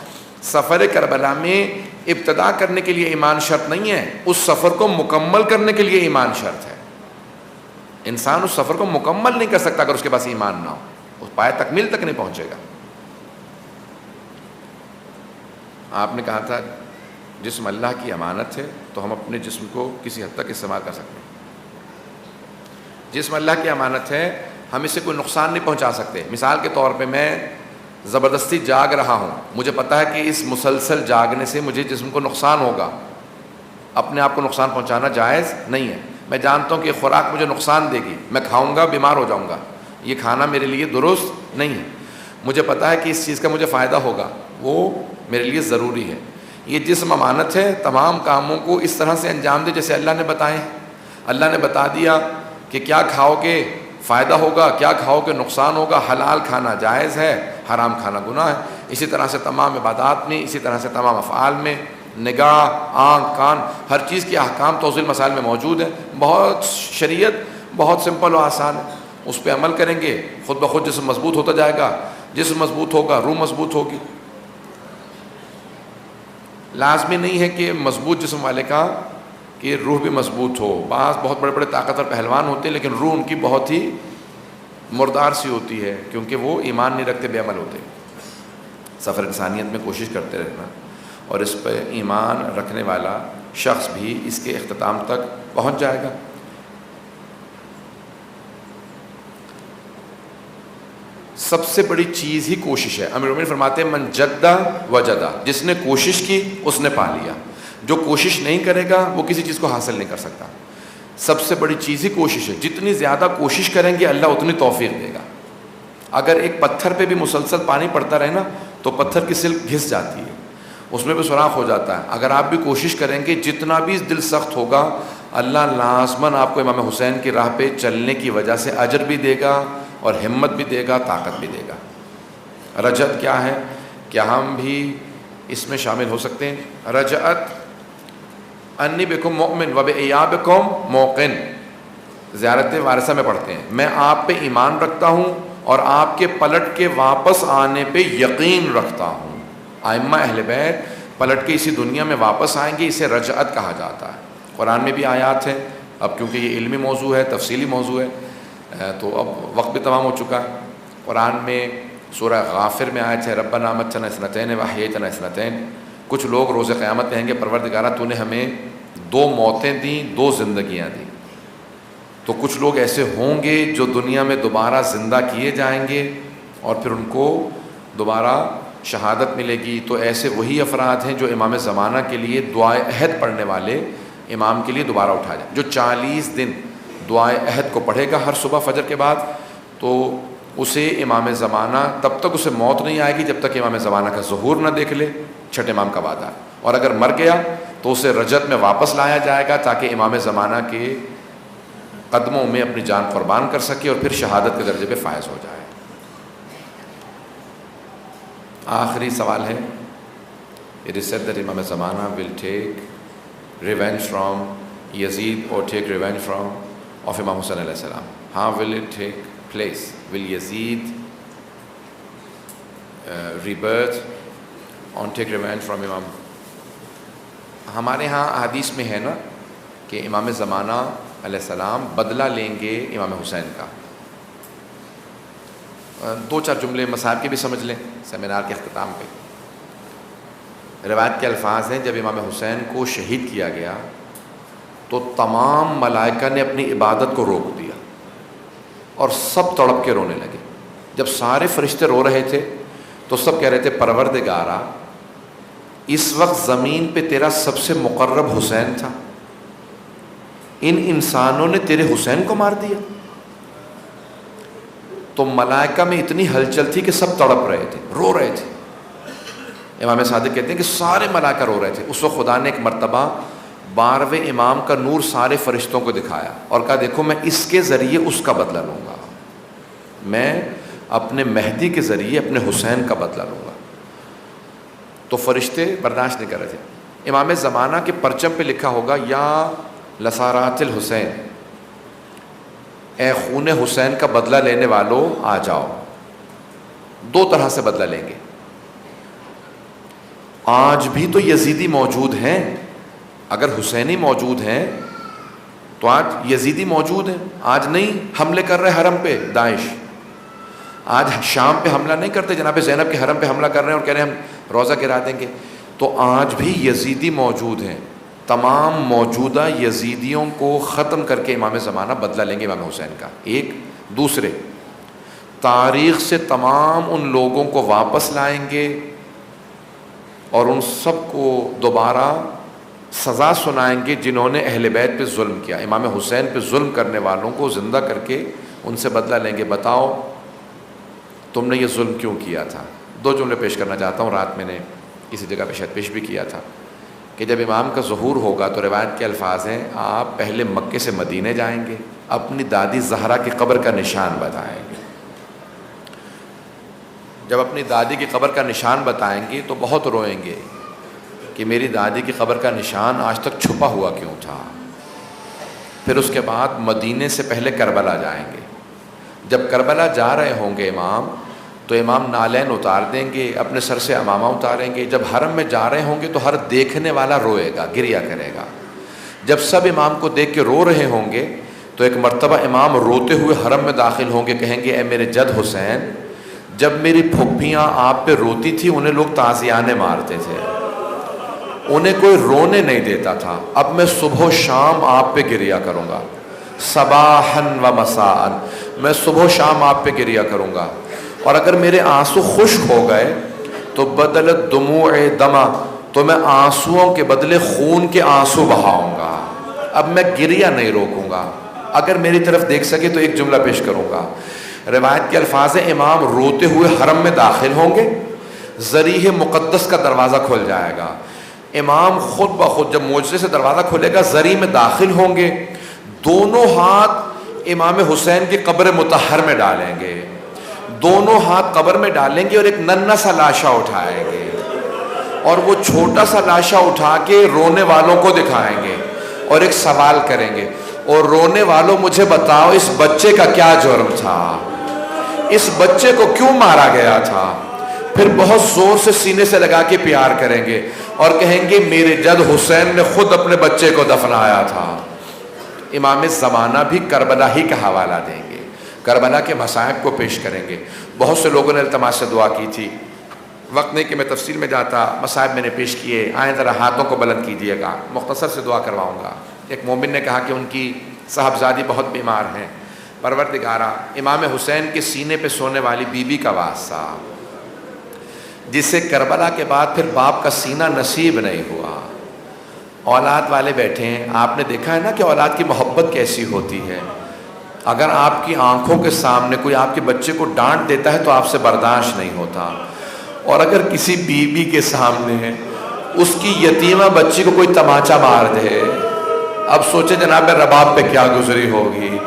سفر کربلا میں ابتدا کرنے کے لیے ایمان شرط نہیں ہے، اس سفر کو مکمل کرنے کے لیے ایمان شرط ہے۔ انسان اس سفر کو مکمل نہیں کر سکتا اگر اس کے پاس ایمان نہ ہو، اس پائے تکمیل تک نہیں پہنچے گا۔ آپ نے کہا تھا جسم اللہ کی امانت ہے، تو ہم اپنے جسم کو کسی حد تک استعمال کر سکتے ہیں۔ جسم اللہ کی امانت ہے، ہم اس سے کوئی نقصان نہیں پہنچا سکتے۔ مثال کے طور پہ میں زبردستی جاگ رہا ہوں، مجھے پتہ ہے کہ اس مسلسل جاگنے سے مجھے جسم کو نقصان ہوگا، اپنے آپ کو نقصان پہنچانا جائز نہیں ہے۔ میں جانتا ہوں کہ خوراک مجھے نقصان دے گی، میں کھاؤں گا بیمار ہو جاؤں گا، یہ کھانا میرے لیے درست نہیں ہے۔ مجھے پتہ ہے کہ اس چیز کا مجھے فائدہ ہوگا، وہ میرے لیے ضروری ہے۔ یہ جسم امانت ہے، تمام کاموں کو اس طرح سے انجام دے جیسے اللہ نے بتائے ہیں۔ اللہ نے بتا دیا کہ کیا کھاؤ گے فائدہ ہوگا، کیا کھاؤ گے نقصان ہوگا، حلال کھانا جائز ہے، حرام کھانا گناہ ہے۔ اسی طرح سے تمام عبادات میں، اسی طرح سے تمام افعال میں، نگاہ، آنکھ، کان، ہر چیز کے احکام توضیح مسائل میں موجود ہیں۔ بہت شریعت بہت سمپل و آسان ہے، اس پہ عمل کریں گے خود بخود جسم مضبوط ہوتا جائے گا، جسم مضبوط ہوگا روح مضبوط ہوگی۔ لازمی نہیں ہے کہ مضبوط جسم والے کا کہ روح بھی مضبوط ہو، بعض بہت بڑے بڑے طاقتور پہلوان ہوتے ہیں لیکن روح ان کی بہت ہی مردار سی ہوتی ہے، کیونکہ وہ ایمان نہیں رکھتے، بے عمل ہوتے۔ سفر انسانیت میں کوشش کرتے رہنا، اور اس پہ ایمان رکھنے والا شخص بھی اس کے اختتام تک پہنچ جائے گا۔ سب سے بڑی چیز ہی کوشش ہے۔ امیر المومنین فرماتے ہیں من جدہ وجدہ، جس نے کوشش کی اس نے پا لیا، جو کوشش نہیں کرے گا وہ کسی چیز کو حاصل نہیں کر سکتا۔ سب سے بڑی چیز ہی کوشش ہے، جتنی زیادہ کوشش کریں گے اللہ اتنی توفیق دے گا۔ اگر ایک پتھر پہ بھی مسلسل پانی پڑتا رہے نا تو پتھر کی سلک گھس جاتی ہے، اس میں بھی سوراخ ہو جاتا ہے۔ اگر آپ بھی کوشش کریں گے، جتنا بھی دل سخت ہوگا، اللہ لازماً آپ کو امام حسین کی راہ پہ چلنے کی وجہ سے اجر بھی دے گا اور ہمت بھی دے گا، طاقت بھی دے گا۔ رجعت کیا ہے؟ کیا ہم بھی اس میں شامل ہو سکتے ہیں؟ رجعت انی بکم مؤمن و بایابکم موقن، زیارت وارثہ میں پڑھتے ہیں، میں آپ پہ ایمان رکھتا ہوں اور آپ کے پلٹ کے واپس آنے پہ یقین رکھتا ہوں۔ ائمہ اہل بیت پلٹ کے اسی دنیا میں واپس آئیں گے، اسے رجعت کہا جاتا ہے۔ قرآن میں بھی آیات ہیں اب کیونکہ یہ علمی موضوع ہے، تفصیلی موضوع ہے، تو اب وقت بھی تمام ہو چکا ہے۔ قرآن میں سورہ غافر میں آیت ہے ربنا امتنا اثنتین واحییتنا اثنتین، کچھ لوگ روز قیامت کہیں گے پروردگارہ تو نے ہمیں 2 موتیں دیں، 2 زندگیاں دیں۔ تو کچھ لوگ ایسے ہوں گے جو دنیا میں دوبارہ زندہ کیے جائیں گے اور پھر ان کو دوبارہ شہادت ملے گی۔ تو ایسے وہی افراد ہیں جو امام زمانہ کے لیے دعائے عہد پڑھنے والے امام کے لیے دوبارہ اٹھا جائیں، جو 40 دن دعائے عہد کو پڑھے گا ہر صبح فجر کے بعد، تو اسے امام زمانہ تب تک اسے موت نہیں آئے گی جب تک امام زمانہ کا ظہور نہ دیکھ لے، چھٹے امام کا وعدہ ہے۔ اور اگر مر گیا تو اسے رجت میں واپس لایا جائے گا تاکہ امام زمانہ کے قدموں میں اپنی جان قربان کر سکے اور پھر شہادت کے درجے پہ فائز ہو جائے۔ آخری سوال ہے، it is said that Imam Zamana will take revenge from Yazid or take revenge of Imam Hussain alayhi salam. How will it take place? Will Yazid rebirth or take revenge from Imam? ہمارے ہاں حدیث میں ہے نا کہ امام زمانہ علیہ السلام بدلہ لیں گے امام حسین کا۔ 2-4 جملے مصاحب کے بھی سمجھ لیں سیمینار کے اختتام پہ۔ روایت کے الفاظ ہیں جب امام حسین کو شہید کیا گیا تو تمام ملائکہ نے اپنی عبادت کو روک دیا اور سب تڑپ کے رونے لگے۔ جب سارے فرشتے رو رہے تھے تو سب کہہ رہے تھے پروردگارا اس وقت زمین پہ تیرا سب سے مقرب حسین تھا، ان انسانوں نے تیرے حسین کو مار دیا۔ تو ملائکہ میں اتنی ہلچل تھی کہ سب تڑپ رہے تھے، رو رہے تھے۔ امام صادق کہتے ہیں کہ سارے ملائکہ رو رہے تھے۔ اس وقت خدا نے ایک مرتبہ 12ویں امام کا نور سارے فرشتوں کو دکھایا اور کہا دیکھو میں اس کے ذریعے اس کا بدلہ لوں گا، میں اپنے مہدی کے ذریعے اپنے حسین کا بدلہ لوں گا۔ تو فرشتے برداشت نہیں کر رہے تھے۔ امام زمانہ کے پرچم پہ لکھا ہوگا یا لسارات الحسین، اے خون حسین کا بدلہ لینے والوں آ جاؤ۔ 2 طرح سے بدلہ لیں گے۔ آج بھی تو یزیدی موجود ہیں، اگر حسینی موجود ہیں تو آج یزیدی موجود ہیں۔ آج نہیں حملے کر رہے حرم پہ داعش، آج شام پہ حملہ نہیں کرتے، جناب زینب کے حرم پہ حملہ کر رہے ہیں اور کہہ رہے ہیں ہم روزہ گرا دیں گے۔ تو آج بھی یزیدی موجود ہیں۔ تمام موجودہ یزیدیوں کو ختم کر کے امام زمانہ بدلہ لیں گے امام حسین کا۔ ایک دوسرے تاریخ سے تمام ان لوگوں کو واپس لائیں گے اور ان سب کو دوبارہ سزا سنائیں گے جنہوں نے اہل بیت پہ ظلم کیا۔ امام حسین پہ ظلم کرنے والوں کو زندہ کر کے ان سے بدلہ لیں گے، بتاؤ تم نے یہ ظلم کیوں کیا تھا۔ 2 جملے پیش کرنا چاہتا ہوں، رات میں نے کسی جگہ پہ شاید پیش بھی کیا تھا کہ جب امام کا ظہور ہوگا تو روایت کے الفاظ ہیں آپ پہلے مکے سے مدینے جائیں گے، اپنی دادی زہرا کی قبر کا نشان بتائیں گے۔ جب اپنی دادی کی قبر کا نشان بتائیں گے تو بہت روئیں گے کہ میری دادی کی قبر کا نشان آج تک چھپا ہوا کیوں تھا۔ پھر اس کے بعد مدینے سے پہلے کربلا جائیں گے۔ جب کربلا جا رہے ہوں گے امام تو امام نالین اتار دیں گے، اپنے سر سے عمامہ اتاریں گے۔ جب حرم میں جا رہے ہوں گے تو ہر دیکھنے والا روئے گا، گریہ کرے گا۔ جب سب امام کو دیکھ کے رو رہے ہوں گے تو ایک مرتبہ امام روتے ہوئے حرم میں داخل ہوں گے، کہیں گے اے میرے جد حسین، جب میری پھپھیاں آپ پہ روتی تھی انہیں لوگ تازیانے مارتے تھے، انہیں کوئی رونے نہیں دیتا تھا، اب میں صبح و شام آپ پہ گریہ کروں گا، صباحاً و مساءً، میں صبح و شام آپ پہ گریہ کروں گا، اور اگر میرے آنسو خشک ہو گئے تو بدلت دموع دما، تو میں آنسوؤں کے بدلے خون کے آنسو بہاؤں گا، اب میں گریہ نہیں روکوں گا۔ اگر میری طرف دیکھ سکے تو ایک جملہ پیش کروں گا۔ روایت کے الفاظ ہیں امام روتے ہوئے حرم میں داخل ہوں گے، ذریح مقدس کا دروازہ کھل جائے گا، امام خود بخود جب معجزے سے دروازہ کھلے گا ذریح میں داخل ہوں گے، دونوں ہاتھ امام حسین کی قبر مطہر میں ڈالیں گے، دونوں ہاتھ قبر میں ڈالیں گے اور ایک ننھا سا لاشا اٹھائیں گے اور وہ چھوٹا سا لاشا اٹھا کے رونے والوں کو دکھائیں گے اور ایک سوال کریں گے، اور رونے والوں مجھے بتاؤ اس بچے کا کیا جرم تھا، اس بچے کو کیوں مارا گیا تھا۔ پھر بہت زور سے سینے سے لگا کے پیار کریں گے اور کہیں گے میرے جد حسین نے خود اپنے بچے کو دفنایا تھا۔ امام زمانہ بھی کربلا ہی کا حوالہ دیں گے، کربلا کے مصائب کو پیش کریں گے۔ بہت سے لوگوں نے التماس سے دعا کی تھی، وقت نہیں کہ میں تفصیل میں جاتا، مصائب میں نے پیش کیے، آئیں ذرا ہاتھوں کو بلند کیجیے گا، مختصر سے دعا کرواؤں گا۔ ایک مومن نے کہا کہ ان کی صاحبزادی بہت بیمار ہیں، پروردگارا امام حسین کے سینے پہ سونے والی بی بی کا واسطہ، جسے کربلا کے بعد پھر باپ کا سینہ نصیب نہیں ہوا، اولاد والے بیٹھے ہیں، آپ نے دیکھا ہے نا کہ اولاد کی محبت کیسی ہوتی ہے۔ اگر آپ کی آنکھوں کے سامنے کوئی آپ کے بچے کو ڈانٹ دیتا ہے تو آپ سے برداشت نہیں ہوتا، اور اگر کسی بیوی کے سامنے اس کی یتیمہ بچی کو کوئی تماچا مار دے، اب سوچے جناب رباب پہ کیا گزری ہوگی۔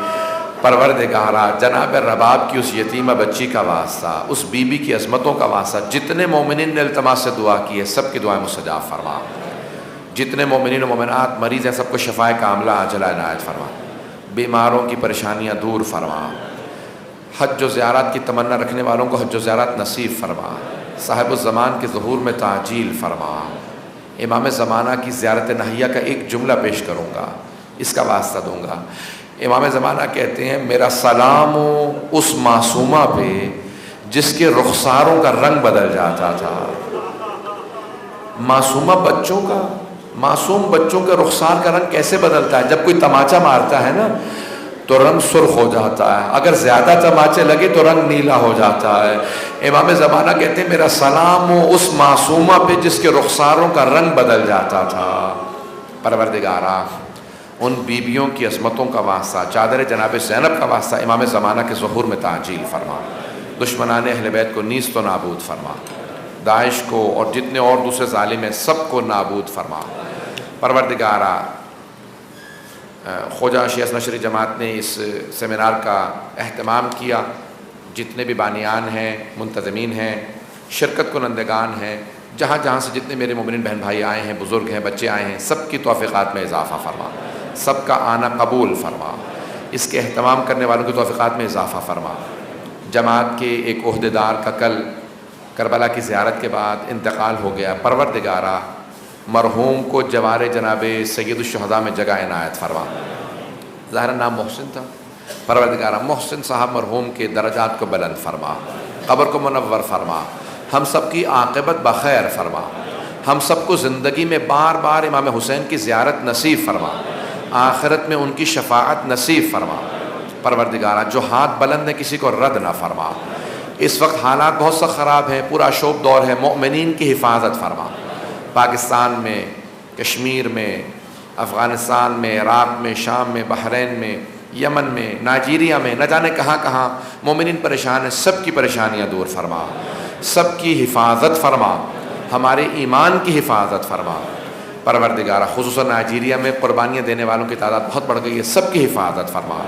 پروردگارا جناب رباب کی اس یتیمہ بچی کا واسطہ، اس بیوی کی عظمتوں کا واسطہ، جتنے مومنین نے التماس سے دعا کی ہے سب کی دعائیں مستجاب فرما، جتنے مومنین و مومنات مریض ہیں سب کو شفائے کاملہ عاجلہ عنایت فرما، بیماروں کی پریشانیاں دور فرما، حج و زیارات کی تمنا رکھنے والوں کو حج و زیارات نصیب فرما، صاحب الزمان کے ظہور میں تعجیل فرما۔ امام زمانہ کی زیارت نہیہ کا ایک جملہ پیش کروں گا، اس کا واسطہ دوں گا۔ امام زمانہ کہتے ہیں میرا سلام اس معصومہ پہ جس کے رخساروں کا رنگ بدل جاتا تھا۔ معصومہ بچوں کا، معصوم بچوں کے رخسار کا رنگ کیسے بدلتا ہے؟ جب کوئی تماچا مارتا ہے نا تو رنگ سرخ ہو جاتا ہے، اگر زیادہ تماچے لگے تو رنگ نیلا ہو جاتا ہے۔ امام زمانہ کہتے ہیں میرا سلام اس معصومہ پہ جس کے رخساروں کا رنگ بدل جاتا تھا۔ پروردگارا ان بیویوں کی عظمتوں کا واسطہ، چادر جناب زینب کا واسطہ امام زمانہ کے ظہور میں تعجیل فرما، دشمنان اہل بیت کو نیست و نابود فرما، داعش کو اور جتنے اور دوسرے ظالم ہیں سب کو نابود فرما۔ پروردگارا خواجہ شیخ نشری جماعت نے اس سیمینار کا اہتمام کیا، جتنے بھی بانیان ہیں، منتظمین ہیں، شرکت کنندگان ہیں، جہاں جہاں سے جتنے میرے مومنین بہن بھائی آئے ہیں، بزرگ ہیں، بچے آئے ہیں، سب کی توفیقات میں اضافہ فرما، سب کا آنا قبول فرما، اس کے اہتمام کرنے والوں کی توفیقات میں اضافہ فرما۔ جماعت کے ایک عہدیدار کا کل کربلا کی زیارت کے بعد انتقال ہو گیا، پروردگارا مرحوم کو جوار جناب سید الشہداء میں جگہ عنایت فرما۔ ظاہر نام محسن تھا، پروردگارا محسن صاحب مرحوم کے درجات کو بلند فرما، قبر کو منور فرما، ہم سب کی عاقبت بخیر فرما، ہم سب کو زندگی میں بار بار امام حسین کی زیارت نصیب فرما، آخرت میں ان کی شفاعت نصیب فرما۔ پروردگارا جو ہاتھ بلند ہے کسی کو رد نہ فرما۔ اس وقت حالات بہت سخت خراب ہیں، پورا شوب دور ہے، مومنین کی حفاظت فرما، پاکستان میں، کشمیر میں، افغانستان میں، عراق میں، شام میں، بحرین میں، یمن میں، نائجیریا میں، نہ جانے کہاں کہاں مومنین پریشان ہیں، سب کی پریشانیاں دور فرما، سب کی حفاظت فرما، ہمارے ایمان کی حفاظت فرما۔ پروردگارہ خصوصاً نائجیریا میں قربانیاں دینے والوں کی تعداد بہت بڑھ گئی ہے، سب کی حفاظت فرما،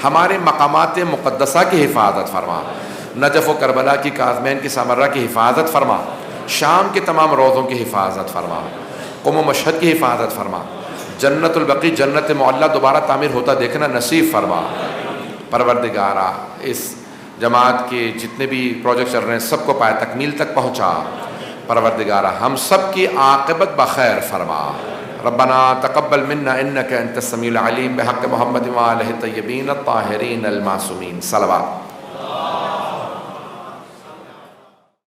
ہمارے مقامات مقدسہ کی حفاظت فرما، نجف و کربلا کی، کاظمین کی، سامرہ کی حفاظت فرما، شام کے تمام روضوں کی حفاظت فرما، قم و مشہد کی حفاظت فرما، جنت البقیع جنت معلیٰ دوبارہ تعمیر ہوتا دیکھنا نصیب فرما۔ پروردگارہ اس جماعت کے جتنے بھی پروجیکٹ چل رہے ہیں سب کو پائے تکمیل تک پہنچا، پروردگارہ ہم سب کی عاقبت بخیر فرما۔ ربنا تقبل منا انک انت السمیع العلیم، بحق محمد و آلہ الطیبین الطاہرین المعصومین، صلوات۔